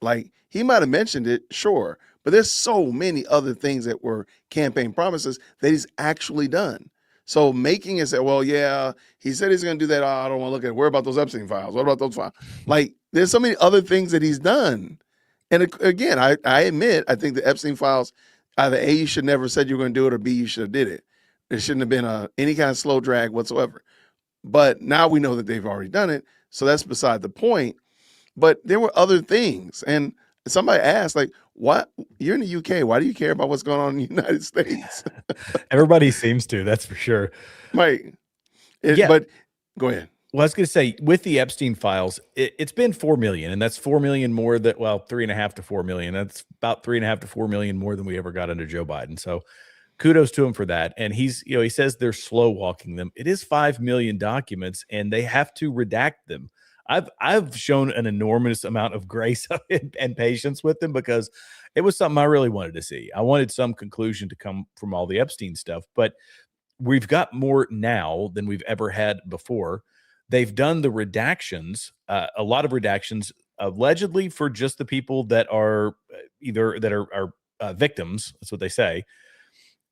Like he might have mentioned it, sure, but there's so many other things that were campaign promises that he's actually done. So making it say, well, yeah, he said he's going to do that. Oh, I don't want to look at it. Where about those Epstein files? What about those files? Like there's so many other things that he's done. And again, I admit, I think the Epstein files, either A, you should never said you were going to do it, or B, you should have did it. There shouldn't have been any kind of slow drag whatsoever. But now we know that they've already done it. So that's beside the point. But there were other things. And somebody asked, like, what? You're in the UK. Why do you care about what's going on in the United States? Everybody seems to, that's for sure. Right. Yeah. But go ahead. Well, I was going to say, with the Epstein files, it's been 4 million, and that's 4 million more that, well, 3.5 to 4 million. That's about 3.5 to 4 million more than we ever got under Joe Biden. So kudos to him for that. And he's, he says they're slow walking them. It is 5 million documents, and they have to redact them. I've shown an enormous amount of grace and patience with them because it was something I really wanted to see. I wanted some conclusion to come from all the Epstein stuff, but we've got more now than we've ever had before. They've done the redactions, a lot of redactions, allegedly for just the people that are victims. That's what they say.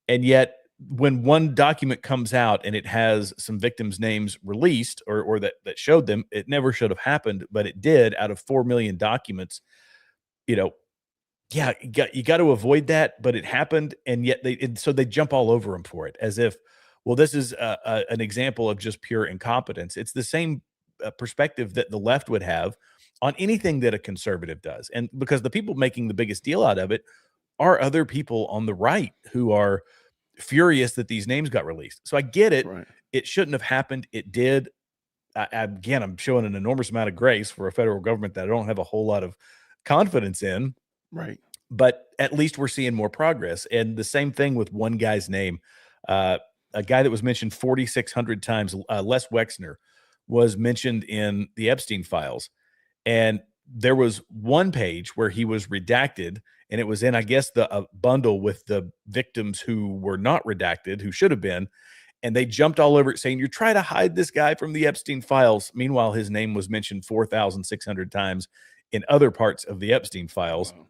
And yet, when one document comes out and it has some victims' names released or that showed them, it never should have happened, but it did out of 4 million documents. Yeah, you got to avoid that, but it happened, and yet so they jump all over him for it, as if, well, this is an example of just pure incompetence. It's the same perspective that the left would have on anything that a conservative does, and because the people making the biggest deal out of it are other people on the right who are furious that these names got released. So I get it. Right. It shouldn't have happened. It did. Again, I'm showing an enormous amount of grace for a federal government that I don't have a whole lot of confidence in. Right. But at least we're seeing more progress. And the same thing with one guy's name. A guy that was mentioned 4,600 times, Les Wexner, was mentioned in the Epstein files. And there was one page where he was redacted, and it was in, I guess, the bundle with the victims who were not redacted, who should have been. And they jumped all over it saying, you're trying to hide this guy from the Epstein files. Meanwhile, his name was mentioned 4,600 times in other parts of the Epstein files. Wow.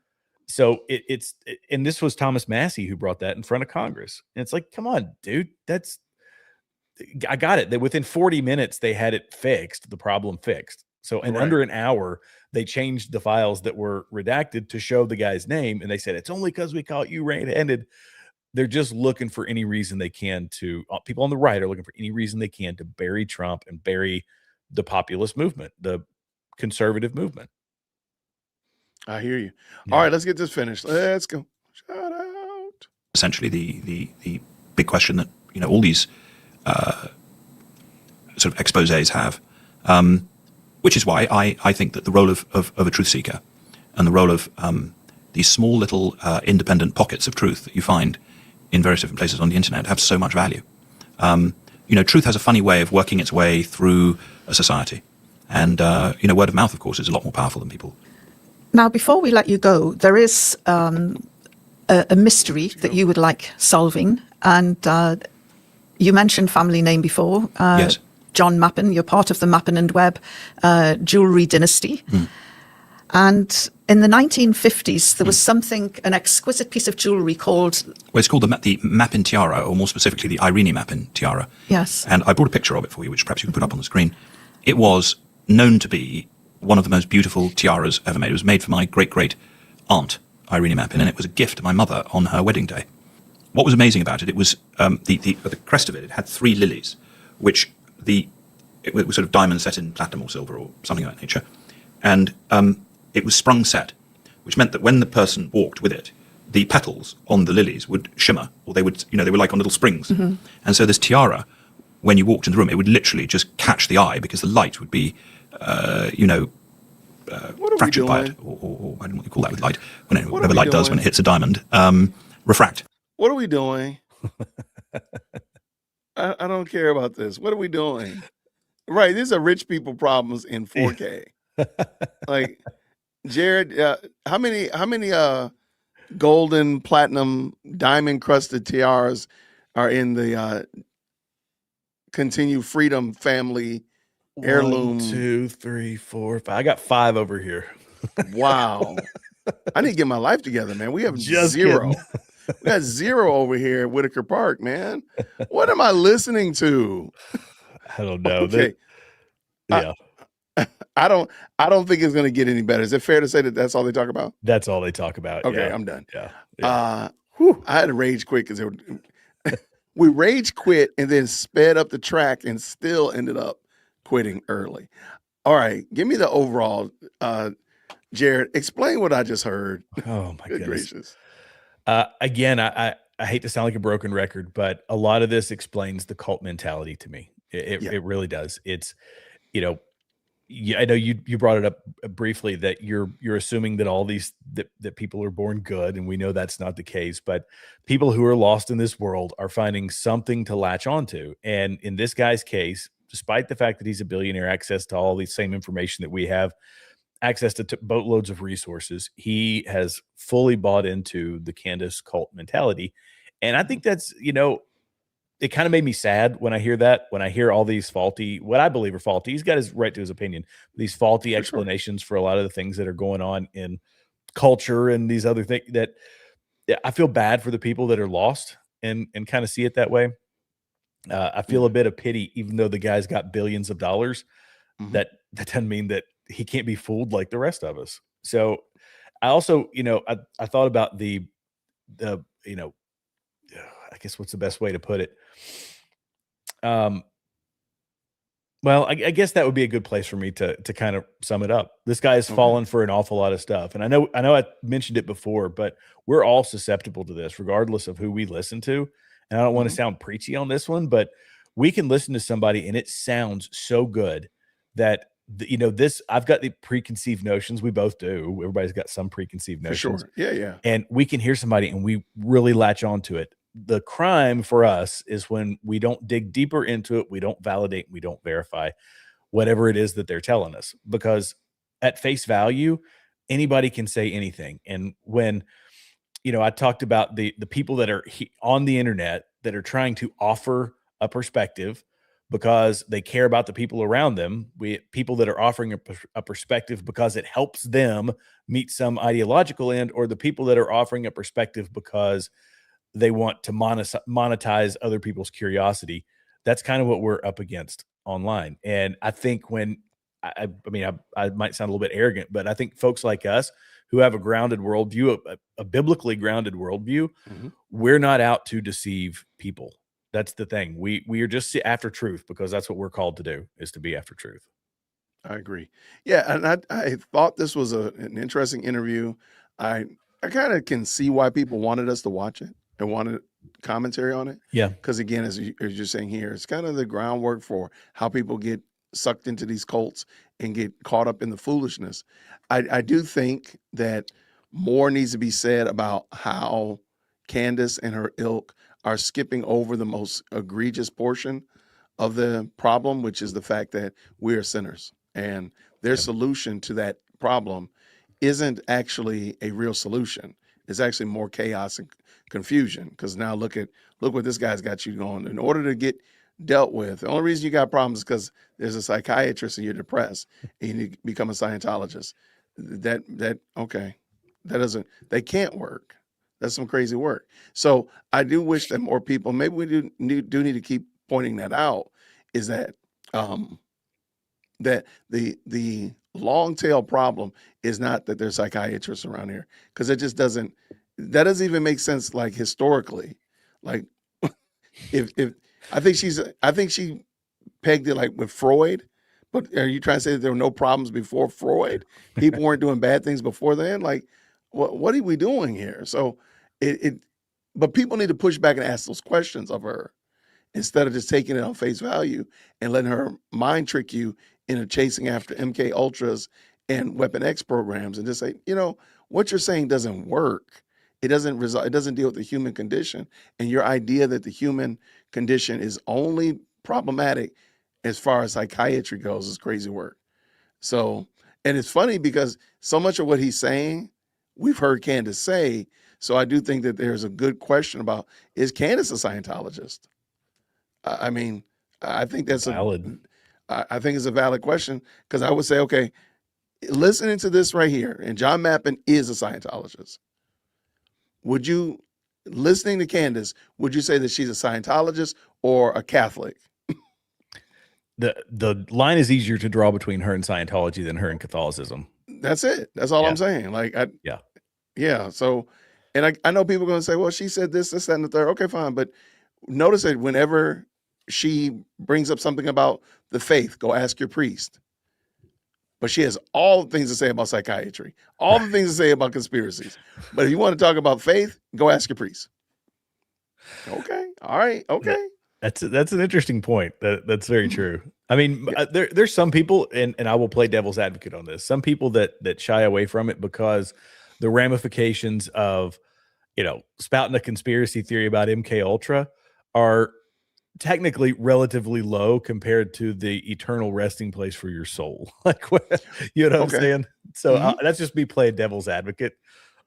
So and this was Thomas Massie who brought that in front of Congress. And it's like, come on, dude, I got it. That within 40 minutes, they had it fixed, the problem fixed. So in under an hour, they changed the files that were redacted to show the guy's name. And they said, it's only because we caught you red-handed. They're just looking for any reason they can to, people on the right are looking for any reason they can to bury Trump and bury the populist movement, the conservative movement. I hear you. Yeah. All right, let's get this finished. Let's go. Shout out. Essentially, the big question that all these sort of exposés have, which is why I think that the role of a truth seeker and the role of these small little independent pockets of truth that you find in various different places on the internet have so much value. Truth has a funny way of working its way through a society, and word of mouth, of course, is a lot more powerful than people. Now, before we let you go, there is a mystery that you would like solving, and you mentioned family name before. Yes. John Mappin, you're part of the Mappin and Webb jewelry dynasty. And in the 1950s, there was an exquisite piece of jewelry called... Well, it's called the Mappin tiara, or more specifically, the Irene Mappin tiara. Yes. And I brought a picture of it for you, which perhaps you can put up on the screen. It was known to be one of the most beautiful tiaras ever made. It was made for my great-great-aunt, Irene Mappin, and it was a gift to my mother on her wedding day. What was amazing about it, it was the crest of it, it had 3 lilies, which it was sort of diamonds set in platinum or silver or something of that nature. And it was sprung set, which meant that when the person walked with it, the petals on the lilies would shimmer, or they would, they were like on little springs. Mm-hmm. And so this tiara, when you walked in the room, it would literally just catch the eye because the light would be, fractured by it, or I don't know what you call that with light, whatever light does when it hits a diamond, refract. What are we doing? I don't care about this. What are we doing? Right, these are rich people problems in 4K. Like, Jared, how many golden, platinum, diamond crusted tiaras are in the Continue Freedom family heirloom. 1, 2, 3, 4, 5. I got 5 over here. Wow. I need to get my life together, man. We have Just 0. kidding. We got 0 over here at Whitaker Park, man. What am I listening to? I don't know. Okay. Yeah, I don't think it's going to get any better. Is it fair to say that that's all they talk about? that's all they talk about. Okay, yeah. I'm done. Yeah. I had to rage quit because we rage quit and then sped up the track and still ended up quitting early. All right, give me the overall. Jared, explain what I just heard. Oh my Good goodness. gracious. Again, I hate to sound like a broken record, but a lot of this explains the cult mentality to me. Yeah. It really does. It's, you know, I know you brought it up briefly that you're assuming that all these that people are born good, and we know that's not the case. But people who are lost in this world are finding something to latch onto. And in this guy's case, despite the fact that he's a billionaire, access to all the same information that we have, access to boatloads of resources, he has fully bought into the Candace cult mentality. And I think that's, it kind of made me sad when I hear that, when I hear all these faulty, what I believe are faulty, he's got his right to his opinion, these faulty explanations for a lot of the things that are going on in culture and these other things that I feel bad for the people that are lost and kind of see it that way. I feel a bit of pity, even though the guy's got billions of dollars, that doesn't mean that he can't be fooled like the rest of us. So I also, I thought about the, I guess what's the best way to put it? Well, I guess that would be a good place for me to kind of sum it up. This guy has fallen for an awful lot of stuff. And I know I mentioned it before, but we're all susceptible to this, regardless of who we listen to. And I don't want to sound preachy on this one, but we can listen to somebody and it sounds so good that this, I've got the preconceived notions. We both do. Everybody's got some preconceived notions. For sure. Yeah. And we can hear somebody and we really latch onto it. The crime for us is when we don't dig deeper into it, we don't validate, we don't verify whatever it is that they're telling us, because at face value, anybody can say anything. And when, I talked about the people that are on the internet that are trying to offer a perspective because they care about the people around them, people that are offering a perspective because it helps them meet some ideological end, or the people that are offering a perspective because they want to monetize other people's curiosity. That's kind of what we're up against online. And I think when I might sound a little bit arrogant, but I think folks like us who have a grounded worldview, a biblically grounded worldview, we're not out to deceive people. That's the thing. We are just after truth, because that's what we're called to do, is to be after truth. I agree. Yeah, and I thought this was an interesting interview. I kind of can see why people wanted us to watch it and wanted commentary on it. Yeah. Because again, as you're saying here, it's kind of the groundwork for how people get sucked into these cults and get caught up in the foolishness. I do think that more needs to be said about how Candace and her ilk are skipping over the most egregious portion of the problem, which is the fact that we are sinners. And their solution to that problem isn't actually a real solution. It's actually more chaos and confusion. Because now look what this guy's got you going. In order to get dealt with, the only reason you got problems is because there's a psychiatrist and you're depressed and you need to become a Scientologist. That can't work. That's some crazy work. So I do wish that more people, maybe we do need to keep pointing that out, is that that the long tail problem is not that there's psychiatrists around here, because it just doesn't even make sense, like historically. Like if I think she pegged it like with Freud, but are you trying to say that there were no problems before Freud? People weren't doing bad things before then? Like what are we doing here? So but people need to push back and ask those questions of her instead of just taking it on face value and letting her mind trick you into chasing after MK Ultras and Weapon X programs and just say, what you're saying doesn't work. It doesn't deal with the human condition. And your idea that the human condition is only problematic as far as psychiatry goes is crazy work. So, and it's funny because so much of what he's saying, we've heard Candace say. So I do think that there's a good question about, is Candace a Scientologist? I think that's valid. I think it's a valid question because I would say, okay, listening to this right here, and John Mappin is a Scientologist. Would you, listening to Candace, would you say that she's a Scientologist or a Catholic? The line is easier to draw between her and Scientology than her and Catholicism. That's it. That's all Yeah. I'm saying. Like, Yeah. yeah. So, and I know people are going to say, well, she said this, that, and the third. Okay, fine. But notice that whenever she brings up something about the faith, go ask your priest. But she has all the things to say about psychiatry, all the things to say about conspiracies. But if you want to talk about faith, go ask your priest. Okay. All right. Okay. That's an interesting point. That's very true. I mean, there's some people, and I will play devil's advocate on this. Some people that shy away from it because the ramifications of, spouting a conspiracy theory about MK Ultra are technically relatively low compared to the eternal resting place for your soul. Like, what, you know what I'm saying? So that's just me playing devil's advocate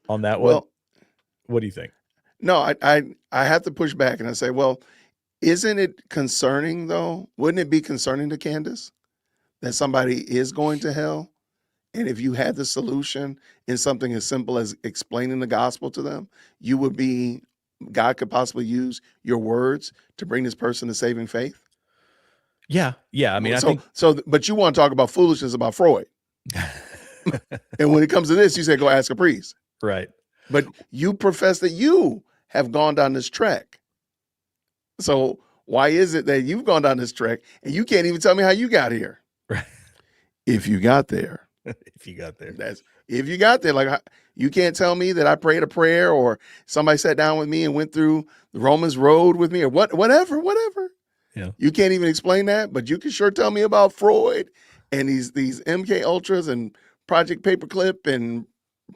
on that one. Well, what do you think? no, I have to push back and I say, well, isn't it concerning though? Wouldn't it be concerning to Candace that somebody is going to hell? And if you had the solution in something as simple as explaining the gospel to them, God could possibly use your words to bring this person to saving faith? Yeah. I mean, I think but you want to talk about foolishness about Freud. And when it comes to this, you say, go ask a priest. right. But you profess that you have gone down this track. So why is it that you've gone down this track and you can't even tell me how you got here? Right. If you got there. If you got there. If you got there, like, you can't tell me that I prayed a prayer or somebody sat down with me and went through the Romans road with me or whatever. Yeah. You can't even explain that, but you can sure tell me about Freud and these MK Ultras and Project Paperclip and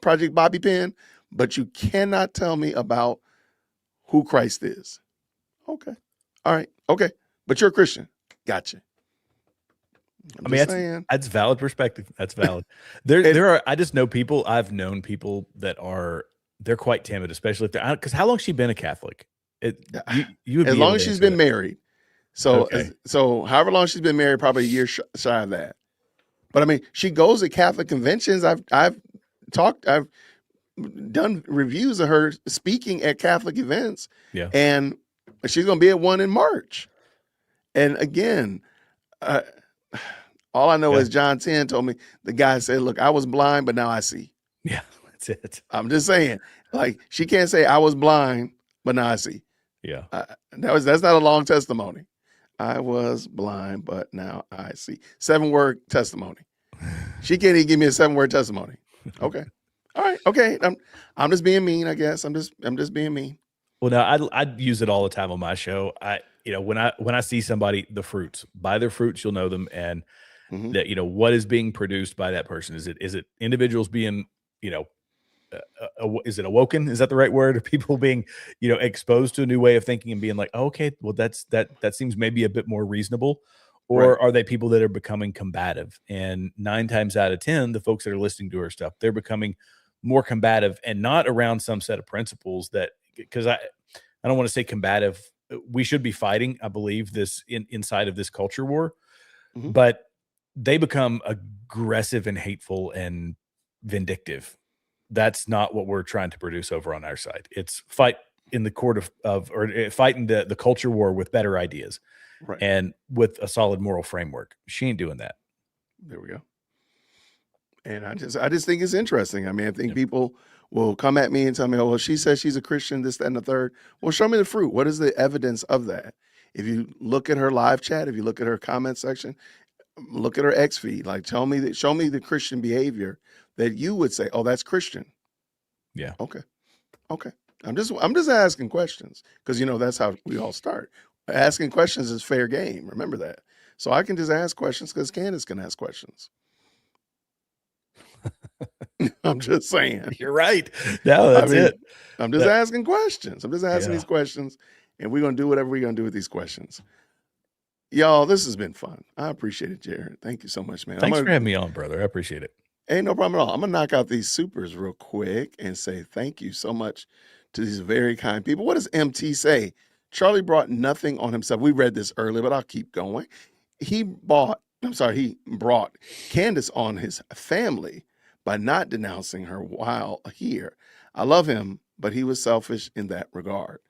Project Bobby Pin, but you cannot tell me about who Christ is. Okay. All right. Okay. But you're a Christian. Gotcha. I mean, that's valid perspective. That's valid. I just know people, I've known people that they're quite timid, especially if they're, because how long has she been a Catholic? You would as be long able as to she's answer been that. married. So, Okay. so however long she's been married, probably a year shy of that. But I mean, she goes to Catholic conventions. I've done reviews of her speaking at Catholic events. Yeah. And she's going to be at one in March. And again, all I know is John 10 told me, the guy said, look, I was blind, but now I see. Yeah, that's it. I'm just saying, like, she can't say I was blind, but now I see. Yeah. That's not a long testimony. I was blind, but now I see. 7-word testimony. She can't even give me a 7-word testimony. Okay. All right. Okay. I'm just being mean, I guess. I'm just being mean. Well, no, I'd use it all the time on my show. When I see somebody, the fruits, by their fruits, you'll know them. And that, what is being produced by that person? Is it individuals being, is it awoken? Is that the right word? Or people being, exposed to a new way of thinking and being like, oh, okay, well, that seems maybe a bit more reasonable. Or are they people that are becoming combative? And 9 times out of 10, the folks that are listening to her stuff, they're becoming more combative and not around some set of principles that, because I don't want to say combative. We should be fighting, I believe, this inside of this culture war, but they become aggressive and hateful and vindictive. That's not what we're trying to produce over on our side. It's fight in the court or fighting the culture war with better ideas and with a solid moral framework. She ain't doing that. There we go. And I just think it's interesting. I mean, I think people will come at me and tell me, oh, well, she says she's a Christian, this, that, and the third. Well, show me the fruit. What is the evidence of that? If you look at her live chat, if you look at her comment section, look at her X feed, like show me the Christian behavior that you would say, oh, that's Christian. Yeah. Okay. I'm just asking questions because, that's how we all start. Asking questions is fair game. Remember that. So I can just ask questions because Candace can ask questions. I'm just saying. You're right. No, that's it. I'm just asking questions. I'm just asking these questions, and we're going to do whatever we're going to do with these questions. Y'all, this has been fun. I appreciate it, Jared. Thank you so much, man. Thanks for having me on, brother. I appreciate it. Ain't no problem at all. I'm going to knock out these supers real quick and say thank you so much to these very kind people. What does MT say? Charlie brought nothing on himself. We read this earlier, but I'll keep going. He bought he brought Candace on his family by not denouncing her while here. I love him, but he was selfish in that regard.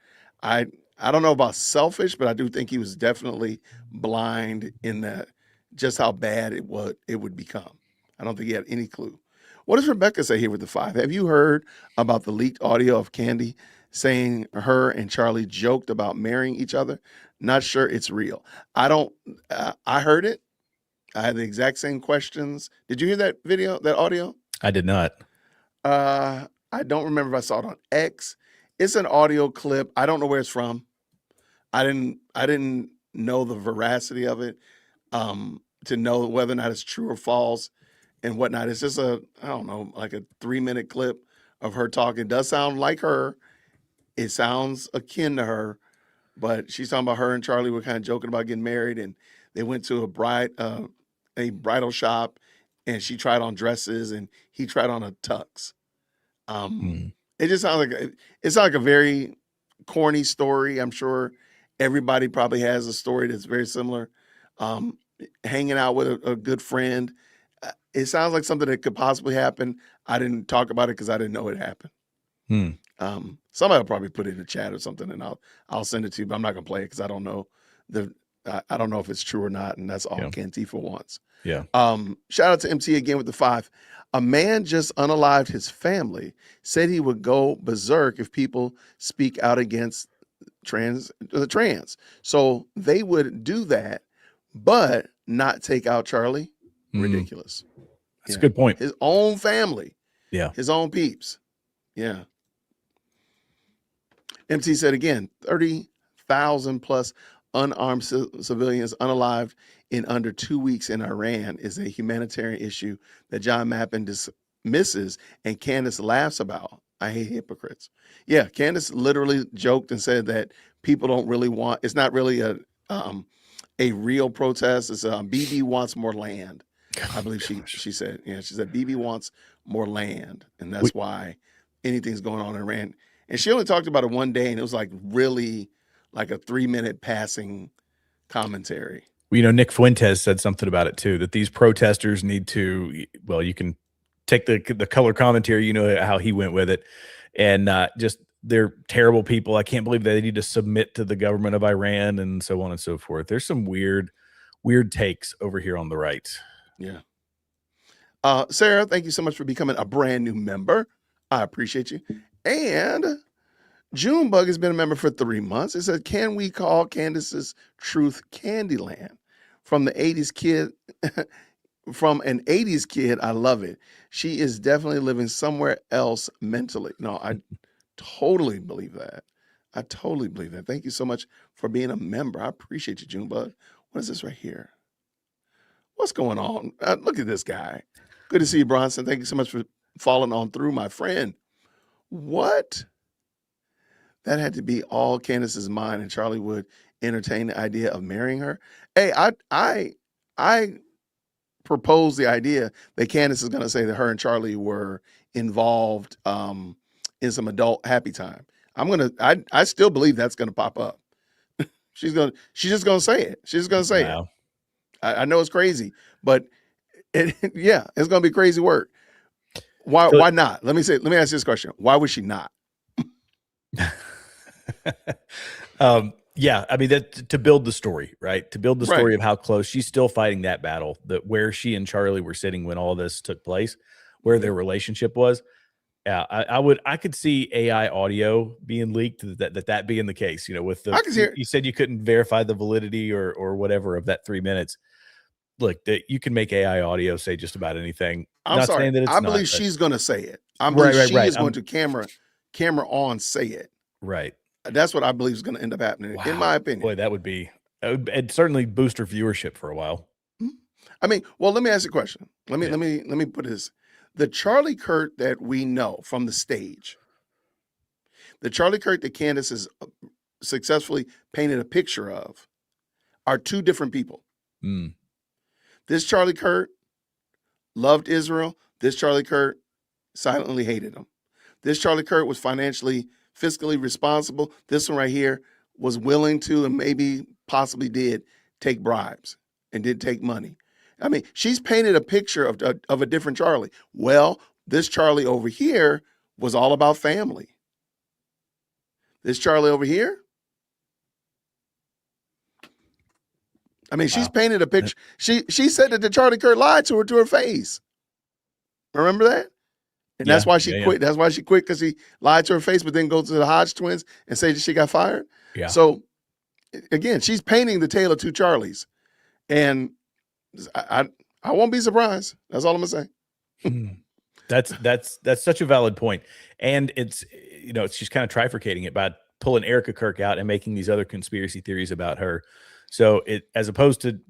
I don't know about selfish, but I do think he was definitely blind in that just how bad it would become. I don't think he had any clue. What does Rebecca say here with the 5? Have you heard about the leaked audio of Candy saying her and Charlie joked about marrying each other? Not sure it's real. I don't. I heard it. I had the exact same questions. Did you hear that video, that audio? I did not. I don't remember if I saw it on X. It's an audio clip. I don't know where it's from. I didn't know the veracity of it, to know whether or not it's true or false and whatnot. It's just I don't know, like a 3-minute clip of her talking. It does sound like her. It sounds akin to her, but she's talking about her and Charlie were kind of joking about getting married, and they went to a bridal shop, and she tried on dresses and he tried on a tux. It just sounds like a very corny story. I'm sure everybody probably has a story that's very similar. Hanging out with a good friend. It sounds like something that could possibly happen. I didn't talk about it because I didn't know it happened. Somebody will probably put it in the chat or something, and I'll send it to you. But I'm not gonna play it because I don't know I don't know if it's true or not, and that's all Cantifa wants. Yeah. Shout out to MT again with the 5. A man just unalived his family, said he would go berserk if people speak out against the trans. So they would do that, but not take out Charlie. Ridiculous. That's a good point. His own family. Yeah. His own peeps. Yeah. MT said again, 30,000 plus unarmed civilians unalived in under 2 weeks in Iran is a humanitarian issue that John Mappin dismisses and Candace laughs about. I hate hypocrites. Yeah, Candace literally joked and said that people don't really want, it's not really a real protest. It's BB wants more land. I believe she said, she said BB wants more land, and that's why anything's going on in Iran. And she only talked about it one day, and it was like really like a 3-minute passing commentary. Well, Nick Fuentes said something about it too, that these protesters need to, well, you can take the color commentary, how he went with it, and just they're terrible people. I can't believe they need to submit to the government of Iran and so on and so forth. There's some weird takes over here on the right. Yeah. Sarah, thank you so much for becoming a brand new member. I appreciate you. And Junebug has been a member for 3 months. It said, can we call Candace's Truth Candyland? From the 80s kid, from an 80s kid, I love it. She is definitely living somewhere else mentally. No, I totally believe that. I totally believe that. Thank you so much for being a member. I appreciate you, Junebug. What is this right here? What's going on? Look at this guy. Good to see you, Bronson. Thank you so much for following on through, my friend. What? That had to be all Candace's mind, and Charlie would entertain the idea of marrying her. Hey, I proposed the idea that Candace is going to say that her and Charlie were involved in some adult happy time. I still believe that's going to pop up. She's just going to say it. She's just going to say it. I know it's crazy, but it's going to be crazy work. Why not? Let me ask you this question. Why would she not? I mean, that to build the story, right? To build the story of how close she's still fighting that battle, that where she and Charlie were sitting when all this took place, where their relationship was. Yeah, I could see AI audio being leaked, that being the case, with you said you couldn't verify the validity or whatever of that 3 minutes. Look, that you can make AI audio say just about anything. I'm sorry. I believe she's going to say it. I believe she is going to camera on say it. Right. That's what I believe is going to end up happening, in my opinion. Boy, it'd certainly boost her viewership for a while. I mean, well, let me ask you a question. Let me put this. The Charlie Kirk that we know from the stage, the Charlie Kirk that Candace has successfully painted a picture of, are two different people. This Charlie Kirk loved Israel. This Charlie Kirk silently hated him. This Charlie Kirk was fiscally responsible. This one right here was willing to, and maybe possibly did, take bribes and did take money. I mean, she's painted a picture of a different Charlie. Well, this Charlie over here was all about family. This Charlie over here, I mean, she's painted a picture. She said that the Charlie Kirk lied to her face. Remember that? And that's why she quit. That's why she quit, because he lied to her face, but then go to the Hodge twins and say that she got fired. Yeah. So again, she's painting the tale of two Charlies. And I won't be surprised. That's all I'm gonna say. That's such a valid point. And it's, she's kind of trifurcating it by pulling Erica Kirk out and making these other conspiracy theories about her. So it, as opposed to,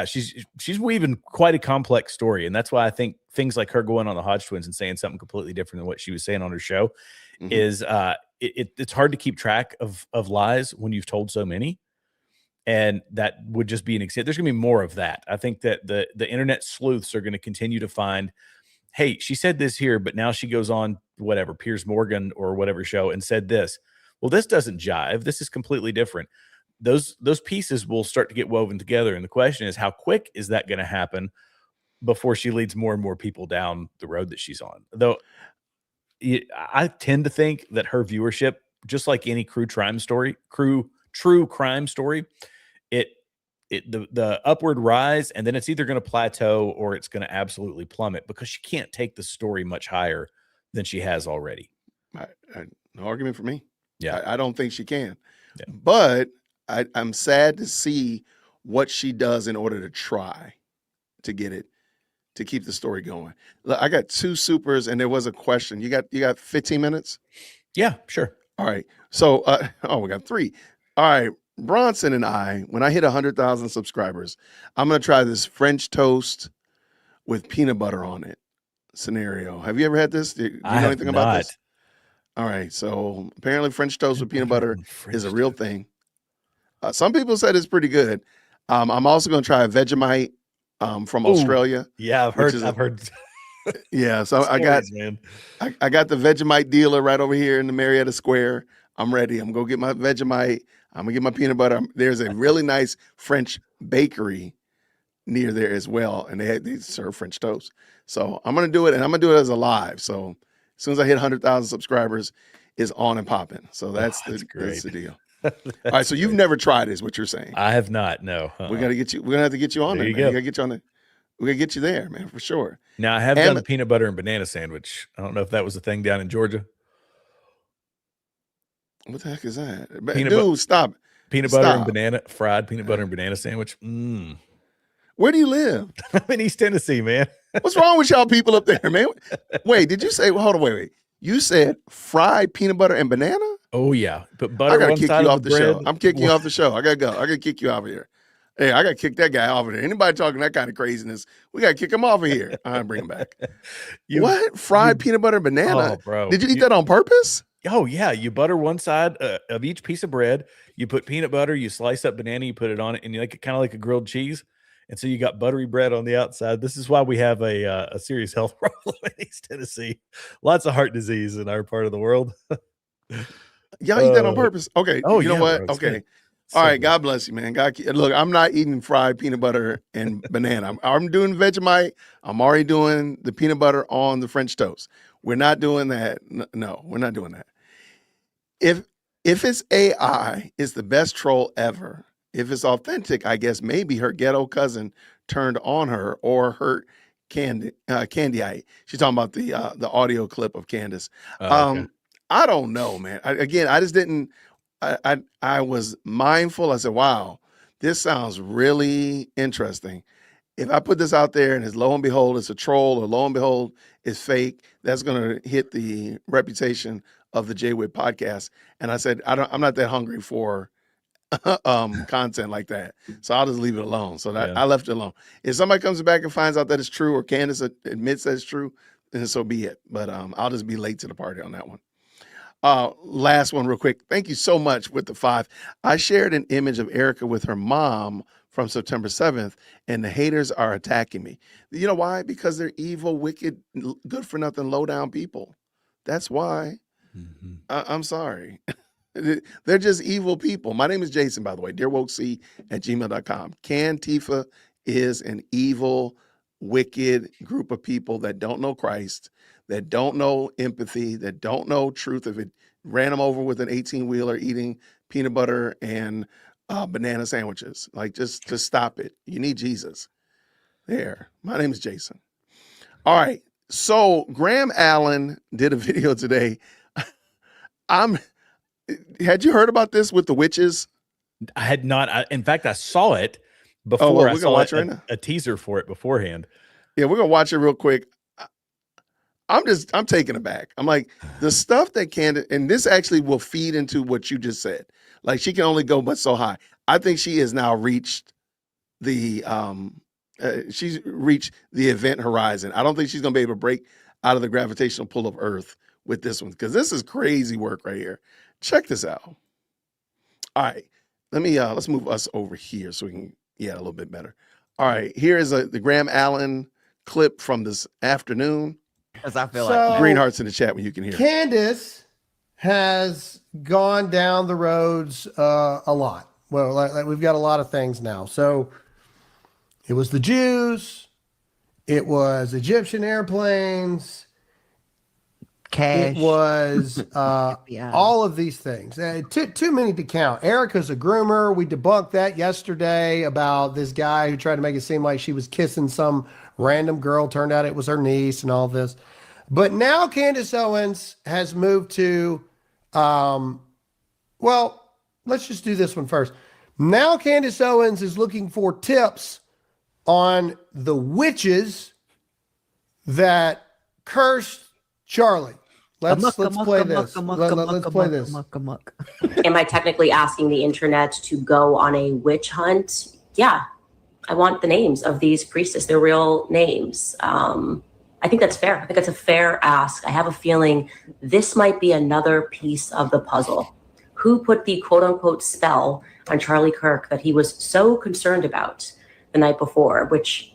she's weaving quite a complex story. And that's why I think things like her going on the Hodge twins and saying something completely different than what she was saying on her show is it's hard to keep track of lies when you've told so many. And that would just be an example. There's gonna be more of that. I think that the internet sleuths are going to continue to find, hey, she said this here, but now she goes on whatever, Piers Morgan or whatever show and said this. Well, this doesn't jive. This is completely different. Those pieces will start to get woven together. And the question is, how quick is that going to happen before she leads more and more people down the road that she's on? Though I tend to think that her viewership, just like any true crime story, the upward rise, and then it's either going to plateau or it's going to absolutely plummet, because she can't take the story much higher than she has already. No argument for me. Yeah. I don't think she can. Yeah. But I'm sad to see what she does in order to try to get it, to keep the story going. Look, I got two supers, and there was a question. You got 15 minutes? Yeah, sure. All right. So, we got 3. All right. Bronson and I, when I hit 100,000 subscribers, I'm going to try this French toast with peanut butter on it scenario. Have you ever had this? Do you know anything about this? All right. So apparently French toast with peanut butter is a real thing. Some people said it's pretty good. I'm also going to try a Vegemite from Australia. Yeah, I've heard. Yeah. So I got the Vegemite dealer right over here in the Marietta Square. I'm ready. I'm going to get my Vegemite. I'm going to get my peanut butter. There's a really nice French bakery near there as well, and they serve French toast. So I'm going to do it, and I'm going to do it as a live. So as soon as I hit 100,000 subscribers, it's on and popping. So that's the deal. All right, so you've never tried it, is what you're saying. I have not, no. We got to get you. We're going to have to get you on there, man. Go. We got to get you on there. We're going to get you there, man, for sure. Now, I have done the peanut butter and banana sandwich. I don't know if that was a thing down in Georgia. What the heck is that? Dude, stop. Peanut butter and banana, fried peanut butter and banana sandwich. Where do you live? I'm in East Tennessee, man. What's wrong with y'all people up there, man? Wait, did you say, hold on, wait. You said fried peanut butter and banana? Oh, yeah. Put butter I got to on kick side you of off the bread. show. I'm kicking you off the show. I got to go. I got to kick you out of here. Hey, I got to kick that guy off of there. Anybody talking that kind of craziness, we got to kick him off of here. All right, bring him back. What? Fried peanut butter and banana? Oh, bro. Did you eat that on purpose? Oh, yeah. You butter one side of each piece of bread. You put peanut butter. You slice up banana. You put it on it, and you like it kind of like a grilled cheese. And so you got buttery bread on the outside. This is why we have a serious health problem in East Tennessee. Lots of heart disease in our part of the world. Y'all eat that on purpose? Okay. Oh, you know what? Bro, okay. All right. God bless you, man. Look, I'm not eating fried peanut butter and banana. I'm doing Vegemite. I'm already doing the peanut butter on the French toast. We're not doing that. No, we're not doing that. If it's AI, it's the best troll ever. If it's authentic, I guess maybe her ghetto cousin turned on her, or her Candy. She's talking about the audio clip of Candace. Okay. I don't know, man. I just didn't. I was mindful. I said, "Wow, this sounds really interesting." If I put this out there and lo and behold, it's a troll, or lo and behold, it's fake, that's going to hit the reputation of the Jay Witt podcast. And I said, I'm not that hungry for content like that, so I'll just leave it alone. So I left it alone. If somebody comes back and finds out that it's true, or Candace admits that it's true, then so be it. But I'll just be late to the party on that one. Last one real quick. Thank you so much with the 5. I shared an image of Erica with her mom from September 7th, and the haters are attacking me. You know why? Because they're evil, wicked, good for nothing, low down people. That's why. Mm-hmm. I'm sorry. They're just evil people. My name is Jason, by the way, dearwokec@gmail.com. Cantifa is an evil, wicked group of people that don't know Christ, that don't know empathy, that don't know truth. If it ran them over with an 18-wheeler eating peanut butter and banana sandwiches, like just stop it. You need Jesus. There. My name is Jason. All right. So Graham Allen did a video today. Had you heard about this with the witches? I had not. In fact, I saw it before. Oh, well, I we're gonna saw watch it, it right now. a teaser for it beforehand. Yeah, we're gonna watch it real quick. I'm taken aback. I'm like, the stuff that Candace, and this actually will feed into what you just said. Like, she can only go but so high. I think she has now reached the she's reached the event horizon. I don't think she's gonna be able to break out of the gravitational pull of Earth with this one, because this is crazy work right here. Check this out. All right, let me let's move us over here so we can a little bit better. All right, here is the Graham Allen clip from this afternoon. Because I feel So- like Green hearts in the chat when you can hear it. Candace has gone down the roads a lot. Well, like we've got a lot of things now. So it was the Jews, it was Egyptian airplanes, cash. it was Yeah. all of these things. Too many to count. Erica's a groomer. We debunked that yesterday about this guy who tried to make it seem like she was kissing some random girl. Turned out it was her niece and all this. But now Candace Owens has moved to, well, let's just do this one first. Now Candace Owens is looking for tips on the witches that cursed Charlie. Let's play this. Let's play this. Am I technically asking the internet to go on a witch hunt? Yeah. I want the names of these priestess, their real names. I think that's fair. I think that's a fair ask. I have a feeling this might be another piece of the puzzle. Who put the quote unquote spell on Charlie Kirk that he was so concerned about the night before, which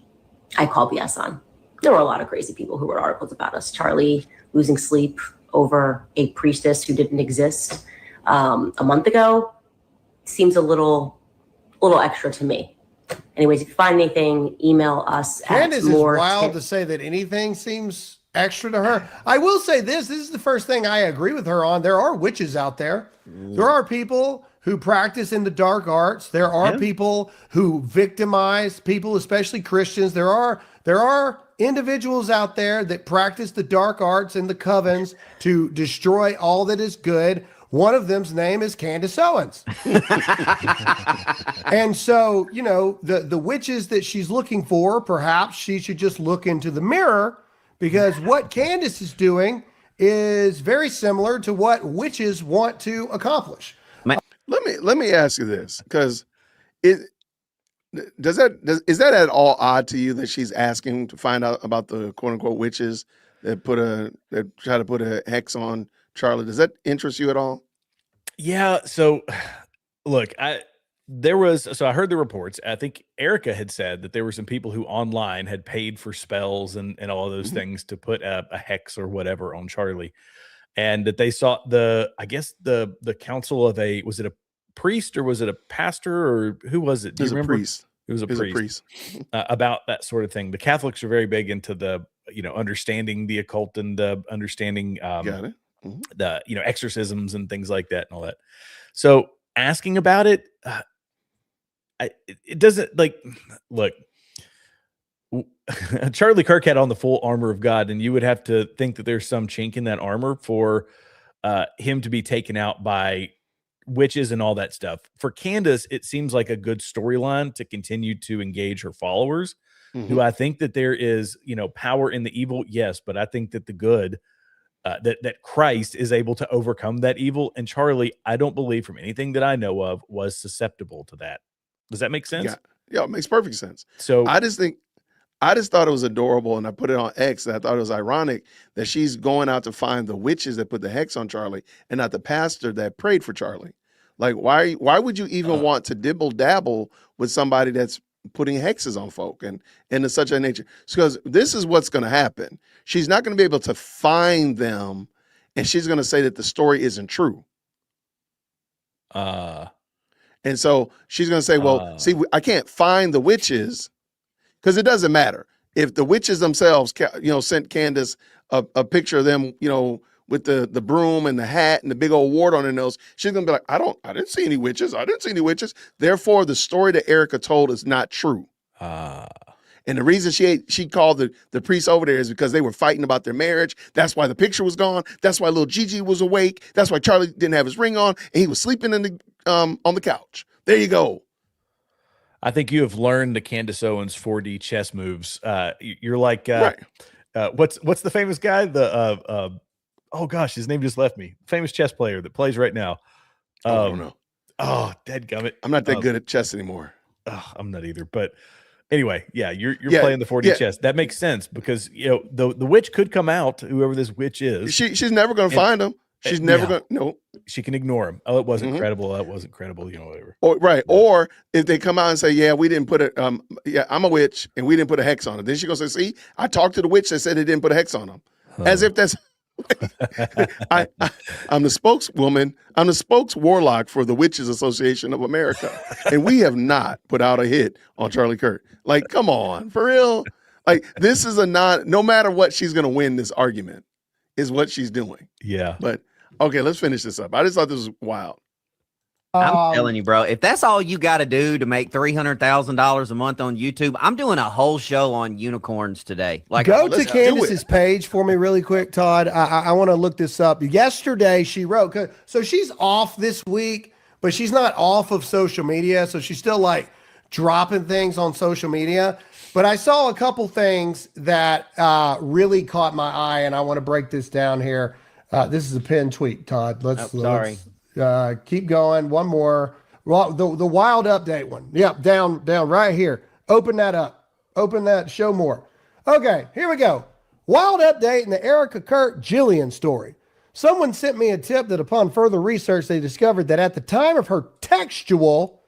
I call BS on? There were a lot of crazy people who wrote articles about us. Charlie losing sleep over a priestess who didn't exist a month ago seems a little extra to me. Anyways, if you find anything, email us Candace at more. is wild to say that anything seems extra to her. I will say this is the first thing I agree with her on. There are witches out there. There are people who practice in the dark arts. There are people who victimize people, especially Christians. There are individuals out there that practice the dark arts and the covens to destroy all that is good. One of them's name is Candace Owens. And so, you know, the witches that she's looking for, perhaps she should just look into the mirror, because what Candace is doing is very similar to what witches want to accomplish. Let me ask you this, because is that at all odd to you that she's asking to find out about the quote unquote witches that try to put a hex on Charlie? Does that interest you at all? Yeah. So look, I heard the reports. I think Erica had said that there were some people who online had paid for spells and all of those things to put a hex or whatever on Charlie. And that they sought the counsel of was it a priest or was it a pastor or who was it? Do you remember? Priest. It was a priest. About that sort of thing. The Catholics are very big into the, understanding the occult and the understanding Got it. the exorcisms and things like that and all that. So asking about it, it doesn't look. Charlie Kirk had on the full armor of God, and you would have to think that there's some chink in that armor for him to be taken out by witches and all that stuff. For Candace, it seems like a good storyline to continue to engage her followers. Do I think that there is, power in the evil? Yes, but I think that the good, that Christ is able to overcome that evil. And Charlie, I don't believe from anything that I know of was susceptible to that. Does that make sense? Yeah, it makes perfect sense. So I just thought it was adorable, and I put it on X, and I thought it was ironic that she's going out to find the witches that put the hex on Charlie and not the pastor that prayed for Charlie. Like, why would you even want to dibble dabble with somebody that's putting hexes on folk and to such a nature? Because this is what's going to happen. She's not going to be able to find them, and she's going to say that the story isn't true. And so she's going to say, well, see, I can't find the witches, because it doesn't matter. if the witches themselves, sent Candace a picture of them, with the broom and the hat and the big old wart on their nose, she's gonna be like, I didn't see any witches. I didn't see any witches. Therefore, the story that Erica told is not true. And the reason she called the priest over there is because they were fighting about their marriage. That's why the picture was gone. That's why little Gigi was awake. That's why Charlie didn't have his ring on and he was sleeping on the couch. There you go. I think you have learned the Candace Owens 4D chess moves. You're like, Right. what's the famous guy? Oh gosh, his name just left me. Famous chess player that plays right now. I don't know. Oh, dadgummit. I'm not that good at chess anymore. I'm not either. But anyway, yeah, you're playing the 4D chess. That makes sense because the witch could come out, whoever this witch is. She's never going to find him. She's never going to. No. She can ignore him. Oh, it wasn't credible. That wasn't credible. Whatever. Right. Or if they come out and say, yeah, we didn't put it. I'm a witch and we didn't put a hex on it. Then she goes to say, see, I talked to the witch that said they didn't put a hex on them. As if that's. I'm the spokeswoman. I'm the spokeswarlock for the Witches Association of America, and we have not put out a hit on Charlie Kirk. Like, come on, for real. Like, this is no matter what, she's going to win this argument, is what she's doing. Yeah. But okay, let's finish this up. I just thought this was wild. I'm telling you, bro, if that's all you got to do to make $300,000 a month on YouTube, I'm doing a whole show on unicorns today. Like, go to let's do Candace's it. page for me really quick, Todd. I want to look this up. Yesterday she wrote, so she's off this week, but she's not off of social media. So she's still like dropping things on social media. But I saw a couple things that really caught my eye, and I want to break this down here. This is a pinned tweet, Todd. Sorry. Keep going. One more. Well, the wild update one. Yep, down right here. Open that up. Open that. Show more. Okay, here we go. Wild update in the Erica Kirk Jillian story. Someone sent me a tip that upon further research, they discovered that at the time of her textual,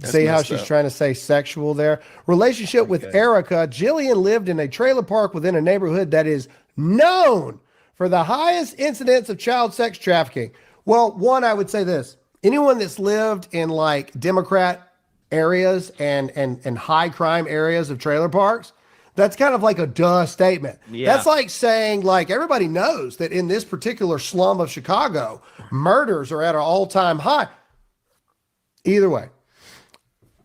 see how she's trying to say sexual there, relationship with Erica, Jillian lived in a trailer park within a neighborhood that is known for the highest incidence of child sex trafficking. Well, one, I would say this. Anyone that's lived in like Democrat areas and high crime areas of trailer parks, that's kind of like a duh statement. Yeah. That's like saying, like, everybody knows that in this particular slum of Chicago, murders are at an all-time high. Either way,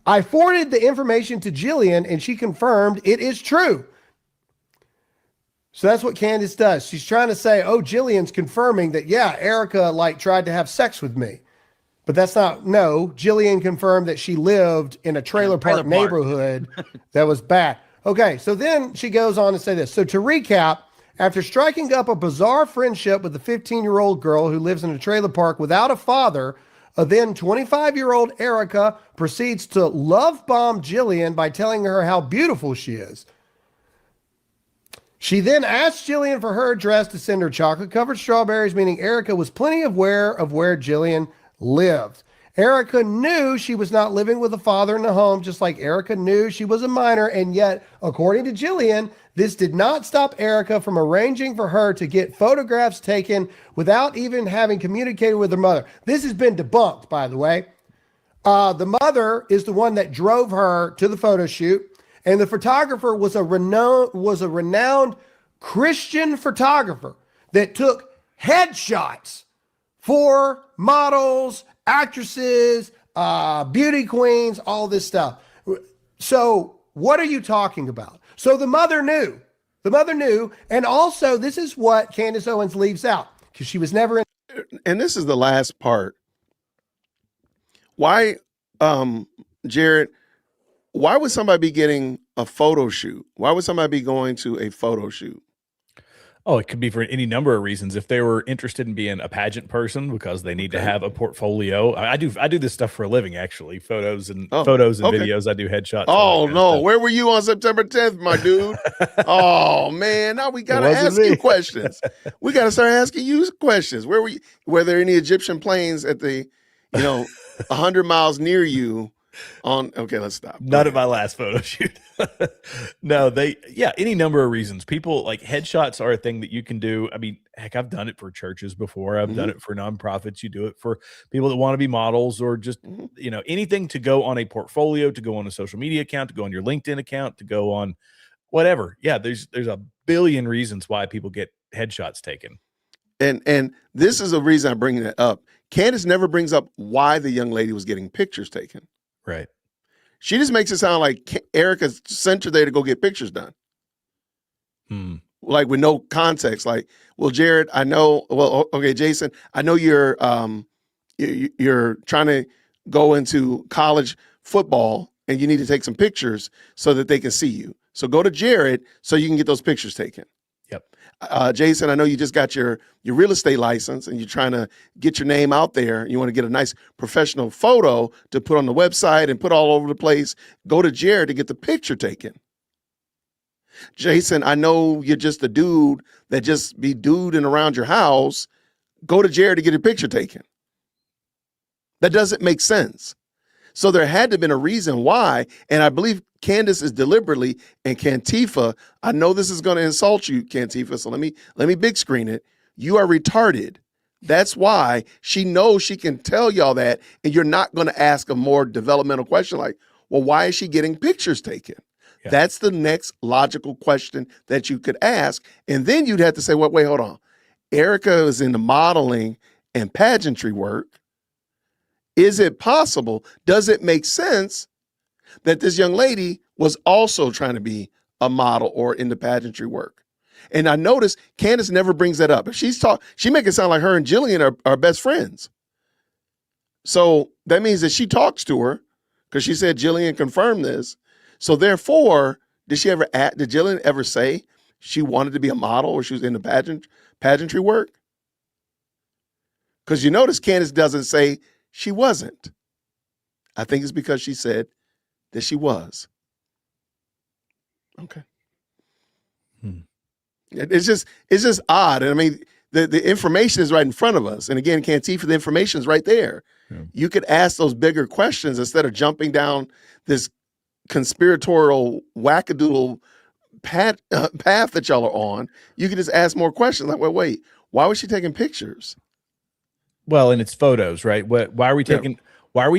I forwarded the information to Jillian and she confirmed it is true. So that's what Candace does. She's trying to say, oh, Jillian's confirming that, yeah, Erica like tried to have sex with me. But that's not, no, Jillian confirmed that she lived in a trailer park neighborhood that was bad. Okay, so then she goes on to say this. So to recap, after striking up a bizarre friendship with the 15-year-old girl who lives in a trailer park without a father, a then 25-year-old Erica proceeds to love bomb Jillian by telling her how beautiful she is. She then asked Jillian for her address to send her chocolate-covered strawberries, meaning Erica was plenty aware of where Jillian lived. Erica knew she was not living with a father in the home, just like Erica knew she was a minor, and yet, according to Jillian, this did not stop Erica from arranging for her to get photographs taken without even having communicated with her mother. This has been debunked, by the way. The mother is the one that drove her to the photo shoot. And the photographer was a renowned Christian photographer that took headshots for models, actresses, beauty queens, all this stuff. So what are you talking about? So the mother knew. The mother knew. And also, this is what Candace Owens leaves out because she was never in. And this is the last part. Why, Jared, why would somebody be getting a photo shoot? Why would somebody be going to a photo shoot? Oh, it could be for any number of reasons. If they were interested in being a pageant person because they need to have a portfolio. I do this stuff for a living, actually. Photos and videos. I do headshots. Oh no, where were you on September 10th, my dude? Oh man, now we gotta ask you questions. We gotta start asking you questions. Where were you? Were there any Egyptian planes at the, 100 miles near you? Okay, let's stop. Not at my last photo shoot. No, any number of reasons. People like headshots are a thing that you can do. I mean, heck, I've done it for churches before. I've done it for nonprofits. You do it for people that want to be models or just, anything to go on a portfolio, to go on a social media account, to go on your LinkedIn account, to go on whatever. Yeah, there's a billion reasons why people get headshots taken. And this is a reason I'm bringing it up. Candace never brings up why the young lady was getting pictures taken. Right. She just makes it sound like Erica sent her there to go get pictures done. Like with no context. Like, well, Jared, I know. Well, okay, Jason, I know you're trying to go into college football and you need to take some pictures so that they can see you. So go to Jared so you can get those pictures taken. Yep. Jason, I know you just got your real estate license and you're trying to get your name out there. You want to get a nice professional photo to put on the website and put all over the place. Go to Jared to get the picture taken. Jason, I know you're just a dude that just be duding around your house. Go to Jared to get a picture taken. That doesn't make sense. So there had to have been a reason why, and I believe Candace is deliberately, and Cantifa, I know this is going to insult you, Cantifa, so let me big screen it. You are retarded. That's why she knows she can tell y'all that, and you're not going to ask a more developmental question like, well, why is she getting pictures taken? Yeah. That's the next logical question that you could ask, and then you'd have to say, wait, hold on. Erica is into modeling and pageantry work. Is it possible? Does it make sense that this young lady was also trying to be a model or into pageantry work? And I noticed Candace never brings that up. If she make it sound like her and Jillian are best friends. So that means that she talks to her because she said Jillian confirmed this. So therefore, did Jillian ever say she wanted to be a model or she was into pageantry work? Because you notice Candace doesn't say she wasn't. I think it's because she said that she was. Okay. It's just odd. And I mean, the information is right in front of us. And again, Cantifa, the information is right there. Yeah. You could ask those bigger questions instead of jumping down this conspiratorial wackadoodle path that y'all are on. You could just ask more questions like, wait, why was she taking pictures? Well, and it's photos, right? Why are we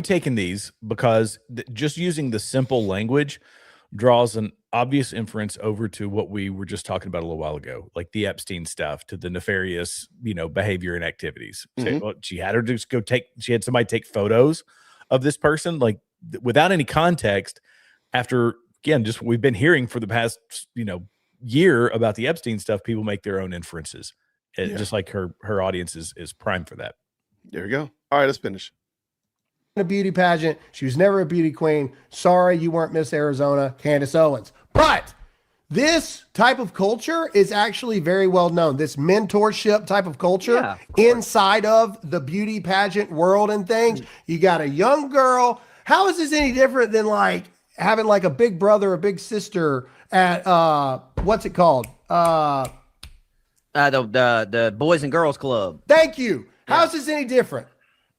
taking these? Because just using the simple language draws an obvious inference over to what we were just talking about a little while ago, like the Epstein stuff, to the nefarious, behavior and activities. Mm-hmm. So, well, she had somebody take photos of this person, like without any context. After, again, just we've been hearing for the past, year about the Epstein stuff, people make their own inferences. Just like her audience is primed for that. There you go. All right, let's finish. A beauty pageant. She was never a beauty queen. Sorry, you weren't Miss Arizona, Candace Owens. But this type of culture is actually very well known. This mentorship type of culture inside of the beauty pageant world and things. You got a young girl. How is this any different than like having like a big brother, a big sister at what's it called? The Boys and Girls Club. Thank you. How is this any different?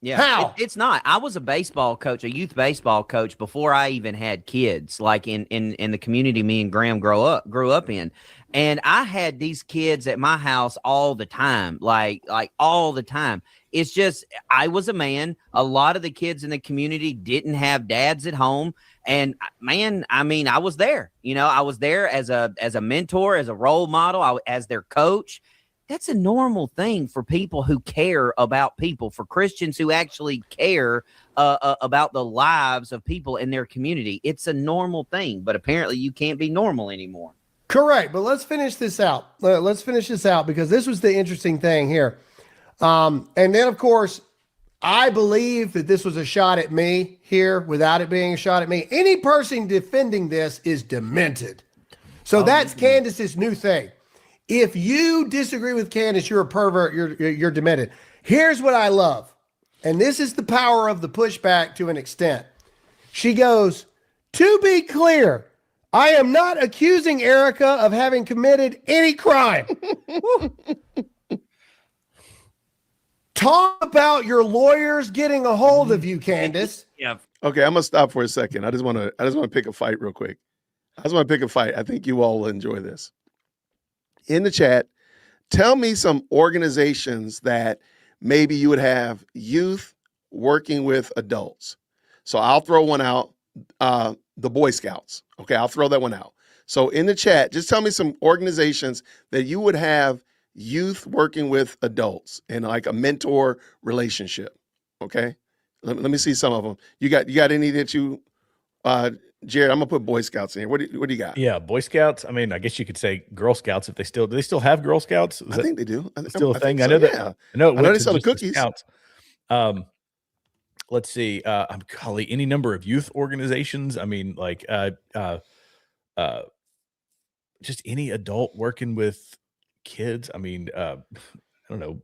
Yeah, how? It's not. I was a baseball coach, a youth baseball coach, before I even had kids. Like in the community me and Graham grew up in, and I had these kids at my house all the time, like all the time. It's just I was a man. A lot of the kids in the community didn't have dads at home, and man, I mean, I was there. I was there as a mentor, as a role model, as their coach. That's a normal thing for people who care about people, for Christians who actually care about the lives of people in their community. It's a normal thing, but apparently you can't be normal anymore. Correct. But let's finish this out. Let's finish this out because this was the interesting thing here. And then, of course, I believe that this was a shot at me here without it being a shot at me. Any person defending this is demented. So that's Candace's new thing. If you disagree with Candace, you're a pervert, you're demented. Here's what I love. And this is the power of the pushback to an extent. She goes, to be clear, I am not accusing Erica of having committed any crime. Talk about your lawyers getting a hold of you, Candace. Yeah. Okay, I'm gonna stop for a second. I just want to pick a fight real quick. I think you all will enjoy this. In the chat, tell me some organizations that maybe you would have youth working with adults. So I'll throw one out, the Boy Scouts. Okay, I'll throw that one out. So in the chat, just tell me some organizations that you would have youth working with adults in like a mentor relationship. Okay. Let me see some of them. You got any that you, Jared, I'm gonna put Boy Scouts in here. What do you got? Yeah, Boy Scouts. I mean, I guess you could say Girl Scouts if do they still have Girl Scouts? I think they do. Still a thing? So, I know that. yeah. I know they sell the just the cookies. Scouts. Let's see. Golly, any number of youth organizations. I mean, like, just any adult working with kids. I mean, I don't know,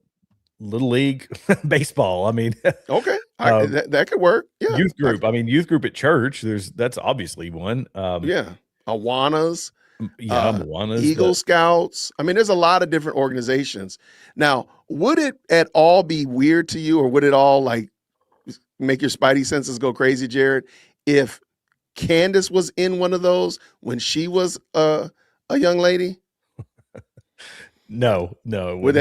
Little League baseball. I mean, okay, that could work. Yeah, youth group. I mean, youth group at church. That's obviously one. Yeah, Awanas. Awanas, Eagle Scouts. I mean, there's a lot of different organizations. Now, would it at all be weird to you, or would it all like make your spidey senses go crazy, Jared, if Candace was in one of those when she was a young lady? No. Would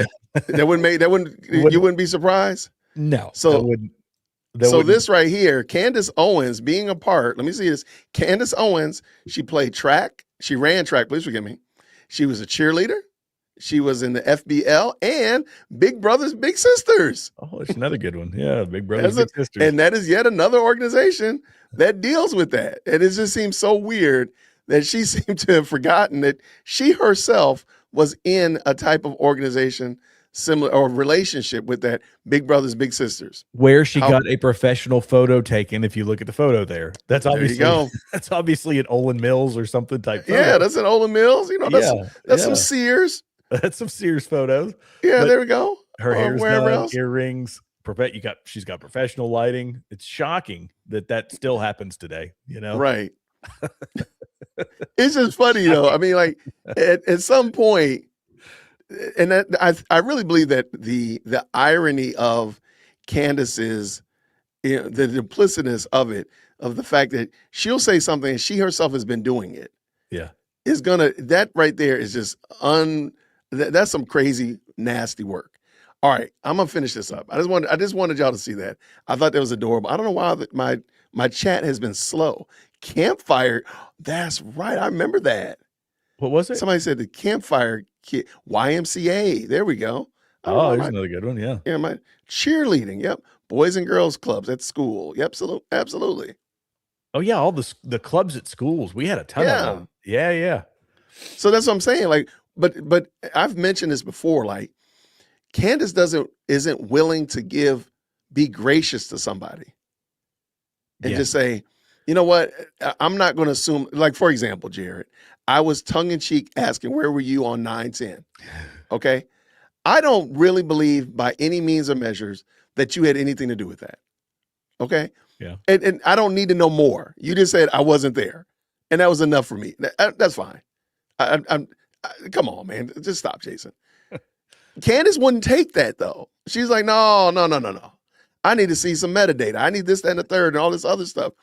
that wouldn't you wouldn't be surprised? No. So this right here, Candace Owens being a part. Let me see this. Candace Owens. She played track. She ran track. Please forgive me. She was a cheerleader. She was in the FBL and Big Brothers Big Sisters. Oh, it's another good one. Yeah, Big Brothers Big Sisters. And that is yet another organization that deals with that. And it just seems so weird that she seemed to have forgotten that she herself was in a type of organization similar or relationship with that Big Brothers Big Sisters, where she got a professional photo taken. If you look at the photo that's obviously there you go. That's obviously an Olin Mills or something type photo. Yeah, that's an Olin Mills. You know, that's some Sears. That's some Sears photos. Yeah, there we go. Her hair's done, earrings. She's got professional lighting. It's shocking that still happens today. You know, right? It's just funny though. I mean, like at some point, and that I really believe that the irony of Candace's, the duplicitousness of it, of the fact that she'll say something and she herself has been doing it. Yeah, is that right there is just that's some crazy nasty work. All right, I'm gonna finish this up. I just wanted y'all to see that. I thought that was adorable. I don't know why my chat has been slow. Campfire, that's right. I remember that. What was it? Somebody said the Campfire Kid, YMCA. There we go. Oh, there's another good one. Yeah. Yeah, my cheerleading. Yep. Boys and girls clubs at school. Yep. Absolutely. Oh yeah, all the clubs at schools. We had a ton of them. Yeah. So that's what I'm saying. Like, but I've mentioned this before. Like, Candace isn't willing to be gracious to somebody and just say, you know what? I'm not going to assume. Like, for example, Jared, I was tongue in cheek asking, where were you on 9/10? Okay. I don't really believe by any means or measures that you had anything to do with that. Okay. Yeah. And I don't need to know more. You just said I wasn't there, and that was enough for me. That's fine. Come on, man. Just stop, Jason. Candace wouldn't take that though. She's like, no. I need to see some metadata. I need this, that, and the third, and all this other stuff.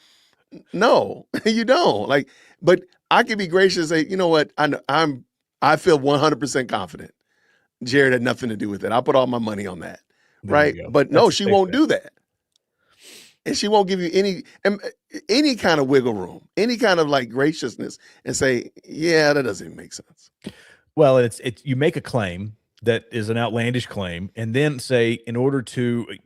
No, you don't. Like, but I can be gracious and say, you know what? I feel 100% confident Jared had nothing to do with it. I'll put all my money on that. Right. But no, she won't do that. And she won't give you any kind of wiggle room, any kind of like graciousness and say, yeah, that doesn't even make sense. Well, it's you make a claim that is an outlandish claim and then say,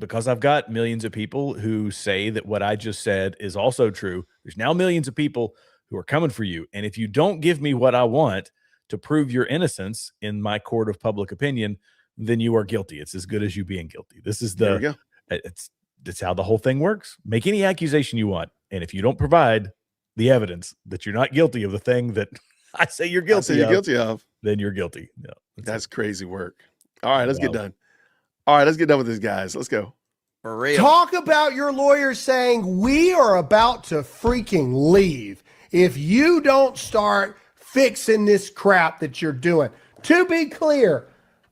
because I've got millions of people who say that what I just said is also true. There's now millions of people who are coming for you. And if you don't give me what I want to prove your innocence in my court of public opinion, then you are guilty. It's as good as you being guilty. This is that's how the whole thing works. Make any accusation you want. And if you don't provide the evidence that you're not guilty of the thing that I say you're guilty of, then you're guilty. No, that's crazy work. All right, let's get done. All right, let's get done with this, guys. Let's go. For real. Talk about your lawyer saying we are about to freaking leave if you don't start fixing this crap that you're doing. To be clear,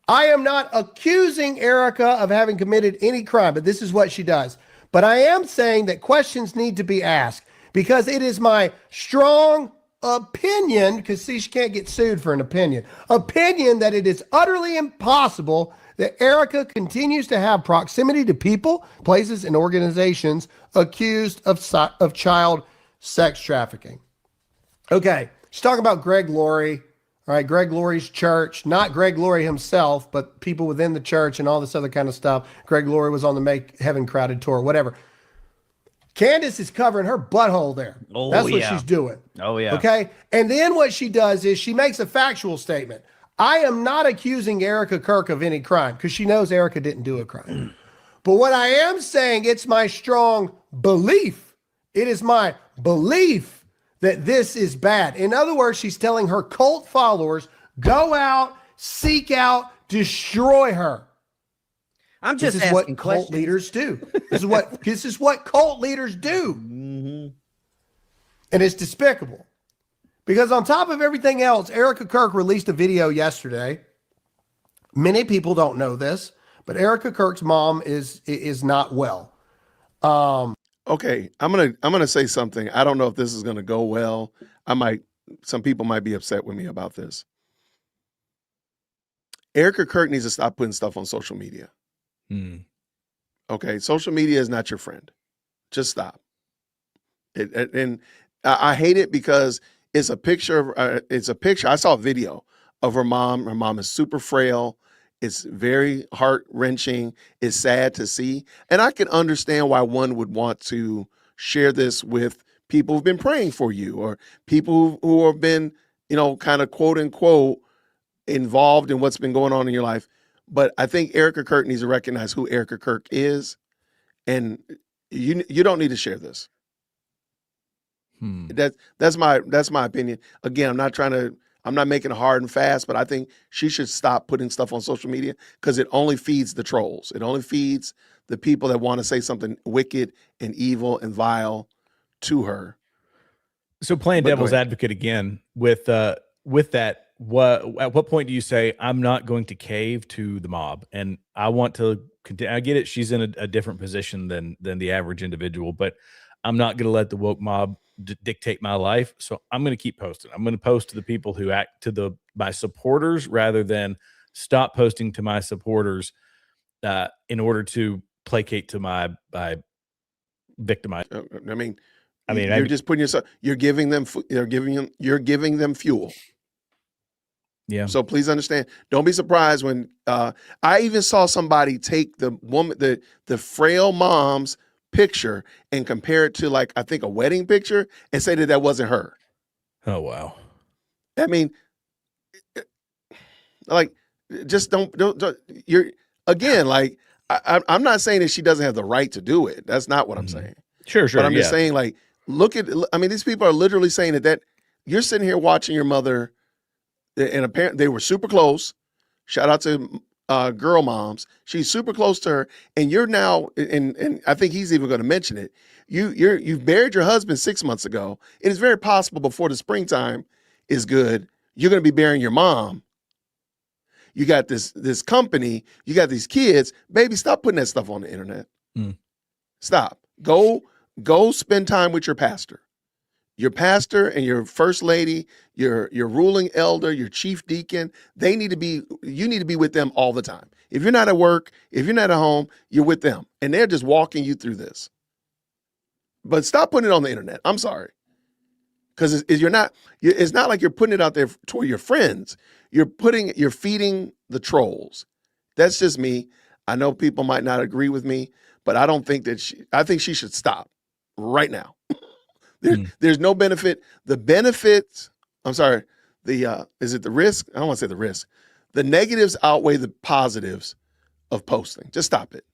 I am not accusing Erica of having committed any crime, but this is what she does. But I am saying that questions need to be asked because it is my strong opinion, because see, she can't get sued for an opinion that it is utterly impossible that Erica continues to have proximity to people, places, and organizations accused of child sex trafficking. Okay, She's talking about Greg Laurie, all right, Greg Laurie's church, not Greg Laurie himself, but people within the church and all this other kind of stuff. Greg Laurie was on the Make Heaven Crowded tour, whatever. Candace is covering her butthole there. Oh, That's what yeah. she's doing. Oh, yeah. Okay. And then what she does is she makes a factual statement. I am not accusing Erica Kirk of any crime because she knows Erica didn't do a crime. But what I am saying, it's my strong belief. It is my belief that this is bad. In other words, she's telling her cult followers, go out, seek out, destroy her. I'm just This is asking what cult questions. leaders do. This is what cult leaders do. Mm-hmm. And it's despicable. Because on top of everything else, Erica Kirk released a video yesterday. Many people don't know this, but Erica Kirk's mom is not well. Okay, I'm gonna say something. I don't know if this is gonna go well. Some people might be upset with me about this. Erica Kirk needs to stop putting stuff on social media. Okay, social media is not your friend. Just stop. And I hate it because it's a picture of it's a picture. I saw a video of her mom. Her mom is super frail. It's very heart-wrenching. It's sad to see. And I can understand why one would want to share this with people who've been praying for you or people who have been, kind of quote unquote involved in what's been going on in your life. But I think Erica Kirk needs to recognize who Erica Kirk is. And you don't need to share this. That's my opinion. Again, I'm not making it hard and fast, but I think she should stop putting stuff on social media because it only feeds the trolls. It only feeds the people that want to say something wicked and evil and vile to her. So playing But go devil's ahead. advocate again with that, at what point do you say I'm not going to cave to the mob? And I want to continue. I get it. She's in a different position than the average individual, but I'm not going to let the woke mob dictate my life. So I'm going to keep posting. I'm going to post to the people who act to my supporters rather than stop posting to my supporters in order to placate to my victimized. You're just putting yourself. You're giving them. You're giving them fuel. Yeah. So please understand. Don't be surprised when I even saw somebody take the woman, the frail mom's picture and compare it to I think a wedding picture and say that wasn't her. Oh wow. I mean, just don't. You're again I'm not saying that she doesn't have the right to do it. That's not what I'm saying. Sure. But I'm just saying look at. I mean, these people are literally saying that you're sitting here watching your mother. And apparently they were super close. Shout out to girl moms. She's super close to her. And you're now, and I think he's even going to mention it. You've buried your husband 6 months ago. It is very possible before the springtime is good, you're going to be burying your mom. You got this company. You got these kids. Baby, stop putting that stuff on the internet. Stop. Go spend time with your pastor. Your pastor and your first lady, your ruling elder, your chief deacon, you need to be with them all the time. If you're not at work, if you're not at home, you're with them. And they're just walking you through this. But stop putting it on the internet. I'm sorry. Because it's not like you're putting it out there toward your friends. You're feeding the trolls. That's just me. I know people might not agree with me, but I don't think I think she should stop right now. There's no benefit. The benefits, I'm sorry, is it the risk? I don't want to say the risk. The negatives outweigh the positives of posting. Just stop it.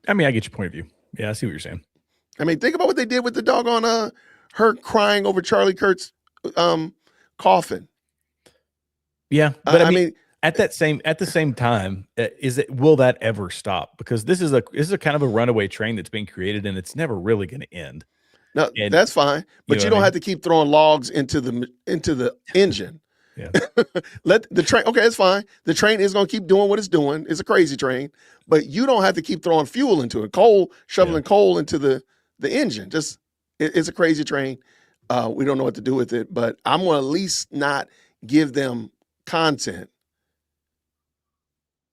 I mean, I get your point of view. Yeah, I see what you're saying. I mean, think about what they did with the doggone her crying over Charlie Kirk's coffin. Yeah, but I mean at the same time, will that ever stop? Because this is a kind of a runaway train that's being created, and it's never really going to end. No, that's fine, but you don't have to keep throwing logs into the engine. Yeah, let the train. Okay, it's fine. The train is going to keep doing what it's doing. It's a crazy train, but you don't have to keep throwing fuel into it. Shoveling coal into the engine. Just it's a crazy train. We don't know what to do with it, but I'm going to at least not give them content.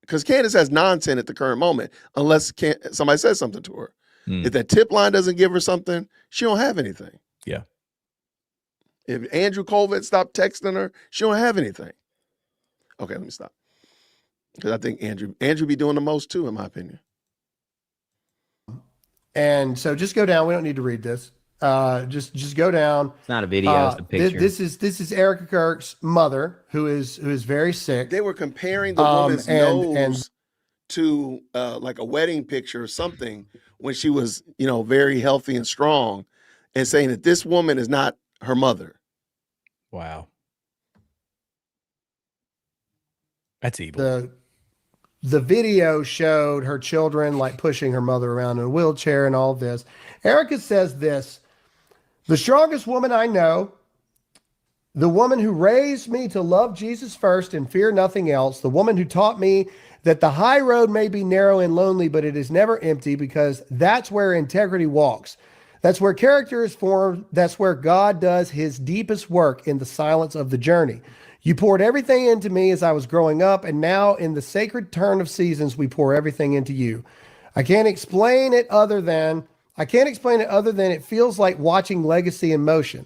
Because Candace has non-10 at the current moment, unless somebody says something to her. If that tip line doesn't give her something, she don't have anything. Yeah. If Andrew Colvett stopped texting her, she don't have anything. Okay, let me stop. Because I think Andrew be doing the most too, in my opinion. And so just go down. We don't need to read this. Just go down. It's not a video, it's a picture. This is Erica Kirk's mother, who is very sick. They were comparing the woman's nose to like a wedding picture or something when she was, very healthy and strong, and saying that this woman is not her mother. Wow. That's evil. The video showed her children like pushing her mother around in a wheelchair and all this. Erica says this: the strongest woman I know, the woman who raised me to love Jesus first and fear nothing else, the woman who taught me that the high road may be narrow and lonely, but it is never empty, because that's where integrity walks. That's where character is formed. That's where God does his deepest work, in the silence of the journey. You poured everything into me as I was growing up, and now in the sacred turn of seasons, we pour everything into you. I can't explain it other than it feels like watching legacy in motion.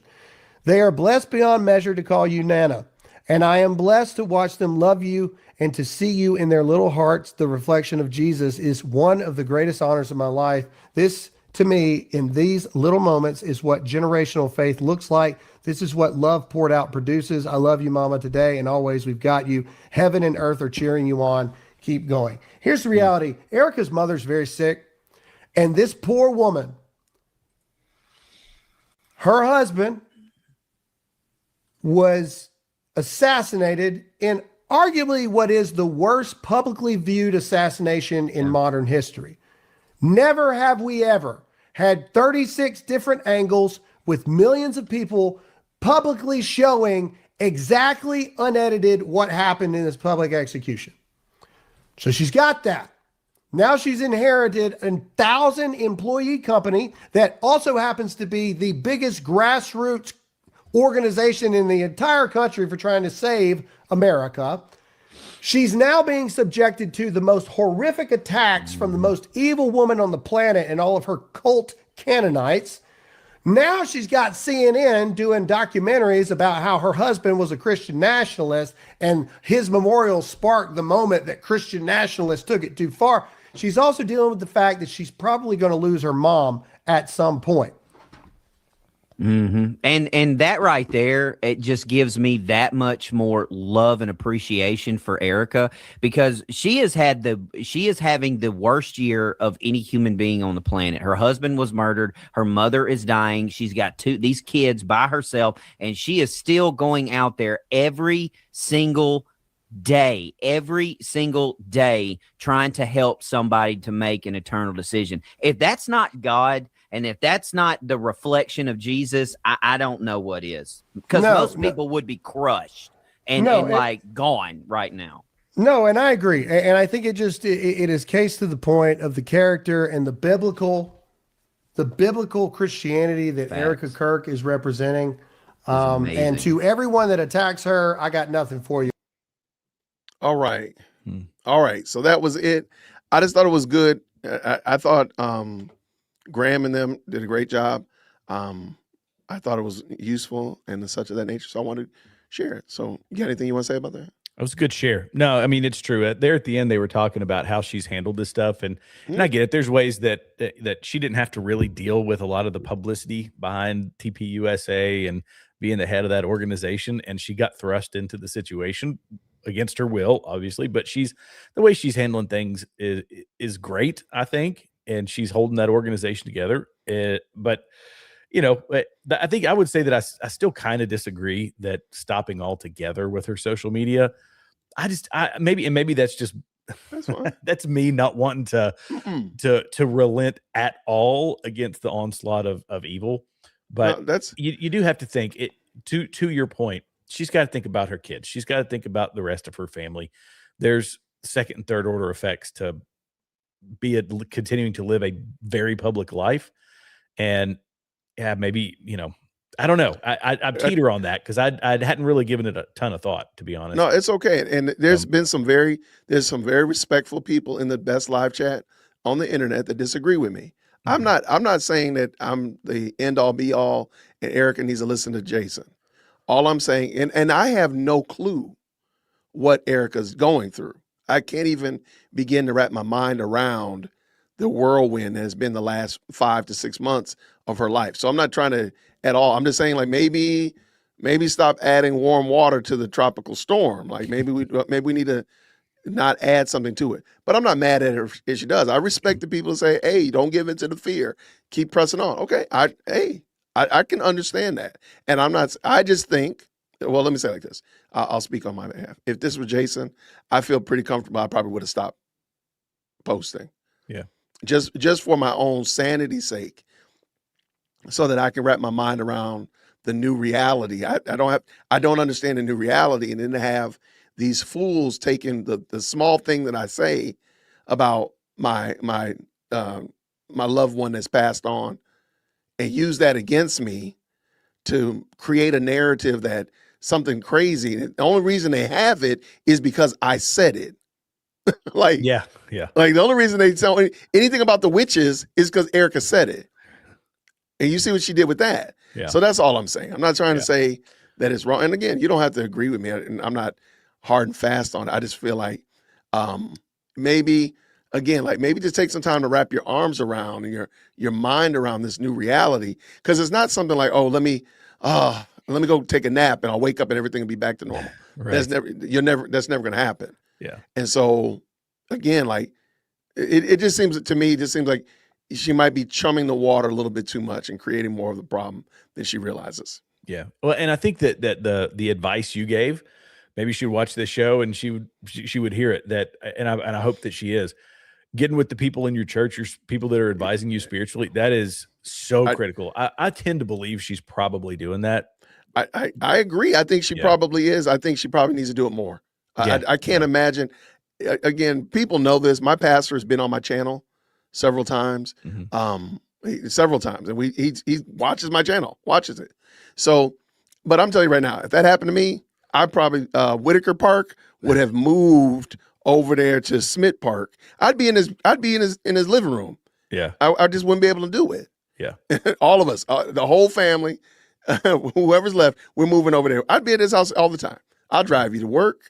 They are blessed beyond measure to call you Nana, and I am blessed to watch them love you and to see you in their little hearts. The reflection of Jesus is one of the greatest honors of my life. This, to me, in these little moments, is what generational faith looks like. This is what love poured out produces. I love you, Mama, today and always. We've got you. Heaven and earth are cheering you on. Keep going. Here's the reality. Erica's mother's very sick, and this poor woman, her husband was assassinated in arguably what is the worst publicly viewed assassination in modern history. Never have we ever had 36 different angles with millions of people publicly showing exactly unedited what happened in this public execution. So she's got that. Now she's inherited a 1,000-employee company that also happens to be the biggest grassroots organization in the entire country for trying to save America. She's now being subjected to the most horrific attacks from the most evil woman on the planet and all of her cult Canaanites. Now she's got CNN doing documentaries about how her husband was a Christian nationalist, and his memorial sparked the moment that Christian nationalists took it too far. She's also dealing with the fact that she's probably going to lose her mom at some point. Mm-hmm. And that right there, it just gives me that much more love and appreciation for Erica, because she is having the worst year of any human being on the planet. Her husband was murdered. Her mother is dying. She's got these kids by herself, and she is still going out there every single day trying to help somebody to make an eternal decision. If that's not God, and if that's not the reflection of Jesus, I don't know what is. Because most people would be crushed and gone right now. No, and I agree. And I think it is case to the point of the character and the biblical Christianity that Erica Kirk is representing. And to everyone that attacks her, I got nothing for you. All right. All right. So that was it. I just thought it was good. I thought Graham and them did a great job. I thought it was useful and such of that nature. So I wanted to share it. So you got anything you want to say about that? It was a good share. No, I mean, it's true. There at the end, they were talking about how she's handled this stuff. And I get it. There's ways that she didn't have to really deal with a lot of the publicity behind TPUSA and being the head of that organization. And she got thrust into the situation against her will, obviously. But the way she's handling things is great, I think. And she's holding that organization together. But, I think I would say that I still kind of disagree that stopping altogether with her social media. Maybe that's just that's me not wanting to relent at all against the onslaught of evil. But you do have to think it to your point. She's got to think about her kids. She's got to think about the rest of her family. There's second and third order effects to continuing to live a very public life. And maybe, I don't know. I teeter on that because I hadn't really given it a ton of thought, to be honest. No, it's okay. And there's been some very respectful people in the Best Live chat on the internet that disagree with me. I'm not saying that I'm the end all be all and Erica needs to listen to Jason. All I'm saying, and I have no clue what Erica's going through. I can't even begin to wrap my mind around the whirlwind that has been the last 5 to 6 months of her life. So I'm not trying to at all. I'm just saying, like, maybe stop adding warm water to the tropical storm. Like maybe we need to not add something to it. But I'm not mad at her if she does. I respect the people who say, hey, don't give in to the fear. Keep pressing on. Okay. I can understand that. And I just think, well, let me say it like this. I'll speak on my behalf. If this was Jason, I feel pretty comfortable. I probably would have stopped posting. Yeah. Just for my own sanity's sake, so that I can wrap my mind around the new reality. I don't understand the new reality, and then to have these fools taking the small thing that I say about my loved one that's passed on and use that against me to create a narrative that something crazy. The only reason they have it is because I said it. Like, yeah. Like the only reason they tell anything about the witches is because Erica said it. And you see what she did with that. Yeah. So that's all I'm saying. I'm not trying to say that it's wrong. And again, you don't have to agree with me. And I'm not hard and fast on it. I just feel like maybe just take some time to wrap your arms around and your mind around this new reality. Because it's not something like, oh, let me go take a nap and I'll wake up and everything will be back to normal. Right. That's never going to happen. Yeah. And so again, like it just seems to me, like she might be chumming the water a little bit too much and creating more of the problem than she realizes. Yeah. Well, and I think that the advice you gave, maybe she would watch this show and she would hear it. And I hope that she is getting with the people in your church, your people that are advising you spiritually. That is so critical. I tend to believe she's probably doing that. I agree. I think she probably is. I think she probably needs to do it more. Yeah. I can't imagine. Again, people know this. My pastor has been on my channel several times, and he watches my channel, watches it. So, but I'm telling you right now, if that happened to me, I probably Whitaker Park would have moved over there to Smith Park. I'd be in his living room. Yeah, I just wouldn't be able to do it. Yeah, all of us, the whole family, whoever's left, we're moving over there. I'd be at his house all the time. I'll drive you to work.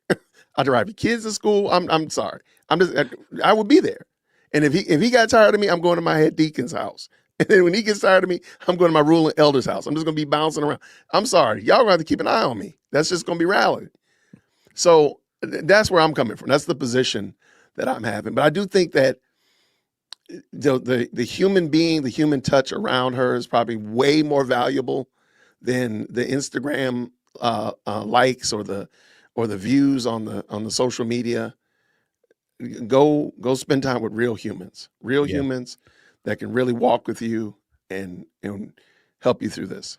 I'll drive your kids to school. I'm sorry. I would be there. And if he got tired of me, I'm going to my head deacon's house. And then when he gets tired of me, I'm going to my ruling elder's house. I'm just going to be bouncing around. I'm sorry. Y'all going to have to keep an eye on me. That's just going to be reality. So that's where I'm coming from. That's the position that I'm having. But I do think that the human being, the human touch around her is probably way more valuable than the Instagram likes or the views on the social media. Go spend time with real humans that can really walk with you and help you through this.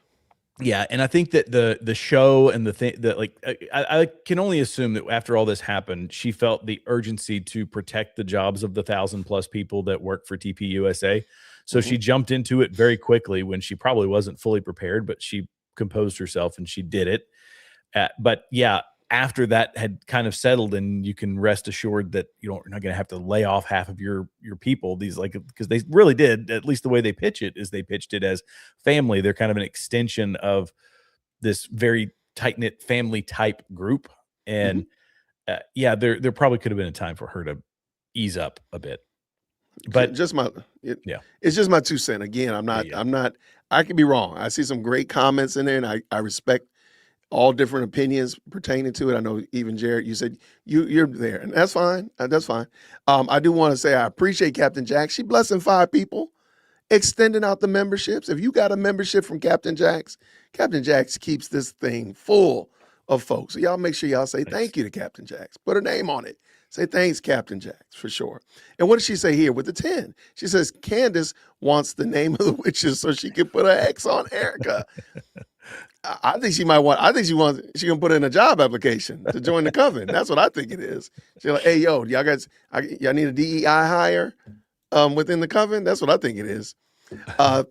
Yeah, and I think that the show and the thing that, like, I can only assume that after all this happened, she felt the urgency to protect the jobs of the 1,000+ people that work for TPUSA. So she jumped into it very quickly when she probably wasn't fully prepared, but she composed herself and she did it. But yeah, after that had kind of settled, and you can rest assured that you're not going to have to lay off half of your people. Because they really did, at least the way they pitch it is they pitched it as family. They're kind of an extension of this very tight knit family type group. And there probably could have been a time for her to ease up a bit. But it's just my 2 cents. Again, I could be wrong. I see some great comments in there, and I respect all different opinions pertaining to it. I know even Jared, you said you're there, and that's fine. That's fine. I do want to say I appreciate Captain Jack. She blessing 5 people, extending out the memberships. If you got a membership from Captain Jack's keeps this thing full of folks. So y'all make sure y'all say thank you to Captain Jack's. Put her name on it. Say thanks, Captain Jack's, for sure. And what does she say here with the 10? She says Candace wants the name of the witches so she can put an X on Erica. I think she can put in a job application to join the coven. That's what I think it is. She's like, hey, yo, y'all need a DEI hire within the coven? That's what I think it is.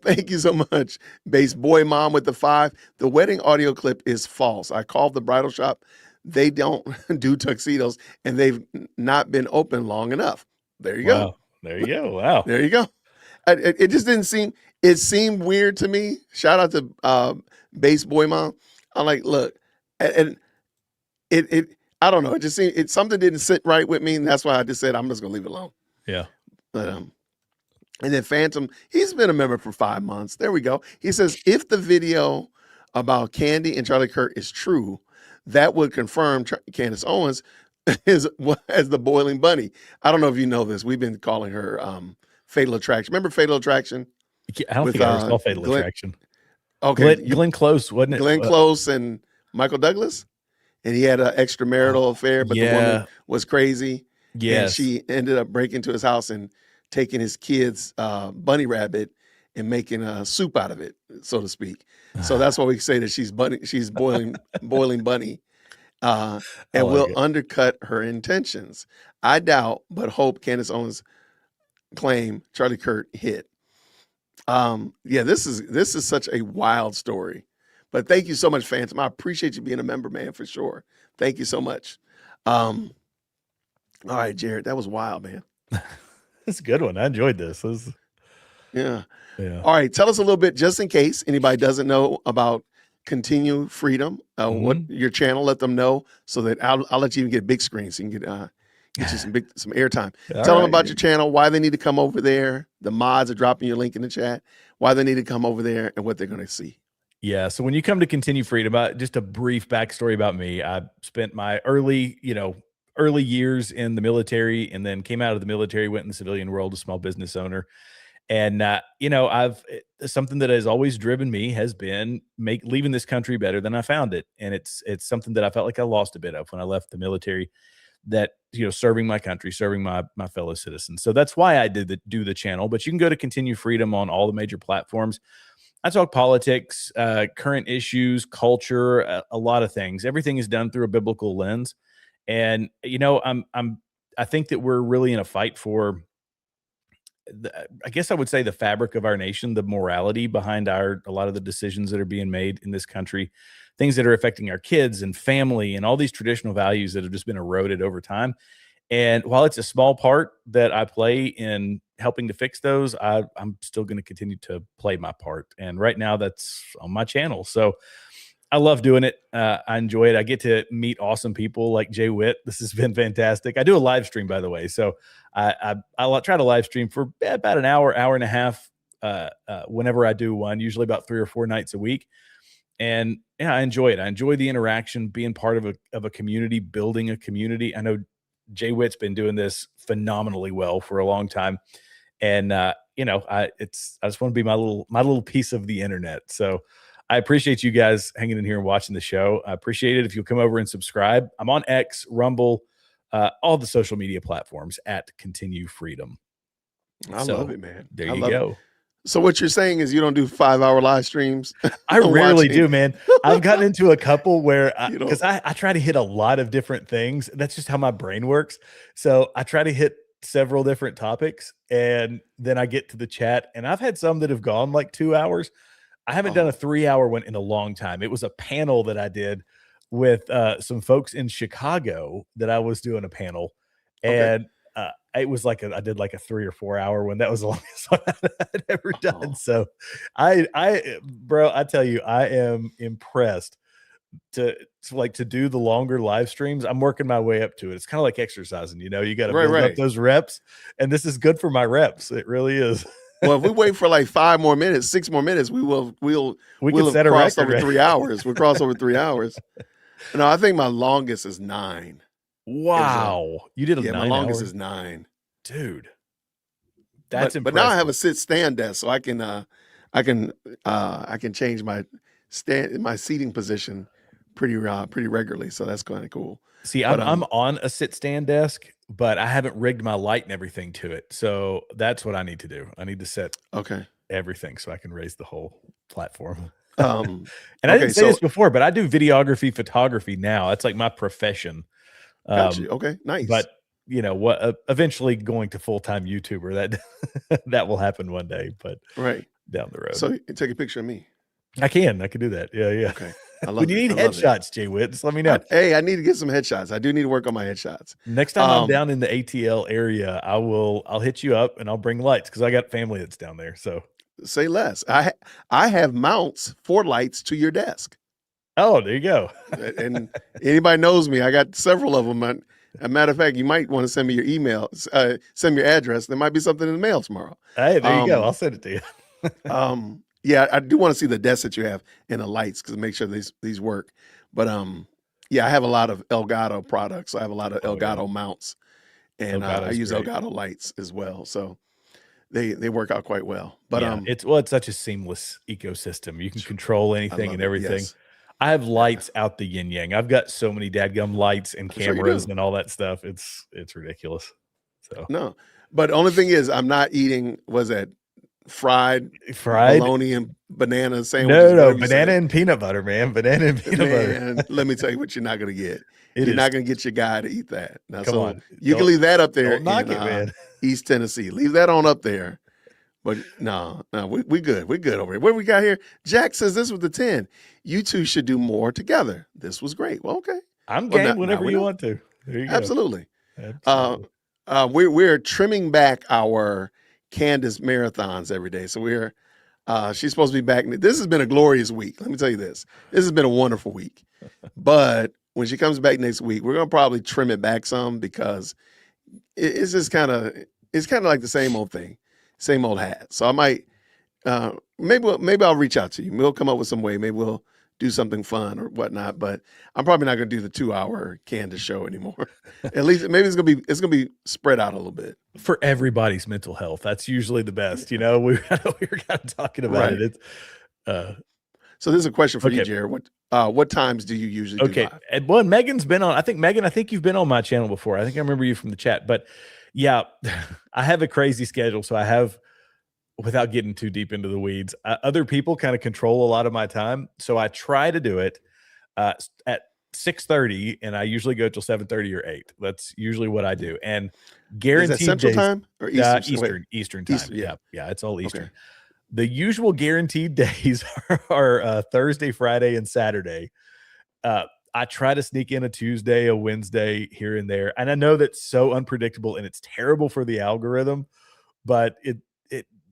Thank you so much, Base Boy Mom with the 5. The wedding audio clip is false. I called the bridal shop. They don't do tuxedos, and they've not been open long enough. There you go. There you go. Wow. There you go. It just didn't seem. It seemed weird to me. Shout out to Base Boy Mom. I'm like, look, and it I don't know. It just seemed something didn't sit right with me, and that's why I just said I'm just gonna leave it alone. Yeah. But and then Phantom, he's been a member for 5 months. There we go. He says if the video about Candy and Charlie Kirk is true, that would confirm Candace Owens is as the boiling bunny. I don't know if you know this. We've been calling her Fatal Attraction. Remember Fatal Attraction? I don't think I ever saw Fatal Attraction. Okay, Glenn Close, wasn't it? Glenn Close and Michael Douglas, and he had an extramarital affair, but the woman was crazy. Yes, and she ended up breaking into his house and taking his kid's bunny rabbit and making a soup out of it, so to speak. So that's why we say that she's boiling bunny, and will undercut her intentions. I doubt, but hope Candace Owens claim Charlie Kirk hit. Yeah, this is such a wild story. But thank you so much, Phantom. I appreciate you being a member, man, for sure. Thank you so much. All right, Jared, that was wild, man. That's a good one. I enjoyed this. Yeah. Yeah. All right, tell us a little bit, just in case anybody doesn't know about Continue Freedom, what your channel, let them know so that I'll let you even get big screen so you can get you some airtime. Tell them about your channel, why they need to come over there. The mods are dropping your link in the chat, why they need to come over there and what they're going to see. Yeah. So when you come to Continue Freedom, just a brief backstory about me. I spent my early years in the military and then came out of the military, went in the civilian world, a small business owner. And, something that has always driven me has been leaving this country better than I found it. And it's something that I felt like I lost a bit of when I left the military, that, serving my country, serving my fellow citizens. So that's why I do the channel, but you can go to Continue Freedom on all the major platforms. I talk politics, current issues, culture, a lot of things. Everything is done through a biblical lens. And, I think that we're really in a fight for, I guess I would say, the fabric of our nation, the morality behind a lot of the decisions that are being made in this country, things that are affecting our kids and family and all these traditional values that have just been eroded over time. And while it's a small part that I play in helping to fix those, I'm still going to continue to play my part. And right now that's on my channel. So I love doing it. I enjoy it. I get to meet awesome people like Jay Witt. This has been fantastic. I do a live stream, by the way. So I try to live stream for about an hour and a half whenever I do one, usually about 3 or 4 nights a week. And yeah, I enjoy it. I enjoy the interaction, being part of a community, building a community. I know Jay Witt's been doing this phenomenally well for a long time. And, I just want to be my little piece of the internet. So I appreciate you guys hanging in here and watching the show. I appreciate it if you'll come over and subscribe. I'm on X, Rumble, all the social media platforms at Continue Freedom. I love it, man. There you go. So what you're saying is you don't do 5-hour live streams? I rarely do, man. I've gotten into a couple where, because I try to hit a lot of different things. That's just how my brain works. So I try to hit several different topics, and then I get to the chat, and I've had some that have gone like 2 hours. I haven't done a 3-hour one in a long time. It was a panel that I did with some folks in Chicago that I was doing a panel. And it was like I did like a 3 or 4 hour one. That was the longest one I'd ever done. So bro, I tell you, I am impressed to do the longer live streams. I'm working my way up to it. It's kind of like exercising, you got to build up those reps. And this is good for my reps. It really is. Well, if we wait for like 5 more minutes, 6 more minutes, we'll set a crossed record, over 3 hours. We'll cross over 3 hours. No, I think my longest is 9. Wow. You did a 9 my longest hours? is 9. Dude. That's impressive. But now I have a sit-stand desk, so I can change my seating position pretty regularly. So that's kind of cool. See, I'm on a sit-stand desk, but I haven't rigged my light and everything to it. So that's what I need to do. I need to set everything so I can raise the whole platform. And I didn't say this before, but I do videography, photography now. That's like my profession. Got you. Okay, nice. But eventually going to full-time YouTuber, that will happen one day, but down the road. So you take a picture of me. I can do that. Yeah. Okay. When you need headshots, Jay Witt, just let me know. I need to get some headshots. I do need to work on my headshots. Next time I'm down in the ATL area, I'll hit you up and I'll bring lights because I got family that's down there. So say less. I have mounts for lights to your desk. Oh, there you go. And anybody knows me, I got several of them. As a matter of fact, you might want to send me your email, send me your address. There might be something in the mail tomorrow. Hey, there you go. I'll send it to you. Yeah, I do want to see the desks that you have and the lights because make sure these work. But yeah, I have a lot of Elgato products. I have a lot of Elgato mounts, and I Elgato's use great. Elgato lights as well. So they work out quite well. But Yeah, it's such a seamless ecosystem. You can control anything love and it, everything. yes. I have lights out the yin yang. I've got so many dadgum lights and sure you cameras do. and all that stuff. It's ridiculous. So no, but the only thing is, I'm not eating. Was that fried fried? bologna and banana sandwiches? No, whatever you banana say. and peanut butter, man. Banana and peanut butter. Man, let me tell you what you're not going to get. It You're is- not going to get your guy to eat that. Now, Come so on. you can Don't- leave that up there don't knock in it, man. East Tennessee. Leave that on up there. But no, we good. We're good over here. What we got here? Jack says this was the 10. You two should do more together. This was great. Well, okay. I'm Well, game now whenever we you know. want to. There you go. Absolutely. Absolutely. We're trimming back our Candace marathons every day. So we're she's supposed to be back. This has been a glorious week. Let me tell you this. This has been a wonderful week. But when she comes back next week, we're gonna probably trim it back some because it's just kind of like the same old thing, same old hat. So I might maybe I'll reach out to you. We'll come up with some way. Maybe we'll do something fun or whatnot. But I'm probably not going to do the 2-hour Candace show anymore. At least maybe it's gonna be spread out a little bit. For everybody's mental health, that's usually the best. You know, we were kind of talking about Right. it. It's So this is a question for you, Okay. Jared. What times do you usually do okay. live? And one, Megan's been on. I think Megan, I think you've been on my channel before. I think I remember you from the chat. But yeah, I have a crazy schedule, so I have. Without getting too deep into the weeds, other people kind of control a lot of my time. So I try to do it at 6:30, and I usually go till 7:30 or 8. That's usually what I do. And Is guaranteed that Central days- time or Eastern? Wait, Eastern time. Eastern, yeah. Yeah, it's all Eastern. Okay. The usual guaranteed days are Thursday, Friday, and Saturday. I try to sneak in a Tuesday, a Wednesday here and there. And I know that's so unpredictable and it's terrible for the algorithm, but it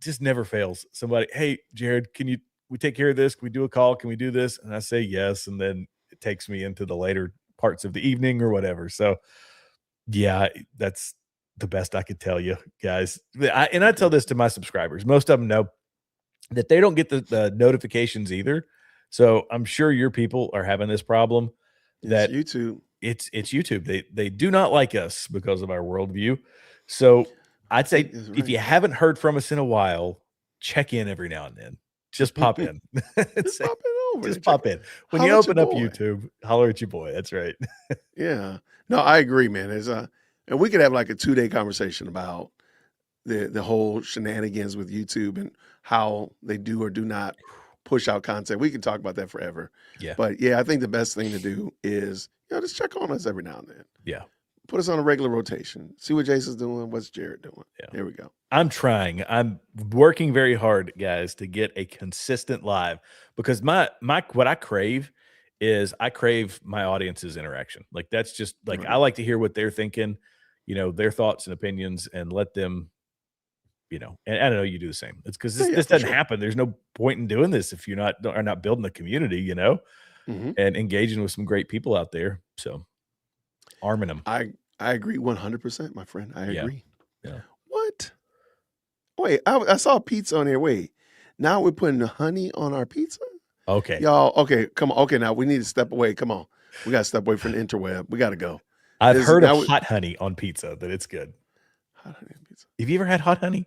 just never fails. Somebody, hey, Jared, we take care of this? Can we do a call? Can we do this? And I say yes. And then it takes me into the later parts of the evening or whatever. So yeah, that's the best I could tell you guys. And I tell this to my subscribers. Most of them know that they don't get the notifications either. So I'm sure your people are having this problem that It's YouTube. it's YouTube. They do not like us because of our worldview. So I'd say That's if right. you haven't heard from us in a while, check in every now and then. Just pop in. Just pop it over. Just Check pop it. in. When Holler you at your open up boy. YouTube, holler at your boy. That's right. Yeah. No, I agree, man. And we could have like a 2-day conversation about the whole shenanigans with YouTube and how they do or do not push out content. We can talk about that forever. Yeah. But yeah, I think the best thing to do is, just check on us every now and then. Yeah. Put us on a regular rotation. See what Jason's doing. What's Jared doing? Yeah. There we go. I'm trying. I'm working very hard, guys, to get a consistent live because my what I crave is I crave my audience's interaction. Like that's just like Right. I like to hear what they're thinking, their thoughts and opinions, and let them, and I know you do the same. It's because this Yeah, this for doesn't sure. happen. There's no point in doing this if you're not building a community, hmm and engaging with some great people out there. So arming them. I agree 100%, my friend. I Yeah. agree. Yeah. What? Wait, I saw pizza on here. Wait, now we're putting honey on our pizza? Okay. Y'all, okay, come on. Okay, now we need to step away. Come on. We got to step away from the interweb. We got to go. I've This- heard now of we- hot honey on pizza that it's good. Hot honey on pizza. Have you ever had hot honey?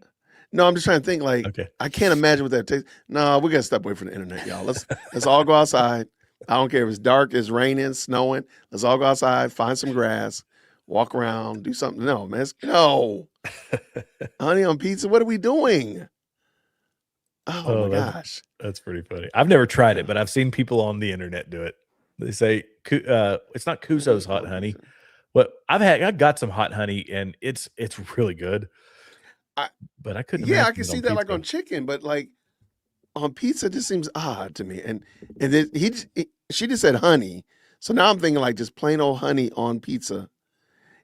No, I'm just trying to think. Like, Okay. I can't imagine what that tastes. No, we got to step away from the internet, y'all. Let's all go outside. I don't care if it's dark, it's raining, snowing. Let's all go outside, find some grass, walk around, do something. No, man. No. Honey on pizza. What are we doing? Oh, Oh, my that's- gosh. That's pretty funny. I've never tried it, but I've seen people on the internet do it. They say it's not Kuzo's hot honey. But I've got some hot honey and it's really good. But I couldn't. Yeah, I imagine can it see that like pizza. on chicken, but like on pizza, this seems odd to me. And then she just said honey, so now I'm thinking like just plain old honey on pizza.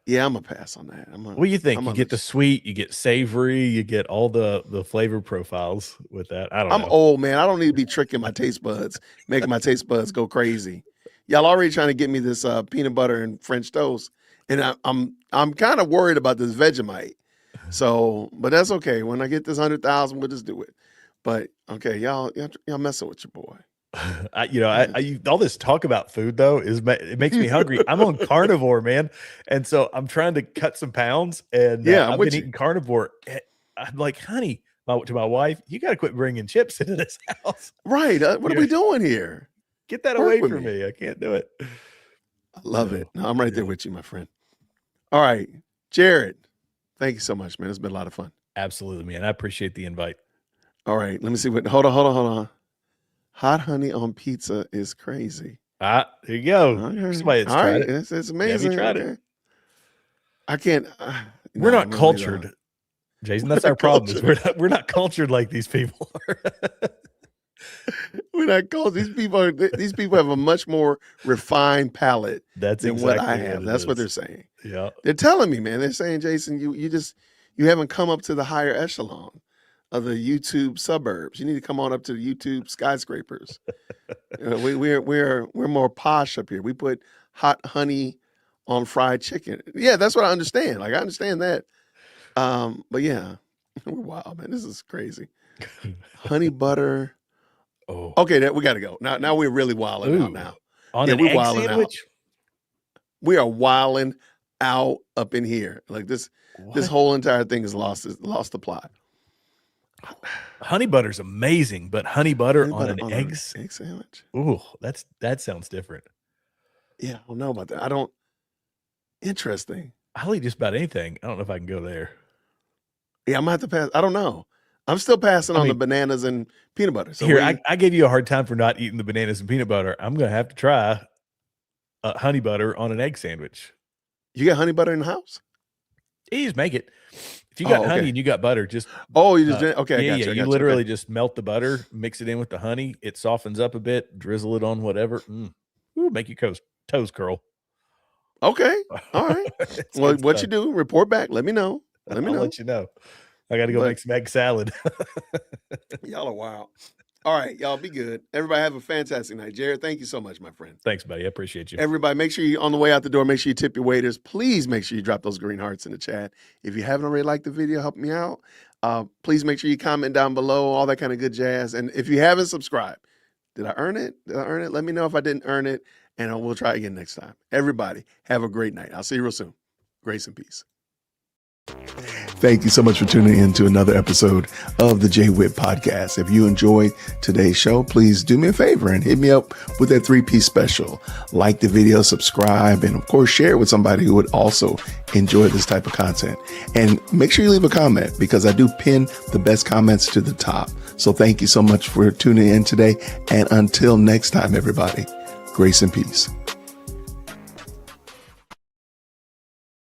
Yeah, I'm gonna pass on that. What do you think? You get the sweet, you get savory, you get all the flavor profiles with that. I don't know. I'm old, man. I don't need to be tricking my taste buds, making my taste buds go crazy. Y'all already trying to get me this peanut butter and French toast, and I'm kind of worried about this Vegemite. So, but that's okay. When I get this 100,000, we'll just do it. But okay, y'all messing with your boy. All this talk about food though it makes me hungry. I'm on carnivore, man, and so I'm trying to cut some pounds. And I've been eating carnivore. I'm like, honey, to my wife, you got to quit bringing chips into this house. Right? What are we doing here? Get that away from me. I can't do it. I love it. No, I'm right there with you, my friend. All right, Jared. Thank you so much, man. It's been a lot of fun. Absolutely, man. I appreciate the invite. All right, let me see what. Hold on. Hot honey on pizza is crazy. There you go. Okay. Somebody that's tried it. It's amazing. Yeah, we tried it. I can't. We're not cultured, Jason. That's our problem. Is we're not cultured like these people are. We're not cultured. These people have a much more refined palate than exactly what I have. That's what they're saying. Yeah, they're telling me, man. They're saying, Jason, you haven't come up to the higher echelon of the YouTube suburbs. You need to come on up to the YouTube skyscrapers. We're more posh up here. We put hot honey on fried chicken. Yeah, that's what I understand. Like I understand that. But yeah, we're wild, man. This is crazy. Honey butter. Oh, okay. We got to go now. We're really wilding out now. On an egg sandwich. We are wilding out up in here. Like this. What? This whole entire thing is lost the plot. Honey butter's amazing, but honey butter on an egg sandwich. Ooh, that sounds different. Yeah, I don't know about that. Interesting. I'll eat just about anything. I don't know if I can go there. Yeah, I'm gonna have to pass. I don't know. I'm still passing on the bananas and peanut butter. So I gave you a hard time for not eating the bananas and peanut butter. I'm gonna have to try honey butter on an egg sandwich. You got honey butter in the house? You just make it. If you got honey and you got butter, just okay. Yeah, you literally just melt the butter, mix it in with the honey. It softens up a bit. Drizzle it on whatever. Ooh, make your toes curl. Okay, all right. Well, what you do? Report back. Let me know. I'll let you know. I got to go make some egg salad. Y'all are wild. All right, y'all be good. Everybody have a fantastic night. Jared, thank you so much, my friend. Thanks, buddy. I appreciate you. Everybody, make sure you on the way out the door, make sure you tip your waiters. Please make sure you drop those green hearts in the chat. If you haven't already liked the video, help me out. Please make sure you comment down below, all that kind of good jazz. And if you haven't subscribed, did I earn it? Let me know if I didn't earn it, and we'll try again next time. Everybody, have a great night. I'll see you real soon. Grace and peace. Thank you so much for tuning in to another episode of the Jay Whitt Podcast. If you enjoyed today's show, please do me a favor and hit me up with that 3-piece special. Like the video, subscribe, and of course, share it with somebody who would also enjoy this type of content. And make sure you leave a comment because I do pin the best comments to the top. So thank you so much for tuning in today. And until next time, everybody, grace and peace.